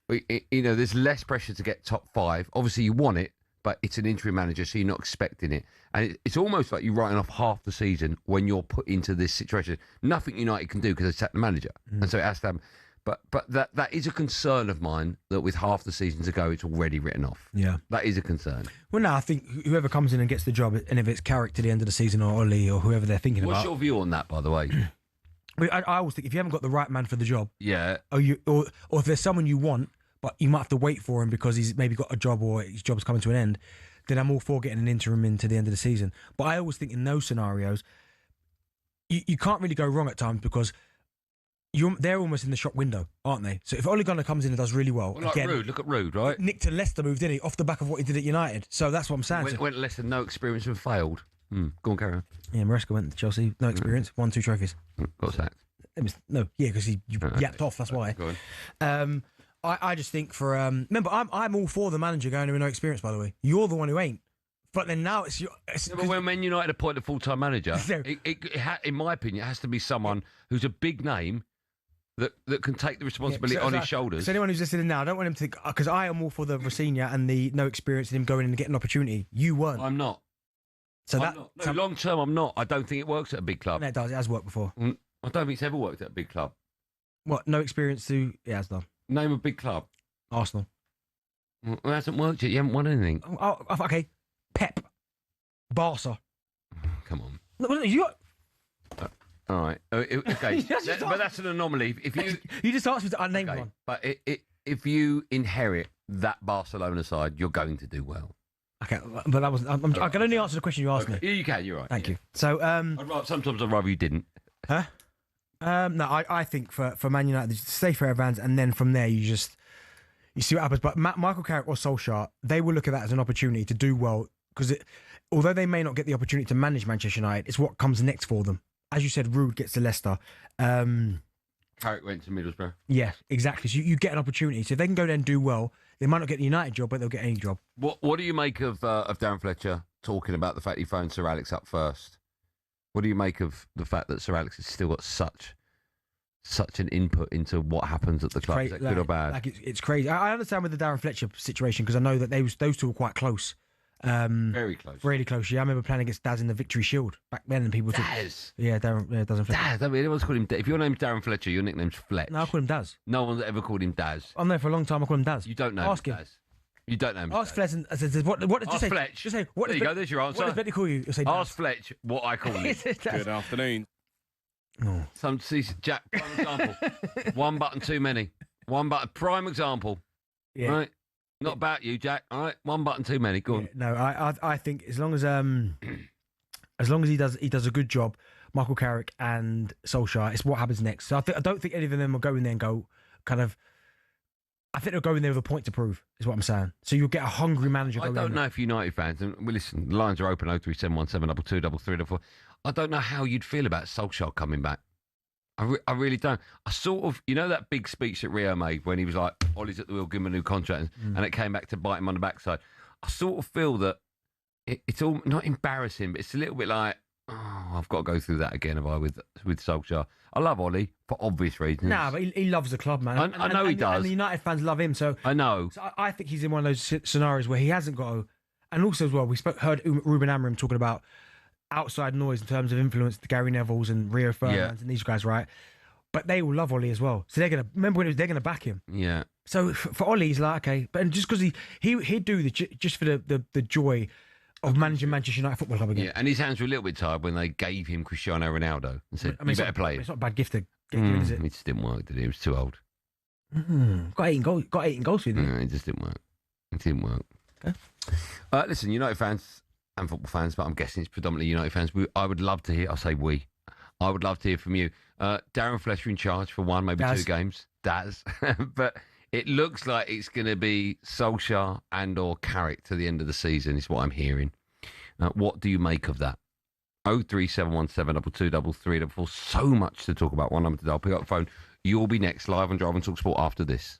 There's less pressure to get top 5. Obviously, you want it, but it's an interim manager, so you're not expecting it. And it's almost like you're writing off half the season when you're put into this situation. Nothing United can do because they sacked the manager, and so it has to happen. But that is a concern of mine, that with half the season to go, it's already written off. Yeah. That is a concern. Well, no, I think whoever comes in and gets the job, and if it's Carrick to the end of the season or Ollie or whoever they're thinking about. What's your view on that, by the way? I always think if you haven't got the right man for the job, yeah, or if there's someone you want, but you might have to wait for him because he's maybe got a job or his job's coming to an end, then I'm all for getting an interim into the end of the season. But I always think in those scenarios, you can't really go wrong at times because they're almost in the shop window, aren't they? So if Ole Gunnar comes in and does really well, like again, Rude, look at Rude, right? Nick to Leicester moved, didn't he? Off the back of what he did at United. So that's what I'm saying. Went to Leicester, no experience and failed. Go on, carry on. Yeah, Maresca went to Chelsea, no experience, 1, 2 trophies. Got sacked. Because he yapped off. That's why. Go on. I just think for remember, I'm all for the manager going with no experience. By the way, you're the one who ain't. But then now it's your. But when Man United appoint a full-time manager, in my opinion, it has to be someone who's a big name that can take the responsibility on his shoulders. So anyone who's listening now, I don't want him to think, because I am all for the Rosinha and the no experience and him going in and getting an opportunity. You weren't. I'm not. So long term, I'm not. I don't think it works at a big club. No, it does. It has worked before. I don't think it's ever worked at a big club. What? No experience to? It has done. Name a big club. Arsenal. It hasn't worked yet. You haven't won anything. Oh, okay. Pep. Barca. Come on. No, you. All right. Okay. But that's an anomaly. If you just asked me to name one. But if you inherit that Barcelona side, you're going to do well. Okay, but that was. I can only answer the question you asked me. You can. You're right. Thank you. So, sometimes I'd rather you didn't. Huh? No, I think for Man United, stay fair advance, and then from there you see what happens. But Michael Carrick or Solskjaer, they will look at that as an opportunity to do well, because although they may not get the opportunity to manage Manchester United, it's what comes next for them. As you said, Rude gets to Leicester. Carrick went to Middlesbrough. Yeah, exactly. So you get an opportunity. So if they can go there and do well, they might not get the United job, but they'll get any job. What do you make of Darren Fletcher talking about the fact he phoned Sir Alex up first? What do you make of the fact that Sir Alex has still got such an input into what happens at the club? Is that good or bad? It's crazy. I understand with the Darren Fletcher situation, because I know that those two were quite close. Very close. Really close, yeah. I remember playing against Daz in the Victory Shield back then, and people Daz? Darren Fletcher. Daz, I mean, everyone's called him Daz. If your name's Darren Fletcher, your nickname's Fletch. No, I call him Daz. No one's ever called him Daz. I'm there for a long time, I call him Daz. You don't know Ask him, him. Daz. You don't know him. Ask Fletch. What did you Ask say? Fletch. Just say, what there you go, there's your answer. What does Betty call you? You'll say Daz. Ask Fletch what I call him. Good afternoon. Oh. Jack, prime example. One button too many. One button, prime example. Yeah. Right? Not about you, Jack. All right, one button too many. Go on. No, I think as long as he does a good job, Michael Carrick and Solskjaer. It's what happens next. So I don't think any of them will go in there and go kind of. I think they'll go in there with a point to prove, is what I'm saying. So you'll get a hungry manager. I don't know if United fans, and well, listen, the lines are open 03717222334. I don't know how you'd feel about Solskjaer coming back. I really don't. I sort of, you know, that big speech that Rio made when he was like, Ollie's at the wheel, give him a new contract, and it came back to bite him on the backside. I sort of feel that it's all not embarrassing, but it's a little bit like, oh, I've got to go through that again, have I, with Solskjaer. I love Ollie for obvious reasons. Nah, but he loves the club, man. I know he does. And the United fans love him, so I know. So I think he's in one of those scenarios where he hasn't got to. And also as well, heard Ruben Amorim talking about outside noise in terms of influence to Gary Neville's and Rio Ferdinand's and these guys, right? But they all love Ollie as well, so they're gonna they're gonna back him. Yeah. So for Ollie, he's like, okay, but just because he'd do just for the joy of managing Manchester United Football Club again. Yeah, and his hands were a little bit tired when they gave him Cristiano Ronaldo and said, you better play him. It's not a bad gift to get him, is it? It just didn't work, did it? He was too old. Got 18 goals with him. No, it just didn't work. It didn't work. Okay. Listen, United fans and football fans, but I'm guessing it's predominantly United fans. I would love to hear, I would love to hear from you. Darren Fletcher in charge for one, maybe two games. Daz. But it looks like it's going to be Solskjaer and or Carrick to the end of the season is what I'm hearing. What do you make of that? 03717223334. So much to talk about. One number to dial. Pick up the phone. You'll be next live on Drive and Talk Sport after this.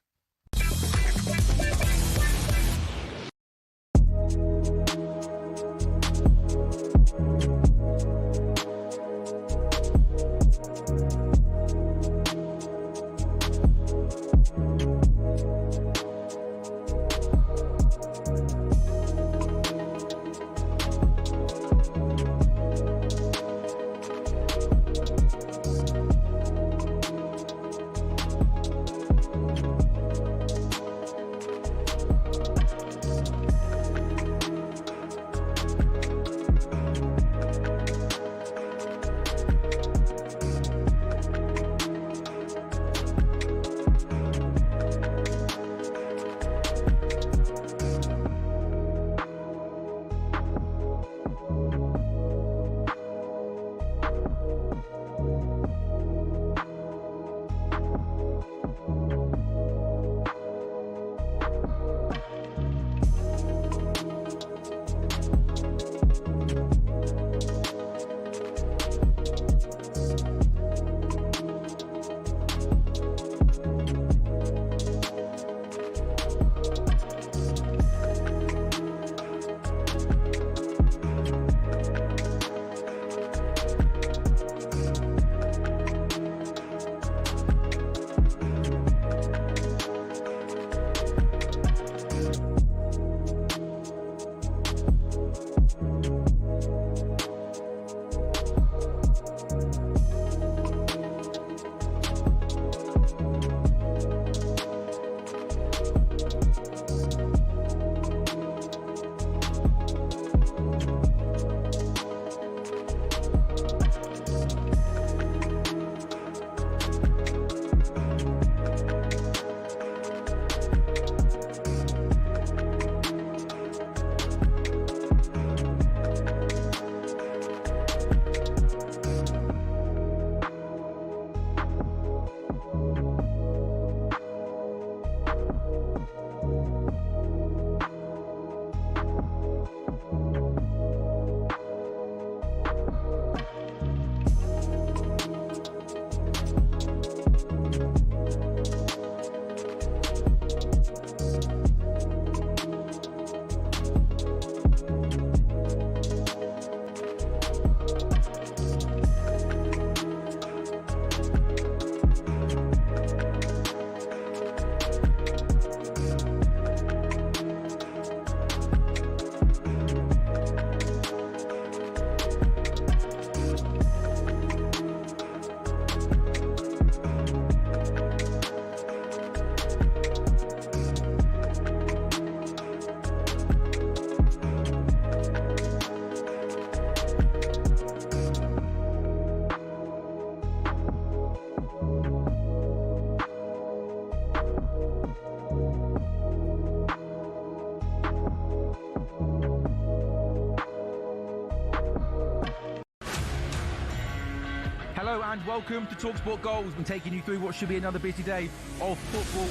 Hello and welcome to talkSPORT Goals. We're taking you through what should be another busy day of football.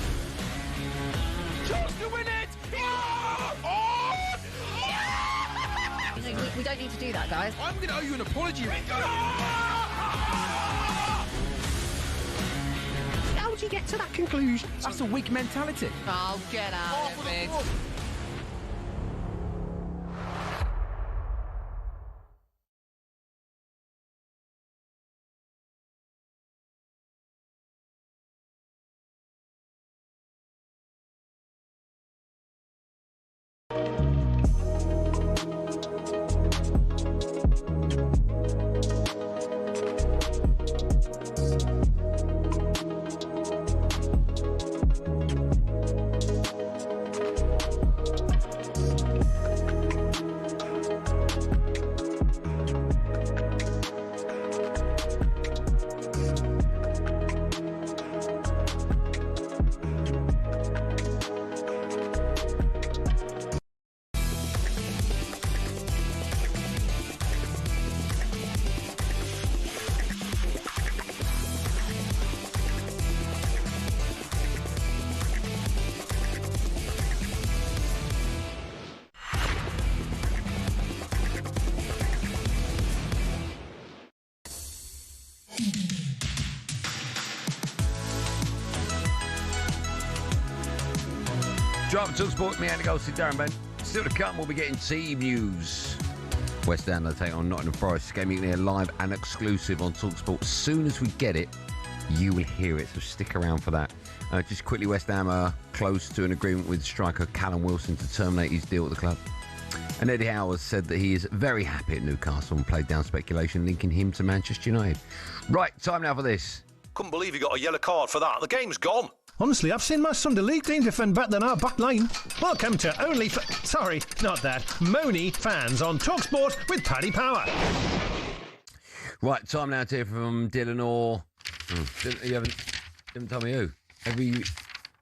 Chance to win it! We don't need to do that, guys. I'm going to owe you an apology. How would you get to that conclusion? That's a weak mentality. Oh, get out of it. Drive talkSPORT, me, Andy Goldstein Darren Bent. Still to come, we'll be getting team news. West Ham, they take on Nottingham Forest. Game you can hear live and exclusive on talkSPORT. As soon as we get it, you will hear it, so stick around for that. Just quickly, West Ham are close to an agreement with striker Callum Wilson to terminate his deal at the club. And Eddie Howe has said that he is very happy at Newcastle and played down speculation linking him to Manchester United. Right, time now for this. Couldn't believe he got a yellow card for that. The game's gone. Honestly, I've seen my Sunday League team defend better than our back line. Welcome to Sorry, not that. Moany fans on talkSPORT with Paddy Power. Right, time now to hear from Dylan Orr. You haven't told me who.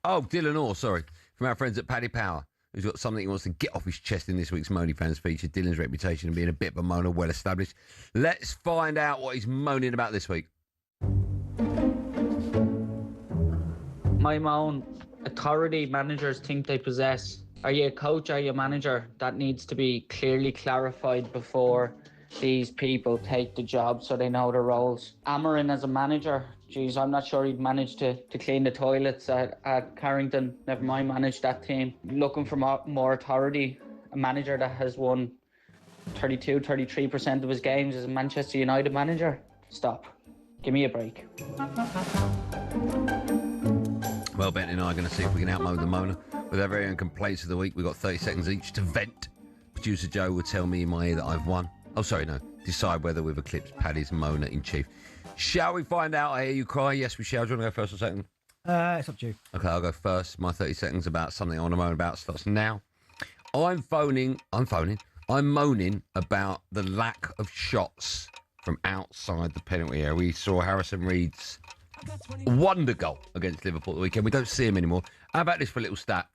Dylan Orr, sorry. From our friends at Paddy Power, who's got something he wants to get off his chest in this week's Moany fans feature. Dylan's reputation of being a bit of a moaner, well established. Let's find out what he's moaning about this week. My moan, authority managers think they possess. Are you a coach, are you a manager? That needs to be clearly clarified before these people take the job so they know their roles. Amarin as a manager, geez, I'm not sure he'd manage to clean the toilets at Carrington, never mind manage that team. Looking for more authority, a manager that has won 33% of his games as a Manchester United manager. Stop. Give me a break. Well, Bent and I are going to see if we can outmoan the moaner with our very own complaints of the week. We've got 30 seconds each to vent. Producer Joe will tell me in my ear that I've won. Oh, sorry, no. Decide whether we've eclipsed Paddy's moaner in chief. Shall we find out? I hear you cry. Yes, we shall. Do you want to go first or second? It's up to you. Okay, I'll go first. My 30 seconds about something I want to moan about starts now. I'm moaning about the lack of shots from outside the penalty area. We saw Harrison Reed's wonder goal against Liverpool the weekend. We don't see him anymore. How about this for a little stat?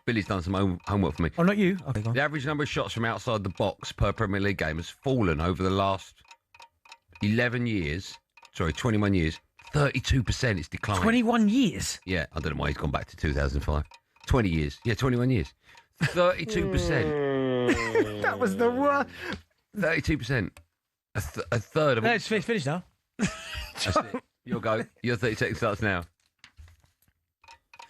Billy's done some homework for me. Oh, not you? Okay, go on. The average number of shots from outside the box per Premier League game has fallen over the last 21 years. 32% it's declined. 21 years? Yeah, I don't know why he's gone back to 2005. 20 years. Yeah, 21 years. 32%. That was the worst. 32%. A third of No, it's finished now. That's it. You'll go. Your 30 seconds starts now.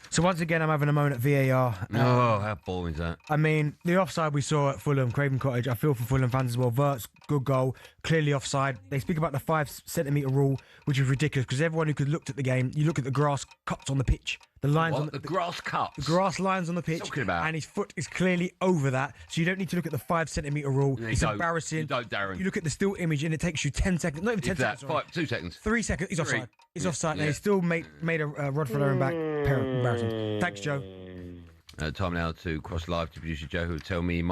So once again, I'm having a moan at VAR. How boring is that? I mean, the offside we saw at Fulham, Craven Cottage, I feel for Fulham fans as well. Verts, good goal, clearly offside. They speak about the 5 centimetre rule, which is ridiculous because everyone who could looked at the game, you look at the grass cuts on the pitch. The lines on the grass cuts? The grass lines on the pitch. Talking about? And his foot is clearly over that. So you don't need to look at the 5 centimetre rule. No, it's embarrassing. You don't, Darren. You look at the still image and it takes you 10 seconds. Not even 10 seconds. Sorry. 2 seconds. 3 seconds. He's offside. He's offside. Yeah. And he still made a rod for their own back. Embarrassing. Thanks, Joe. Time now to cross live to producer Joe, who will tell me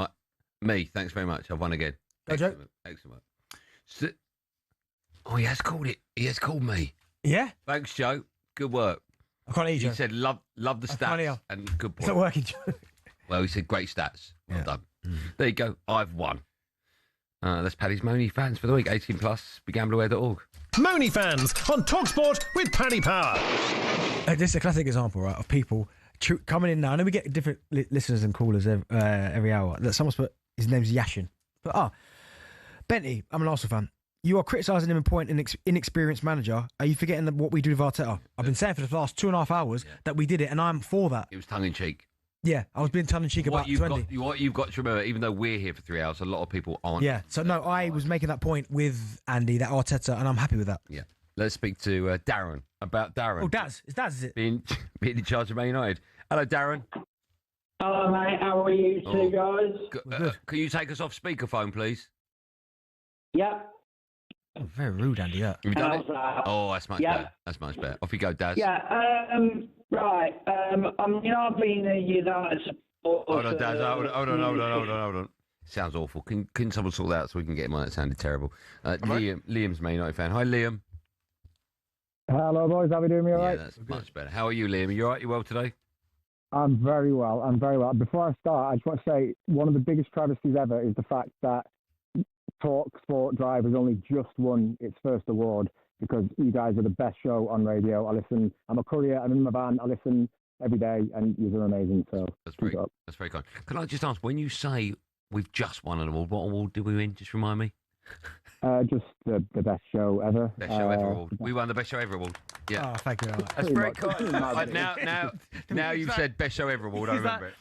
thanks very much. I've won again. Go, Joe. Excellent. He has called it. He has called me. Yeah. Thanks, Joe. Good work. I can't hear you, Joe. He said love the stats and good point. It's not working, Joe. Well, he said great stats. Well done. There you go. I've won. That's Paddy's Moany fans for the week. 18 plus. BeGambleAware.org. Moany fans on talkSPORT with Paddy Power. This is a classic example, right, of people coming in now. I know we get different listeners and callers every hour. That someone's put his name's Yashin. But Benty, I'm an Arsenal fan. You are criticising him and pointing inexperienced manager. Are you forgetting what we do with Arteta? I've been saying for the last 2.5 hours that we did it, and I'm for that. It was tongue in cheek. Yeah, I was being tongue in cheek about 20. What you've got to remember, even though we're here for 3 hours, a lot of people aren't. Yeah, so no, I was making that point with Andy, that Arteta, and I'm happy with that. Yeah. Let's speak to Darren about Darren. Oh, Daz. It's Daz, is it? Being in charge of Man United. Hello, Darren. Hello, mate. How are you two guys? Can you take us off speakerphone, please? Yep. Oh, very rude, Andy. Yeah. Have you done it? That? Oh, that's much better. That's much better. Off you go, Daz. Yeah. Right. I've been a United supporter. Hold on, Daz. Hold on. Sounds awful. Can someone sort that out so we can get him on? That sounded terrible. Liam's Man United fan. Hi, Liam. Hello, boys. How are we doing? You all right? Yeah, that's much better. How are you, Liam? Are you all right? You well today? I'm very well. Before I start, I just want to say one of the biggest travesties ever is the fact that talkSPORT Drive has only just won its first award, because you guys are the best show on radio. I listen. I'm a courier. I'm in my van. I listen every day, and you're amazing. So that's very kind. Can I just ask, when you say we've just won an award, what award did we win? Just remind me. Just the best show ever. Best show ever award. We won the best show ever award. Yeah. Oh, thank you. That's very kind. Now you've said best show ever award. I remember it.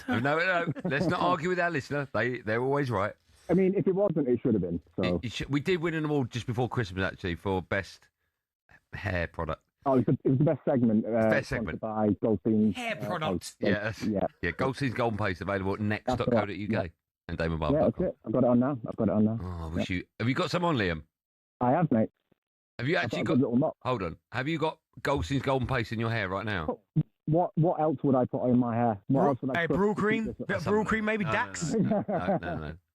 No. Let's not argue with our listener. They're always right. I mean, if it wasn't, it should have been. So we did win an award just before Christmas, actually, for best hair product. Oh, it was the best segment. Best segment by Goldstein's hair products. Yeah. Goldstein's Golden Paste available at next.co.uk. Yeah. And DamonBarber.com. Yeah, that's it. I've got it on now. Oh, I wish you. Have you got some on, Liam? I have, mate. Have you actually got? Hold on. Have you got Goldstein's Golden Paste in your hair right now? What else would I put in my hair? What else would I put? Brew cream? Bit of brew cream, maybe Dax? No.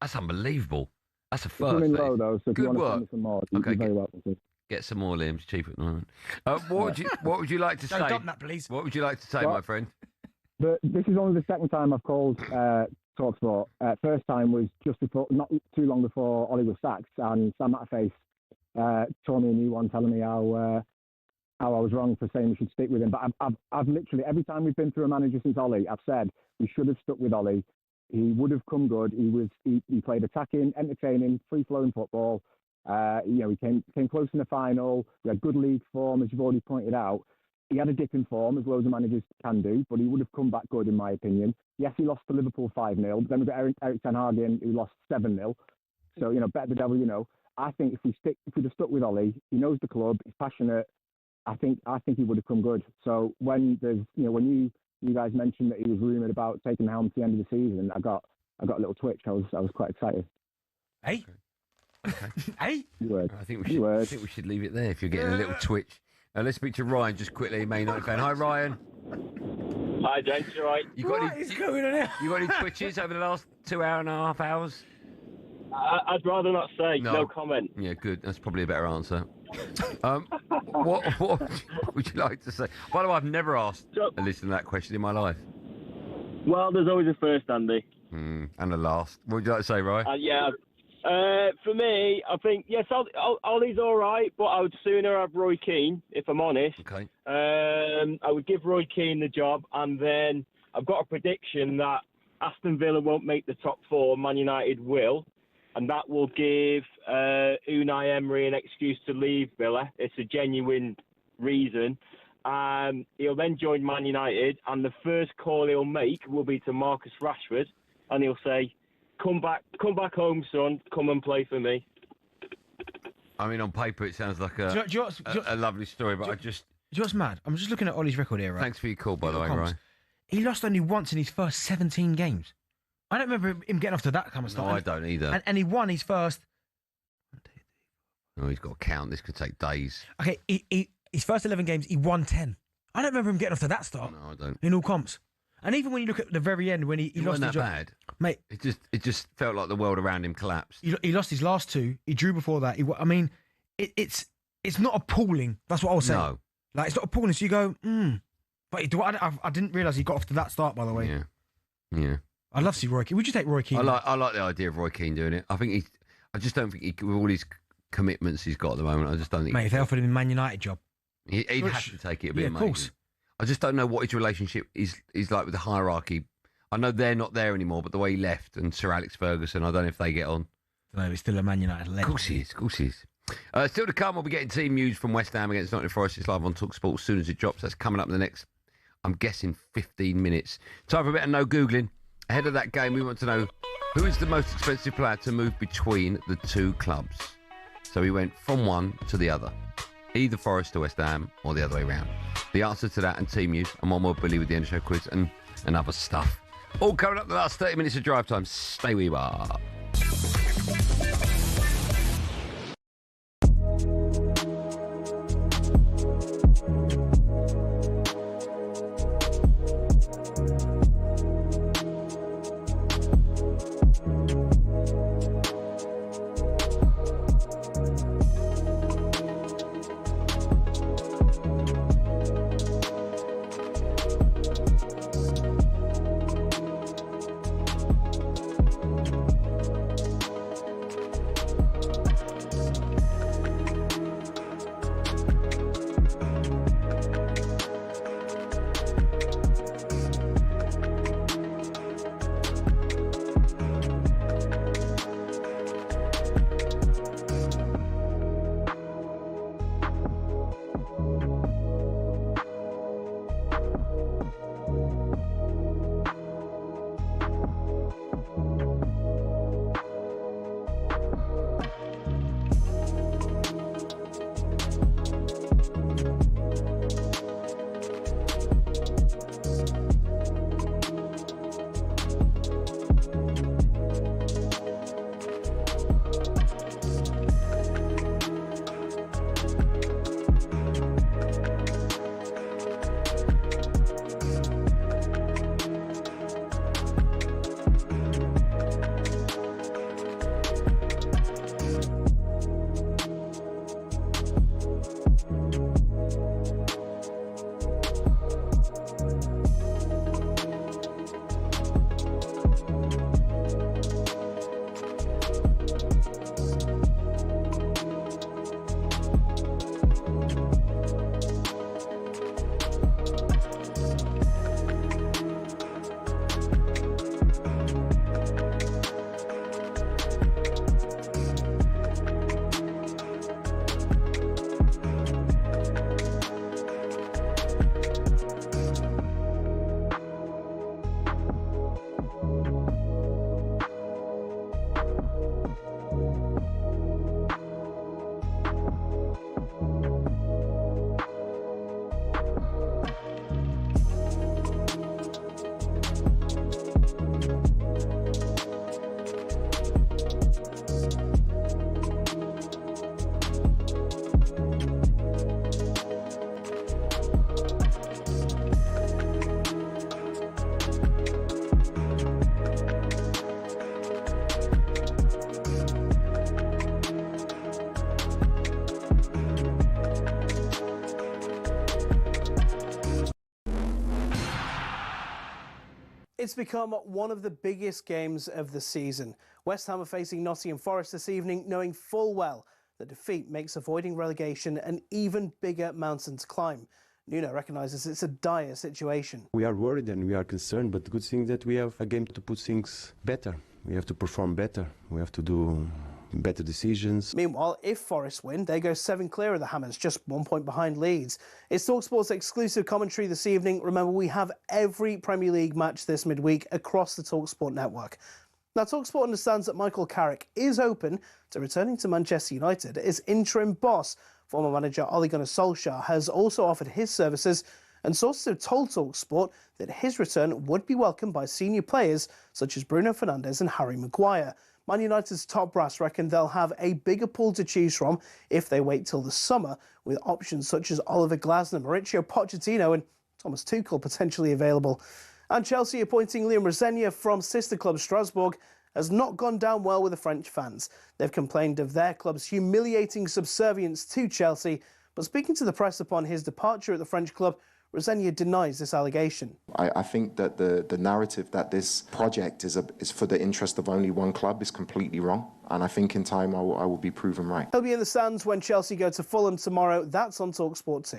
That's unbelievable. That's a It's first. running low, though, so if Good you want work. to send me some more, Okay, you're very welcome to. Get some more, Liam. It's cheaper at the moment. What would you like to say? Don't dump that, please. What would you like to say, my friend? This is only the second time I've called talkSPORT. First time was just before, not too long before Ollie was sacked, and Sam Matterface told me a new one, telling me how I was wrong for saying we should stick with him. But I've literally, every time we've been through a manager since Ollie, I've said we should have stuck with Ollie. He would have come good. He played attacking, entertaining, free-flowing football. He came close in the final. We had good league form, as you've already pointed out. He had a dip in form, as loads of managers can do, but he would have come back good, in my opinion. Yes, he lost to Liverpool 5-0, but then we've got Eric Ten Hag in, who lost 7-0. So, better the devil, I think if we'd have stuck with Ollie, he knows the club, he's passionate. I think he would have come good. So when when you guys mentioned that he was rumoured about taking the helm to the end of the season, I got a little twitch. I was quite excited. Hey, hey. I think we should leave it there. If you're getting a little twitch. Let's speak to Ryan just quickly, Man United fan. Hi, Ryan. Hi, gents. You all right? What is going on here? You got any twitches over the last 2.5 hours? I'd rather not say. No comment. Yeah, good. That's probably a better answer. What would you like to say? By the way, I've never asked a listener that question in my life. Well, there's always a first, Andy. And a last. What would you like to say, Ryan? For me, I think, yes, Ollie's all right, but I would sooner have Roy Keane, if I'm honest. Okay. I would give Roy Keane the job, and then I've got a prediction that Aston Villa won't make the top four, Man United will, and that will give Unai Emery an excuse to leave Villa. It's a genuine reason. He'll then join Man United, and the first call he'll make will be to Marcus Rashford, and he'll say, Come back home, son. Come and play for me. I mean, on paper, it sounds like a lovely story, but Do you know what's mad? I'm just looking at Ollie's record here, right? Thanks for your call, by the way, Ryan. He lost only once in his first 17 games. I don't remember him getting off to that kind of stuff. No, I don't either. And he won his first... Oh, he's got to count. This could take days. Okay, his first 11 games, he won 10. I don't remember him getting off to that start. No, I don't. In all comps. And even when you look at the very end, when he lost wasn't the that job, bad, mate. It just felt like the world around him collapsed. He lost his last two. He drew before that. It's not appalling. That's what I was saying. No, like it's not appalling. So you go, But I didn't realise he got off to that start. By the way, yeah. I'd love to see Roy Keane. Would you take Roy Keane? I like the idea of Roy Keane doing it. I think I just don't think with all his commitments he's got at the moment, I just don't think... Mate, if they offered him a Man United job... He'd have to take it. It'd be of amazing. Course. I just don't know what his relationship is like with the hierarchy. I know they're not there anymore, but the way he left and Sir Alex Ferguson, I don't know if they get on. No, he's still a Man United legend. Of course he is. Of course he is. Still to come, we'll be getting team news from West Ham against Nottingham Forest. It's live on talkSPORT as soon as it drops. That's coming up in the next, I'm guessing, 15 minutes. Time for a bit of no Googling. Ahead of that game, we want to know who is the most expensive player to move between the two clubs. So we went from one to the other. Either Forest to West Ham or the other way round. The answer to that and team news and one more Billy with the end of show quiz and other stuff. All coming up the last 30 minutes of drive time. Stay where you are. It's become one of the biggest games of the season. West Ham are facing Nottingham Forest this evening, knowing full well that defeat makes avoiding relegation an even bigger mountain to climb. Nuno recognises it's a dire situation. We are worried and we are concerned, but the good thing that we have a game to put things better. We have to perform better. We have to do better decisions. Meanwhile, if Forest win, they go 7 clear of the Hammers, just 1 point behind Leeds. It's talkSPORT's exclusive commentary this evening. Remember, we have every Premier League match this midweek across the talkSPORT network. Now, talkSPORT understands that Michael Carrick is open to returning to Manchester United as interim boss. Former manager Ole Gunnar Solskjaer has also offered his services, and sources have told talkSPORT that his return would be welcomed by senior players such as Bruno Fernandes and Harry Maguire. Man United's top brass reckon they'll have a bigger pool to choose from if they wait till the summer, with options such as Oliver Glasner, Mauricio Pochettino and Thomas Tuchel potentially available. And Chelsea appointing Liam Rosenior from sister club Strasbourg has not gone down well with the French fans. They've complained of their club's humiliating subservience to Chelsea, but speaking to the press upon his departure at the French club, Rosenior denies this allegation. I think that the narrative that this project is for the interest of only one club is completely wrong. and I think in time I will be proven right. He'll be in the stands when Chelsea go to Fulham tomorrow. That's on talkSPORT 2.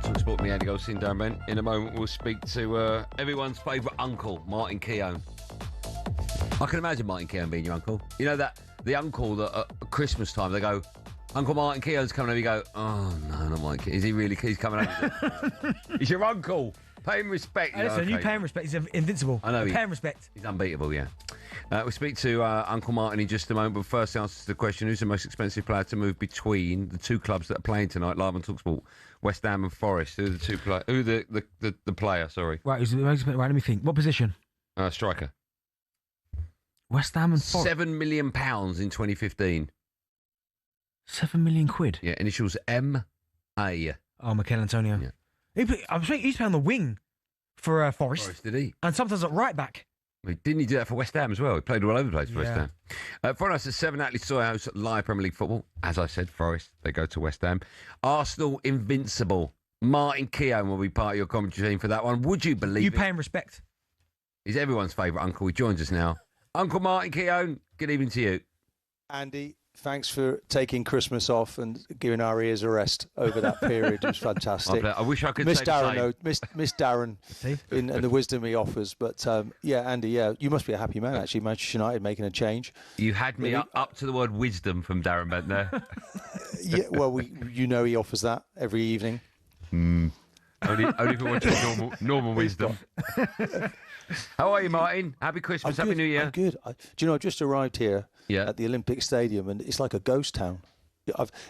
talkSPORT, me, Andy Goldstein Darren Bent. In a moment, we'll speak to everyone's favourite uncle, Martin Keown. I can imagine Martin Keown being your uncle. You know that the uncle that at Christmas time they go, Uncle Martin Keown's coming over. You go, oh no, not Martin Keown. Is he really? He's coming over. He's your uncle. Pay him respect. Hey, listen, you pay him respect. He's invincible. I know. Pay him respect. He's unbeatable. Yeah. We'll speak to Uncle Martin in just a moment. But first, the answer to the question: who's the most expensive player to move between the two clubs that are playing tonight, live on talkSPORT? West Ham and Forest. Who are the two players? Who the player? Sorry. Right. Who's the most expensive? Right. Let me think. What position? Striker. West Ham and Forest. £7 million in 2015. £7 million. Yeah. Initials M.A. Oh, Mikel Antonio. Yeah. I'm sure he's playing on the wing for Forest. Forest, did he? And sometimes at right back. Didn't he do that for West Ham as well? He played all over the place for West Ham. For us at 7, Atlee Soyhouse, live Premier League football. As I said, Forest, they go to West Ham. Arsenal invincible. Martin Keown will be part of your commentary team for that one. Would you believe You pay him respect. He's everyone's favourite uncle. He joins us now. Uncle Martin Keown, good evening to you. Andy, thanks for taking Christmas off and giving our ears a rest over that period. It was fantastic. I wish I could miss say Darren, the same. Miss Darren and the wisdom he offers. But Andy, you must be a happy man, actually. Manchester United making a change. You had me up to the word wisdom from Darren Bent there. Yeah, well, he offers that every evening. Only if we want normal wisdom. How are you, Martin? Happy Christmas, Happy New Year. I'm good. Do you know, I just arrived here at the Olympic Stadium, and it's like a ghost town.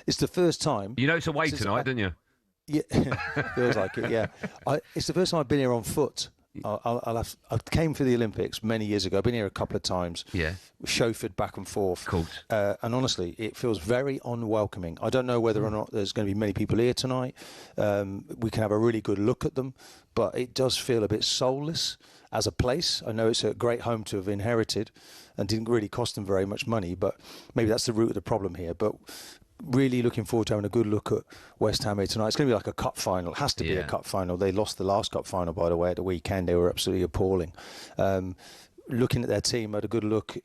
It's the first time. You know it's away tonight, don't you? Yeah, feels like it, yeah. It's the first time I've been here on foot. I came for the Olympics many years ago. I've been here a couple of times. Yeah. Chauffeured back and forth. Cool. And honestly, it feels very unwelcoming. I don't know whether or not there's going to be many people here tonight. We can have a really good look at them, but it does feel a bit soulless as a place. I know it's a great home to have inherited and didn't really cost them very much money, but maybe that's the root of the problem here. But really looking forward to having a good look at West Ham here tonight. It's going to be like a cup final. It has to be a cup final. They lost the last cup final, by the way, at the weekend. They were absolutely appalling. Looking at their team, I had a good look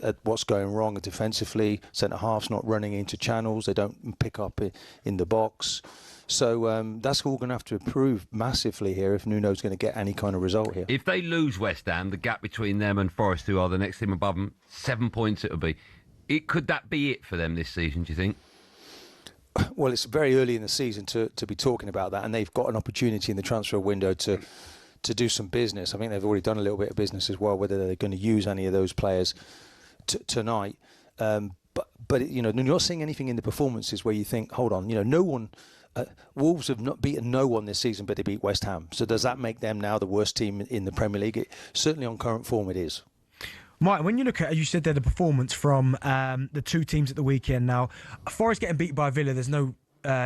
at what's going wrong defensively. Centre-halves not running into channels. They don't pick up in the box. So that's all going to have to improve massively here if Nuno's going to get any kind of result here. If they lose West Ham, the gap between them and Forest, who are the next team above them, 7 points it will be. Could that be it for them this season, do you think? Well, it's very early in the season to be talking about that, and they've got an opportunity in the transfer window to do some business. I think they've already done a little bit of business as well, whether they're going to use any of those players tonight. But you know, you're not seeing anything in the performances where you think, hold on, you know, no one Wolves have not beaten no one this season, but they beat West Ham. So does that make them now the worst team in the Premier League? Certainly on current form it is. Mike, when you look at, as you said there, the performance from the two teams at the weekend now, Forest getting beat by Villa, there's no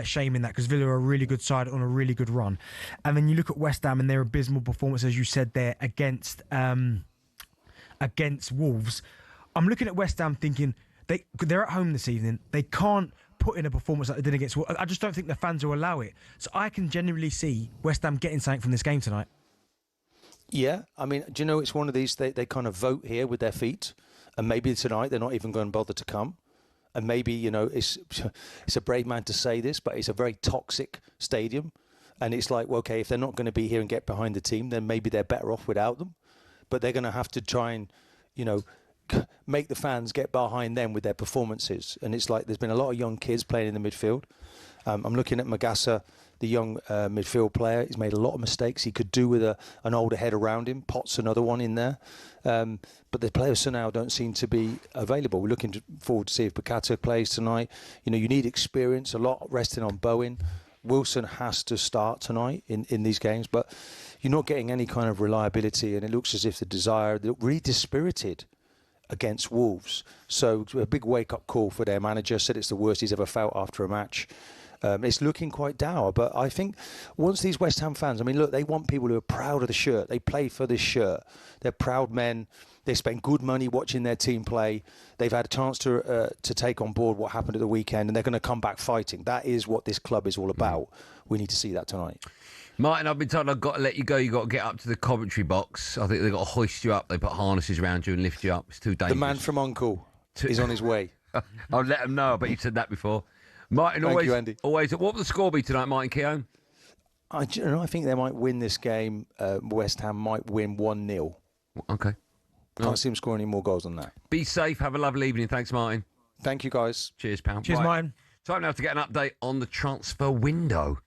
shame in that because Villa are a really good side on a really good run. And then you look at West Ham and their abysmal performance, as you said there, against Wolves. I'm looking at West Ham thinking they're at home this evening. They can't put in a performance like they did against Wolves. I just don't think the fans will allow it. So I can genuinely see West Ham getting something from this game tonight. Yeah, I mean, do you know, it's one of these, they kind of vote here with their feet, and maybe tonight they're not even going to bother to come. And maybe, you know, it's a brave man to say this, but it's a very toxic stadium. And it's like, well, okay, if they're not going to be here and get behind the team, then maybe they're better off without them. But they're going to have to try and, you know, make the fans get behind them with their performances. And it's like there's been a lot of young kids playing in the midfield. I'm looking at Magassa, the young midfield player. He's made a lot of mistakes. He could do with an older head around him. Potts, another one in there. But the players for now don't seem to be available. We're looking forward to see if Bakata plays tonight. You know, you need experience, a lot resting on Bowen. Wilson has to start tonight in these games, but you're not getting any kind of reliability, and it looks as if they look really dispirited against Wolves. So a big wake-up call for their manager. Said it's the worst he's ever felt after a match. It's looking quite dour, but I think once these West Ham fans, I mean, look, they want people who are proud of the shirt. They play for this shirt. They're proud men. They spend good money watching their team play. They've had a chance to take on board what happened at the weekend, and they're going to come back fighting. That is what this club is all about. We need to see that tonight. Martin, I've been told I've got to let you go. You've got to get up to the commentary box. I think they've got to hoist you up. They put harnesses around you and lift you up. It's too dangerous. The man from Uncle is on his way. I'll let them know. I bet you've said that before. Martin, Thank always, you, Andy. Always. What will the score be tonight, Martin Keown? I think they might win this game. West Ham might win 1-0. Okay. Can't see him scoring any more goals than that. Be safe. Have a lovely evening. Thanks, Martin. Thank you, guys. Cheers, pal. Cheers, Martin. Time now to get an update on the transfer window.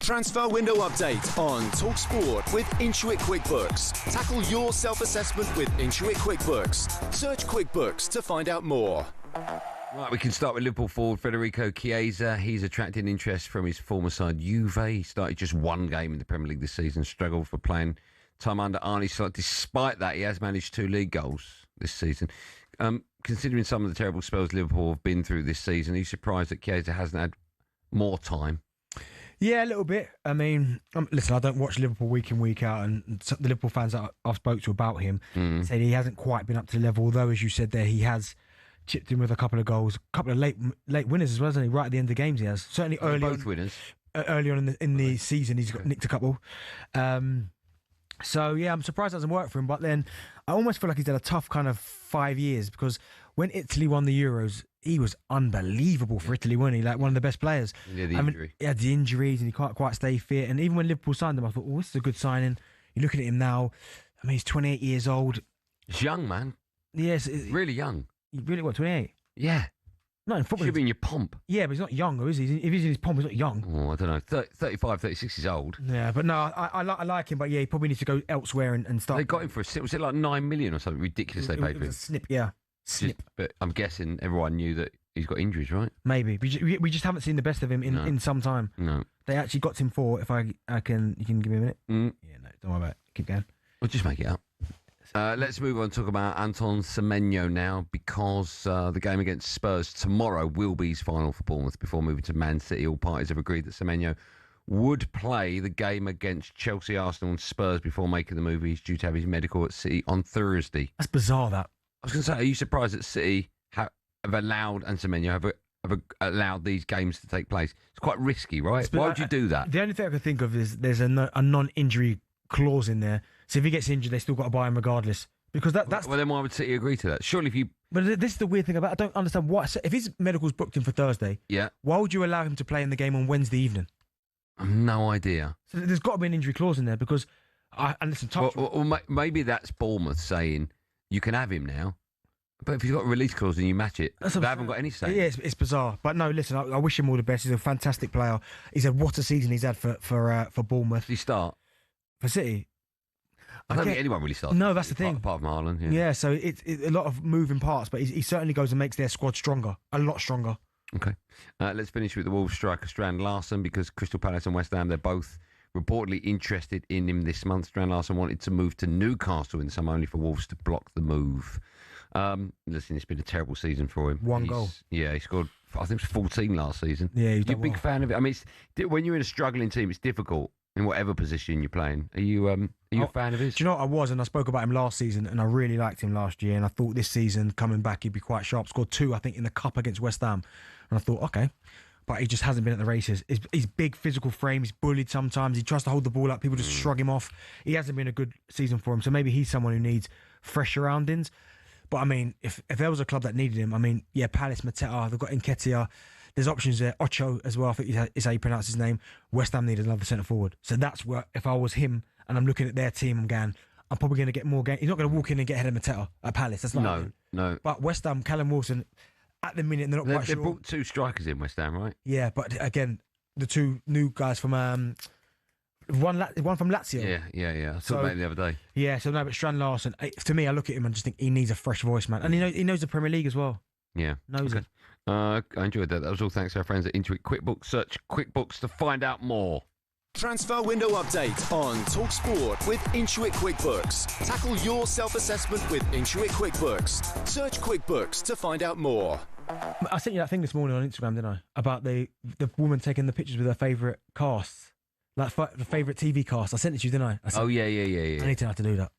Transfer window update on talkSPORT with Intuit QuickBooks. Tackle your self-assessment with Intuit QuickBooks. Search QuickBooks to find out more. Right, we can start with Liverpool forward Federico Chiesa. He's attracting interest from his former side Juve. He started just one game in the Premier League this season, struggled for playing time under Arne Slot. Despite that, he has managed 2 league goals this season. Considering some of the terrible spells Liverpool have been through this season, are you surprised that Chiesa hasn't had more time? Yeah, a little bit. I mean, listen, I don't watch Liverpool week in, week out, and the Liverpool fans that I've spoke to about him said he hasn't quite been up to the level, although, as you said there, he has chipped in with a couple of goals, a couple of late winners as well, hasn't he? Right at the end of the games he has. Certainly early both winners. Early on in the season, he's nicked a couple. So, yeah, I'm surprised it doesn't work for him, but then I almost feel like he's had a tough kind of 5 years, because when Italy won the Euros, he was unbelievable for Italy, wasn't he? Like one of the best players. Yeah, the injury. He had the injuries and he can't quite stay fit. And even when Liverpool signed him, I thought, oh, this is a good signing. You're looking at him now. I mean, he's 28 years old. He's young, man. Yes. Really young. Really, what, 28? Yeah. Not in football. Should be in your pomp. Yeah, but he's not young, though, is he? If he's in his pomp, he's not young. Oh, I don't know. 35, 36 is old. Yeah, but no, I like him, but yeah, he probably needs to go elsewhere and start. They got him for was it like 9 million or something ridiculous they paid for him? Snip, yeah. Snip. But I'm guessing everyone knew that he's got injuries, right? Maybe. We just haven't seen the best of him in some time. No. They actually got him for, if I can, you can give me a minute? Yeah, no, don't worry about it. Keep going. We'll just make it up. Let's move on and talk about Anton Semenyo now, because the game against Spurs tomorrow will be his final for Bournemouth before moving to Man City. All parties have agreed that Semenyo would play the game against Chelsea, Arsenal and Spurs before making the move. He's due to have his medical at City on Thursday. That's bizarre, that. I was going to say, are you surprised that City have allowed, and Semenyo have allowed these games to take place? It's quite risky, right? Why would you do that? The only thing I can think of is there's a non-injury clause in there. So if he gets injured, they still got to buy him regardless. Because that's... Well, then why would City agree to that? Surely if you... But this is the weird thing about it. I don't understand why. If his medical's booked in for Thursday, why would you allow him to play in the game on Wednesday evening? I've no idea. So there's got to be an injury clause in there, because... And listen, maybe that's Bournemouth saying, you can have him now, but if you've got a release clause and you match it, they haven't got any say. Yeah, it's bizarre. But no, listen, I wish him all the best. He's a fantastic player. He's had what a season he's had for Bournemouth. Did he start? For City? I don't think anyone really starts. No, that's the thing. Apart from Haaland, yeah. So it's a lot of moving parts, but he certainly goes and makes their squad stronger, a lot stronger. Okay. Let's finish with the Wolves striker Strand Larsen, because Crystal Palace and West Ham, they're both reportedly interested in him this month. Strand Larsen wanted to move to Newcastle in summer, only for Wolves to block the move. Listen, it's been a terrible season for him. One goal. Yeah, he scored, I think it was 14 last season. Yeah, You're a big fan of it. I mean, when you're in a struggling team, it's difficult in whatever position you're playing. Are you a fan of his? Do you know what I was? And I spoke about him last season, and I really liked him last year. And I thought this season, coming back, he'd be quite sharp. Scored 2, I think, in the Cup against West Ham. And I thought, okay. But he just hasn't been at the races. He's big physical frame. He's bullied sometimes. He tries to hold the ball up. People just shrug him off. He hasn't been a good season for him. So maybe he's someone who needs fresh surroundings. But I mean, if there was a club that needed him, I mean, yeah, Palace, Mateta, they've got Nketiah. There's options there. Ocho as well, I think is how you pronounce his name. West Ham needed another centre forward. So that's where, if I was him and I'm looking at their team, I'm going, I'm probably going to get more games. He's not going to walk in and get ahead of Mateta at Palace. That's not No. But West Ham, Callum Wilson, at the minute, they're not quite sure. They brought 2 strikers in West Ham, right? Yeah, but again, the 2 new guys from one from Lazio. Yeah. I saw that the other day. Yeah, so no, but Strand Larsen, to me, I look at him and just think he needs a fresh voice, man. And he knows the Premier League as well. Yeah. Knows it. I enjoyed that. That was all thanks to our friends at Intuit QuickBooks. Search QuickBooks to find out more. Transfer window update on talkSPORT with Intuit QuickBooks. Tackle your self-assessment with Intuit QuickBooks. Search QuickBooks to find out more. I sent you that thing this morning on Instagram, didn't I? About the woman taking the pictures with her favourite casts. Like the favourite TV cast. I sent it to you, didn't I? Yeah. I need to know how to do that.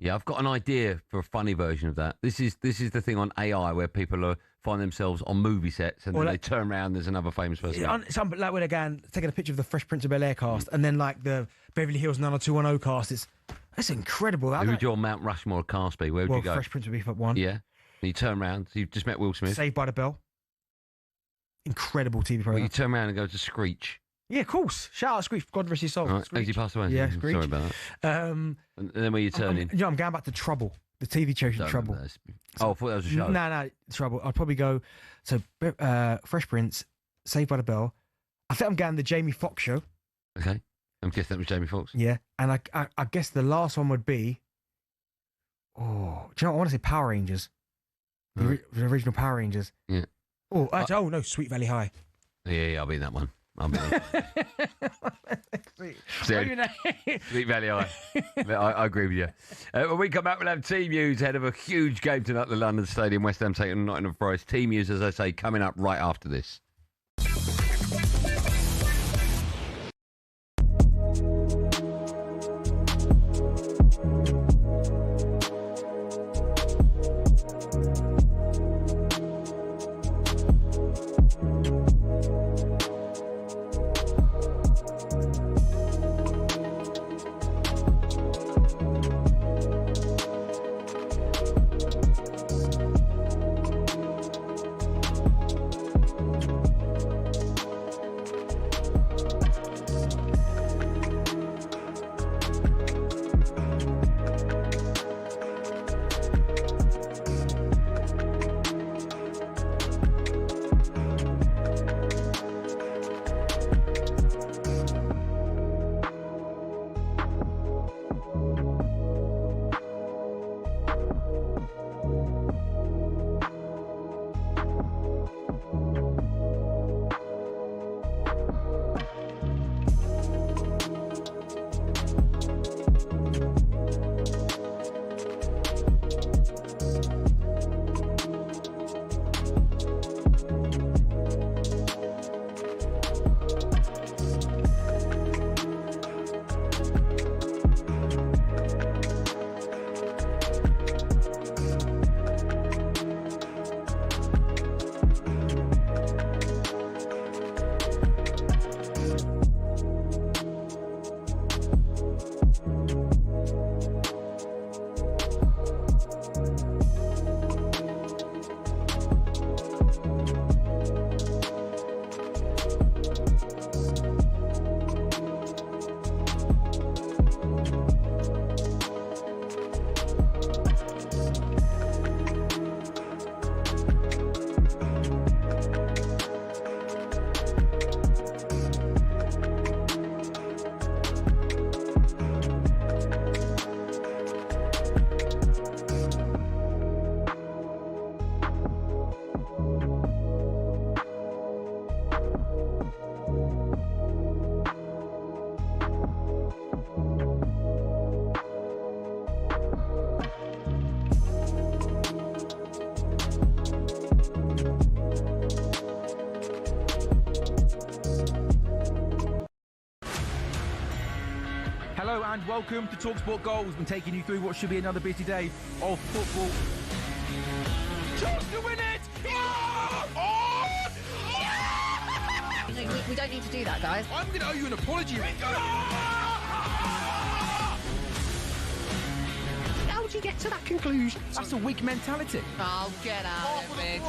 Yeah, I've got an idea for a funny version of that. This is the thing on AI where people find themselves on movie sets and then they turn around, there's another famous person. Like when again taking a picture of the Fresh Prince of Bel-Air cast and then like the Beverly Hills 90210 cast. That's incredible. Who would your Mount Rushmore cast be? Where would you go? Fresh Prince would be for one. Yeah. And you turn around, so you've just met Will Smith. Saved by the Bell. Incredible TV program. Well, you turn around and go to Screech. Yeah, of course. Shout out Screech. God rest his soul. Right. As he passed away. Yeah, Screech. Sorry about that. And then where you turn in? I'm going back to Trouble. The TV show Trouble. I thought that was a show. No, Trouble. I'd probably go to Fresh Prince, Saved by the Bell. I think I'm going the Jamie Foxx show. Okay. I'm guessing that was Jamie Foxx. Yeah. And I guess the last one would be, do you know what? I want to say Power Rangers. The original Power Rangers. Yeah. No, Sweet Valley High. Yeah, I'll be in that one. Sweet Valley High. I agree with you. When we come back, we'll have team news ahead of a huge game tonight at the London Stadium. West Ham taking on Nottingham Forest. Team news, as I say, coming up right after this. Hello and welcome to talkSPORT Goals. We're taking you through what should be another busy day of football. Chance to win it! We don't need to do that, guys. I'm going to owe you an apology. How would you get to that conclusion? That's a weak mentality. Oh, get out of it.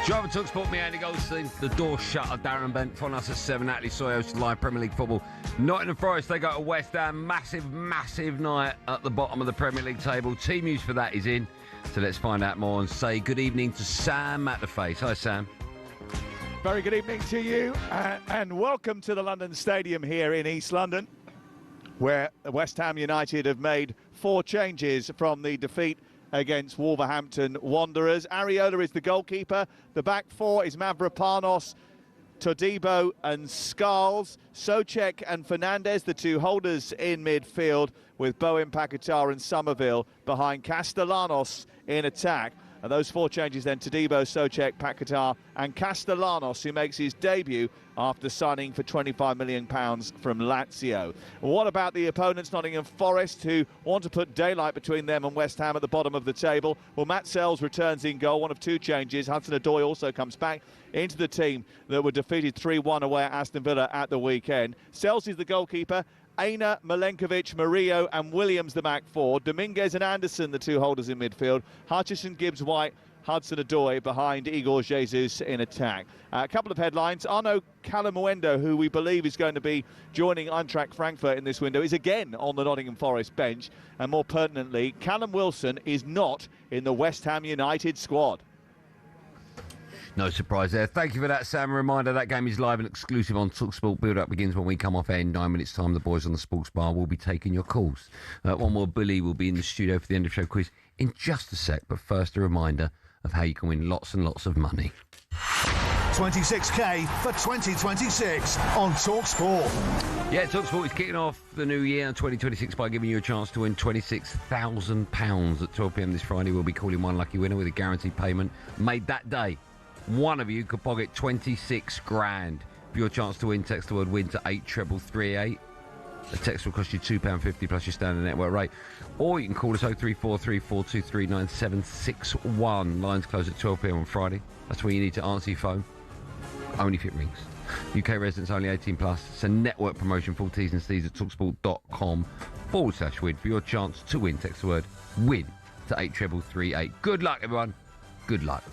Driver talkSPORT, me, Andy Goldstein. The door shut of Darren Bent. Follow us at 7, Atlee Soyos, live Premier League football. Nottingham Forest, they go to West Ham. Massive night at the bottom of the Premier League table. Team news for that is in. So let's find out more and say good evening to Sam at the face. Hi, Sam. Very good evening to you and welcome to the London Stadium here in East London, where West Ham United have made 4 changes from the defeat against Wolverhampton Wanderers. Areola is the goalkeeper. The back 4 is Mavropanos, Todibo and Scarles. Souček and Fernandez, the 2 holders in midfield, with Bowen, Paquetá and Somerville behind Castellanos in attack. And those 4 changes then, Todibo, Souček, Paquetá and Castellanos, who makes his debut after signing for £25 million from Lazio. What about the opponents, Nottingham Forest, who want to put daylight between them and West Ham at the bottom of the table? Well, Matt Sells returns in goal, one of 2 changes. Hudson-Odoi also comes back into the team that were defeated 3-1 away at Aston Villa at the weekend. Sells is the goalkeeper. Aina, Milenkovic, Murillo and Williams the back 4. Dominguez and Anderson, the 2 holders in midfield. Hutchison, Gibbs, White, Hudson-Odoi behind Igor Jesus in attack. A couple of headlines. Arno Calamuendo, who we believe is going to be joining Eintracht Frankfurt in this window, is again on the Nottingham Forest bench. And more pertinently, Callum Wilson is not in the West Ham United squad. No surprise there. Thank you for that, Sam. A reminder, that game is live and exclusive on talkSPORT. Build-up begins when we come off air in 9 minutes' time. The boys on the sports bar will be taking your calls. One more Billy will be in the studio for the end of show quiz in just a sec. But first, a reminder of how you can win lots and lots of money. 26k for 2026 on talkSPORT. Yeah, talkSPORT is kicking off the new year 2026 by giving you a chance to win £26,000 at 12 p.m. this Friday. We'll be calling one lucky winner with a guaranteed payment made that day. One of you could pocket 26 grand. For your chance to win, text the word win to 83338. The text will cost you £2.50 plus your standard network rate. Or you can call us 0343 423 9761. Lines close at 12 p.m. on Friday. That's when you need to answer your phone. Only if it rings. UK residents only 18 plus. It's a network promotion. Full T's and C's at talksport.com/win. For your chance to win, text the word win to 83338. Good luck, everyone. Good luck.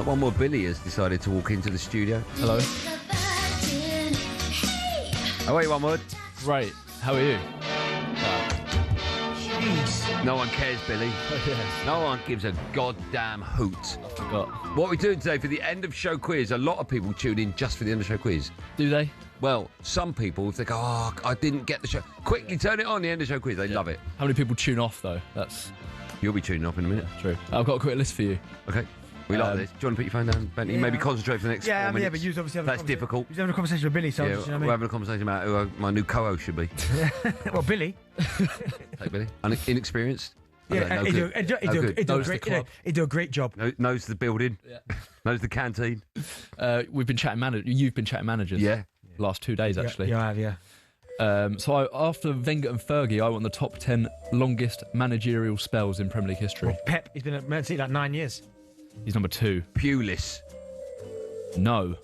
One more Billy has decided to walk into the studio. Hello. Oh, wait, one word. Right. How are you? Jeez. No one cares, Billy. Oh, yes. No one gives a goddamn hoot. I forgot. What we're doing today for the end of show quiz, a lot of people tune in just for the end of show quiz. Do they? Well, some people, if they go, oh, I didn't get the show, quickly turn it on, the end of show quiz. They love it. How many people tune off, though? You'll be tuning off in a minute. Yeah, true. I've got a quick list for you. Okay. We like this. Do you want to put your phone down, Bentley? Yeah. Maybe concentrate for the next 4 minutes. Yeah, but you obviously have That's difficult. You're having a conversation with Billy, so Yeah, you know what I we're mean? having a conversation about who my new co-host should be. Well, Billy. Hey, Billy. Inexperienced? Yeah, he'd do a great job. Knows the building. Yeah. Knows the canteen. You've been chatting managers. Yeah. Last 2 days, actually. Yeah, I have, yeah. So after Wenger and Fergie, I want the top 10 longest managerial spells in Premier League history. Well, Pep, he's been at Man City like 9 years. He's number 2. Pulis. No.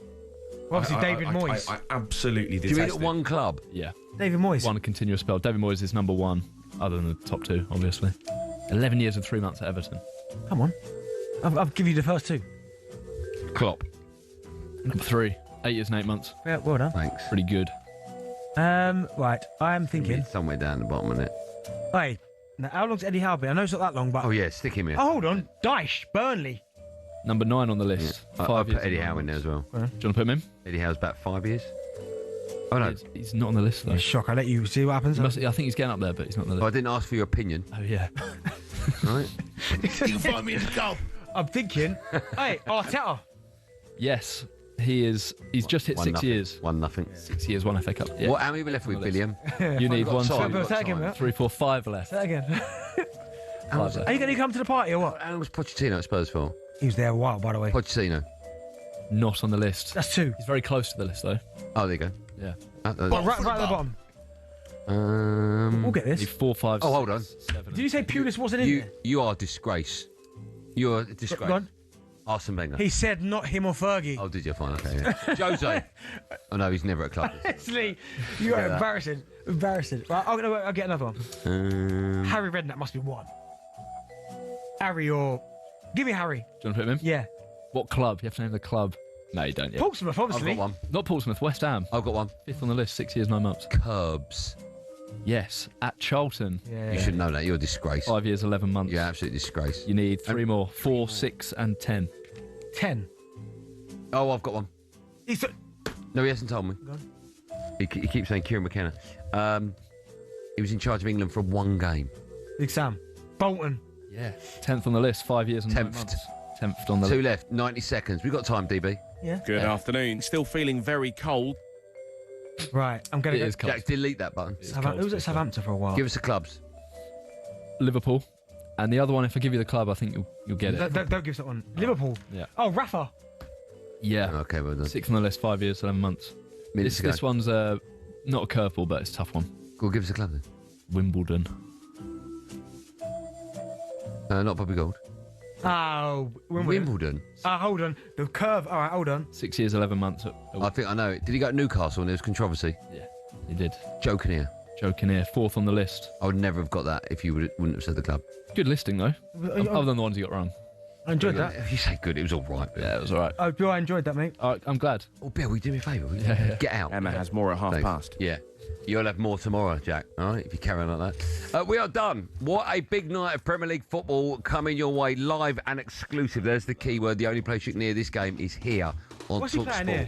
Obviously, David Moyes. I absolutely Do you detest mean at one club? Yeah. David Moyes. One continuous spell. David Moyes is number one, other than the top two, obviously. 11 years and 3 months at Everton. Come on. I'll give you the first two. Klopp. Number 3, 8 years and 8 months. Yeah, well done. Thanks. Pretty good. Right, I'm thinking. Somewhere down the bottom, isn't it? Hey, now how long's Eddie Howe been? I know it's not that long, but. Oh, yeah, stick him here. Oh, hold on. Dyche, Burnley. Number 9 on the list. Yeah. 5 I'll years. put Eddie Howe in there as well. Do you want to put him in? Eddie Howe's about 5 years. Oh, no. He's not on the list, though. Shock, I'll let you see what happens. I think he's getting up there, but he's not on the list. Oh, I didn't ask for your opinion. Oh, yeah. Right. You can find me in the goal. I'm thinking. Hey, Arteta. Yes, he is. He's just hit 6 years. 1-0. 6 years, 1 FA Cup. Yeah. What? How many we left with, William? You need 1, 2, 3, 4, 5 left. Say that again. 5 left. Are you going to come to the party or what? How long was Pochettino at Spurs for? He was there a while, by the way. Pochettino. Not on the list. That's 2. He's very close to the list, though. Oh, there you go. Yeah. Well, right at the bottom. We'll get this. Need 4, 5, Oh, hold on. 7. Did you say Pulis wasn't in there? You are a disgrace. You're a disgrace. Go on. Arsene Wenger. He said not him or Fergie. Oh, did you? Fine, okay. Yeah. Jose. Oh, no, he's never at club. Honestly, you are embarrassing. Embarrassing. Right, I'll get another one. Harry Redknapp must be 1. Harry or... Give me Harry. Do you want to put him in? Yeah. What club? You have to name the club. No, you don't yet. Portsmouth, obviously. I've got one. Not Portsmouth, West Ham. I've got one. 5th on the list, 6 years, 9 months. Curbs. Yes, at Charlton. Yeah. You should know that. You're a disgrace. 5 years, 11 months. You're an absolute disgrace. You need 3 more. 4, 6 and 10. 10. Oh, I've got one. No, he hasn't told me. He keeps saying Kieran McKenna. He was in charge of England for 1 game. Big Sam. Bolton. Yeah. 10th on the list, 5 years and 9 months. 10th on the 2 list. left, 90 seconds. We've got time, DB. Yeah. Good afternoon. Still feeling very cold. Right, I'm going to go. Jack, delete that button. It was at Southampton for a while. Give us the clubs. Liverpool. And the other one, if I give you the club, I think you'll get it. Don't give us that one. Liverpool. Yeah. Oh, Rafa. Yeah. Okay, well done. 6th on the list, 5 years, 11 months. This one's not a curveball, but it's a tough one. Go on, give us a club then. Wimbledon. Not Bobby Gold. Oh, Wimbledon. Hold on. The curve. All right, hold on. 6 years, 11 months. I think I know it. Did he go to Newcastle and there was controversy? Yeah, he did. Joe Kinnear. Joe Kinnear, 4th on the list. I would never have got that if you wouldn't have said the club. Good listing, though. Other than the ones you got wrong. I enjoyed that. You say good, it was all right. Yeah, it was all right. Oh, Bill, I enjoyed that, mate. I'm glad. Oh, Bill, will you do me a favour? Yeah. Get out. Emma has more at half past. Yeah. You'll have more tomorrow, Jack, all right, if you carry on like that. We are done. What a big night of Premier League football coming your way, live and exclusive. There's the keyword. The only place you can hear this game is here on What's he playing here?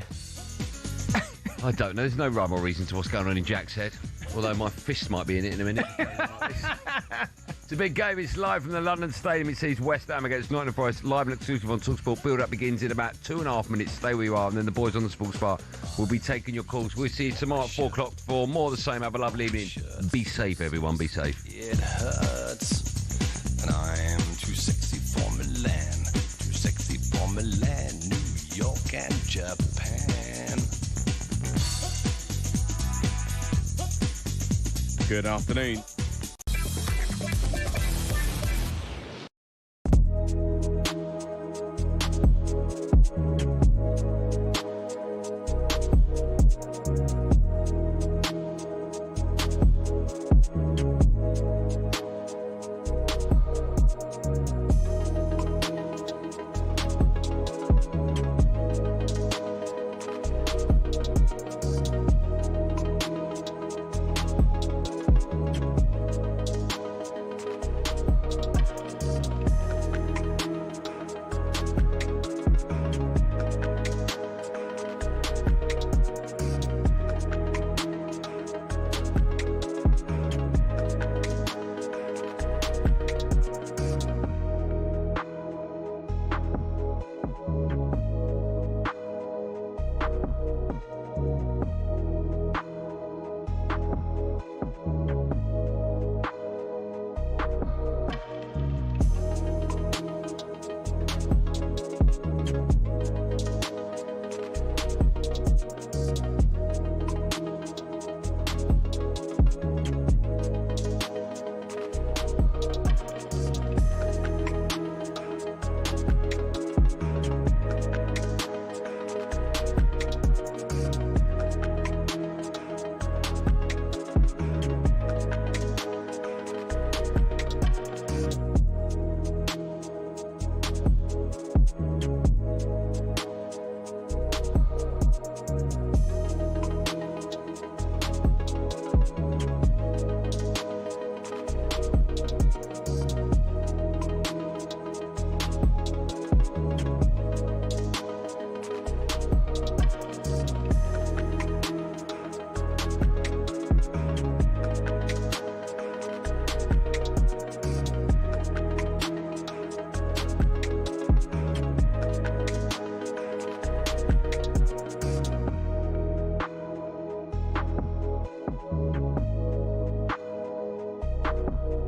I don't know. There's no rhyme or reason to what's going on in Jack's head, although my fist might be in it in a minute. It's a big game. It's live from the London Stadium. It sees West Ham against Nottingham Forest, live and exclusive on talkSPORT. Build-up begins in about 2.5 minutes. Stay where you are, and then the boys on the sports bar will be taking your calls. We'll see you tomorrow at 4 o'clock for more of the same. Have a lovely evening. Be safe, everyone. Be safe. It hurts, and I am too sexy for Milan, too sexy for Milan, New York and Japan. Good afternoon.